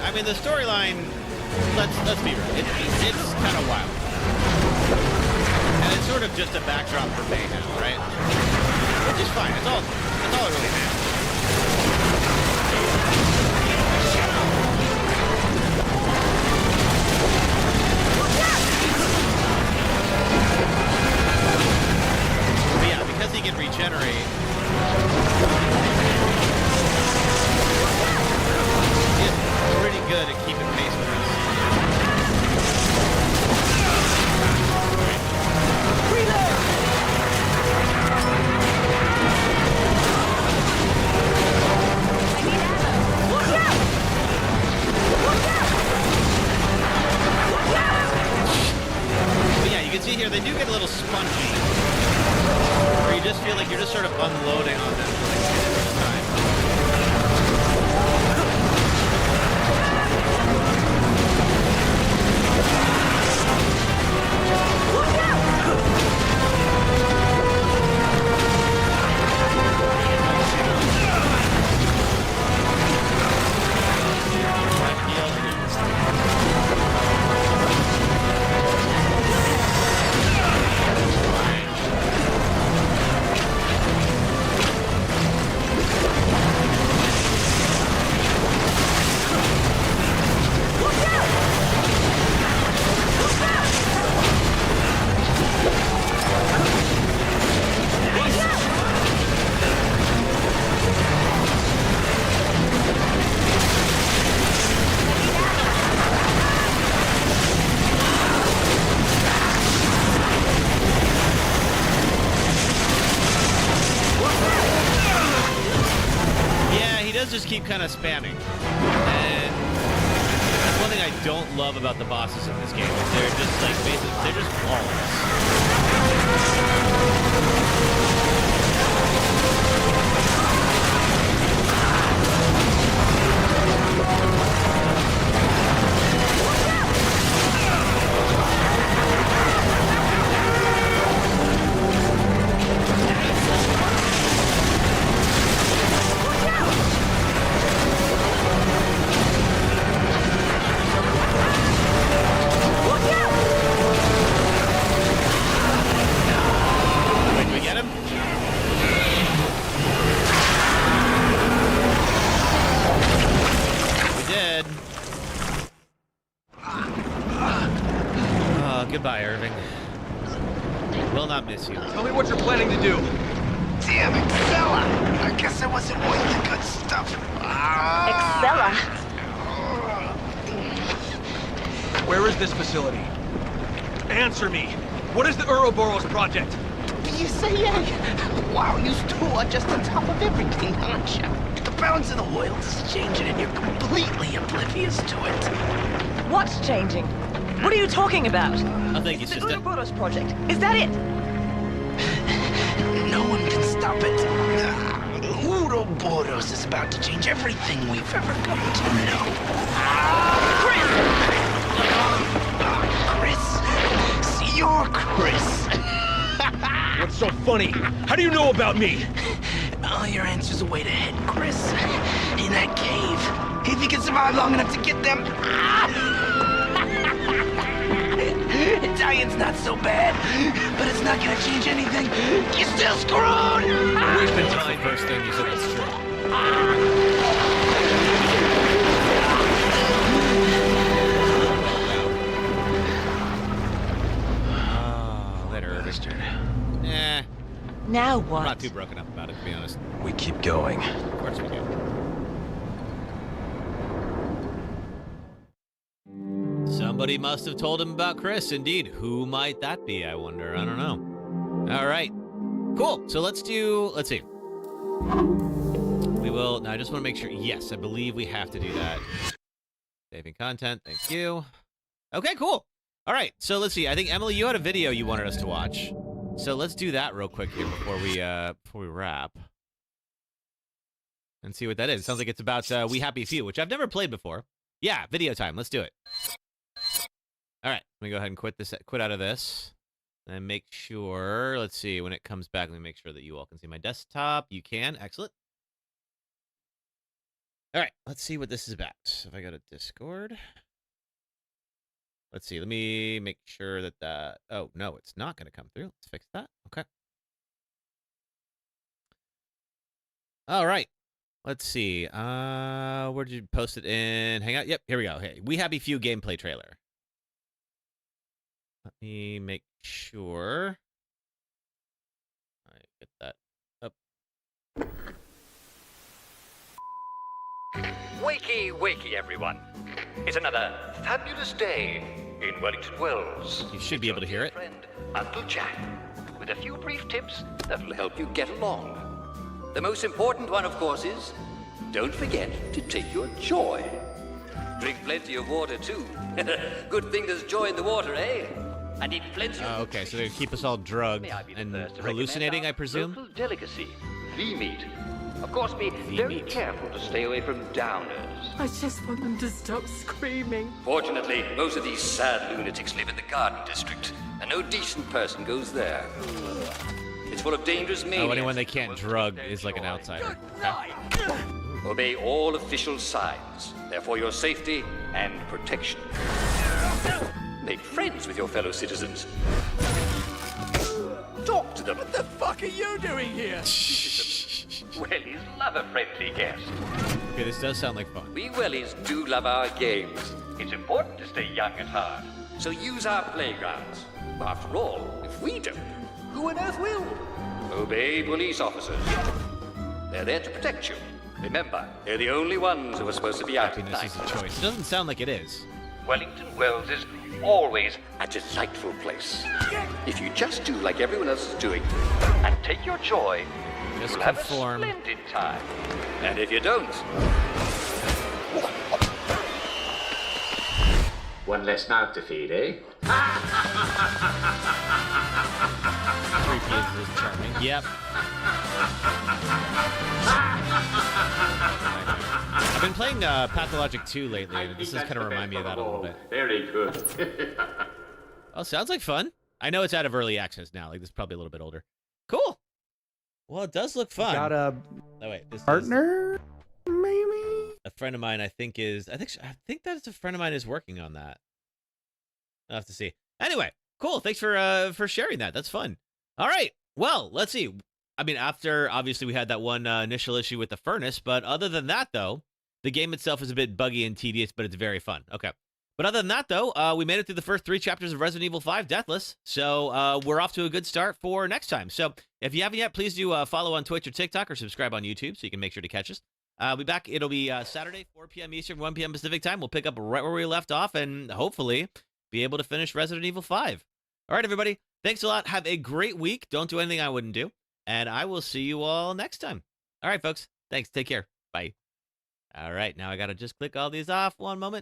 S1: I mean, the storyline, let's be real, it's kind of wild. And it's sort of just a backdrop for mayhem, right? Which is fine. That's all it really matters. But yeah, because he can regenerate, he's pretty good at keeping pace with us. But yeah, you can see here, they do get a little spongy. Where you just feel like you're just sort of unloading on them for like minutes at a time. Just keep kind of spamming, and that's one thing I don't love about the bosses in this game. They're just like basically they're just Goodbye, Irving. Will not miss you.
S8: Tell me what you're planning to do.
S13: Damn it, fella! I guess I wasn't worth the good stuff.
S4: Excella?
S8: Where is this facility? Answer me. What is the Ouroboros project?
S13: BSAA? Wow, you two are just on top of everything, aren't you? The balance of the world is changing and you're completely oblivious to it.
S4: What's changing? What are you talking about?
S1: I think it's
S4: the
S1: just
S4: Ouroboros project. Is that it?
S13: No one can stop it. Ouroboros is about to change everything we've ever come to know. Chris! See, you're Chris.
S8: What's so funny? How do you know about me?
S13: All your answers are way ahead, Chris. In that cave. If you can survive long enough to get them... Italian's not so bad, but it's not gonna change anything. You're still screwed!
S1: Wasting time. First thing you said was true. Oh, later, Irving. Eh.
S6: Now what?
S1: I'm not too broken up about it, to be honest.
S8: We keep going.
S1: Of course we do. Somebody must have told him about Chris, indeed. Who might that be, I wonder? I don't know. All right. Cool. So let's see. We will, now I just want to make sure, yes, I believe we have to do that. Saving content, thank you. Okay, cool. All right, so let's see. I think, Emily, you had a video you wanted us to watch. So let's do that real quick here before we wrap. And see what that is. It sounds like it's about We Happy Few, which I've never played before. Yeah, video time. Let's do it. All right, let me go ahead and quit out of this. And make sure, let's see, when it comes back, let me make sure that you all can see my desktop. You can, excellent. All right, let's see what this is about. If I go to Discord. Let's see. Let me make sure that oh, no, it's not going to come through. Let's fix that. Okay. All right. Let's see. Where did you post it in Hangout? Yep, here we go. Hey, We Happy Few gameplay trailer. Let me make sure I get that up.
S15: Wakey, everyone. It's another fabulous day in Wellington Wells.
S1: You should be able to hear it.
S15: Friend, Uncle Jack, with a few brief tips that'll help you get along. The most important one, of course, is don't forget to take your joy. Drink plenty of water, too. Good thing there's joy in the water, eh? And eat plenty of...
S1: Okay, so they keep us all drugged and hallucinating, I presume?
S15: Local delicacy, V-meat. Of course, be very careful to stay away from downers.
S16: I just want them to stop screaming.
S15: Fortunately, most of these sad lunatics live in the Garden District, and no decent person goes there. It's full of dangerous maniacs.
S1: Oh, anyone they can't drug is like an outsider. Okay.
S15: Obey all official signs. They're for your safety and protection. Make friends with your fellow citizens. Talk to them.
S17: What the fuck are you doing here?
S15: Wellies love a friendly guest.
S1: Okay, this does sound like fun.
S15: We Wellies do love our games. It's important to stay young at heart. So use our playgrounds. After all, if we don't, who on earth will? Obey police officers. They're there to protect you. Remember, they're the only ones who are supposed to be out at night.
S1: This is a choice. It doesn't sound like it is.
S15: Wellington Wells is always a delightful place. If you just do like everyone else is doing and take your joy,
S1: just
S15: you'll
S1: conform.
S15: have a splendid time. And if you don't...
S18: One less mouth to feed, eh?
S1: Creepy is charming. Yep. I've been playing Pathologic 2 lately, and this is kind of remind me of that a little bit.
S18: Very good.
S1: Oh, sounds like fun. I know it's out of early access now. Like, this is probably a little bit older. Cool. Well, it does look fun.
S19: Got a
S1: this
S19: partner, maybe?
S1: A friend of mine, I think that's a friend of mine is working on that. I'll have to see. Anyway, cool. Thanks for sharing that. That's fun. All right. Well, let's see. I mean, after obviously we had that one initial issue with the furnace, but other than that, though, the game itself is a bit buggy and tedious, but it's very fun. Okay. But other than that, though, we made it through the first 3 chapters of Resident Evil 5 Deathless, so we're off to a good start for next time. So if you haven't yet, please do follow on Twitch or TikTok or subscribe on YouTube so you can make sure to catch us. I'll be back. It'll be Saturday, 4 p.m. Eastern, 1 p.m. Pacific time. We'll pick up right where we left off and hopefully be able to finish Resident Evil 5. All right, everybody. Thanks a lot. Have a great week. Don't do anything I wouldn't do. And I will see you all next time. All right, folks. Thanks. Take care. Bye. All right. Now I got to just click all these off. One moment.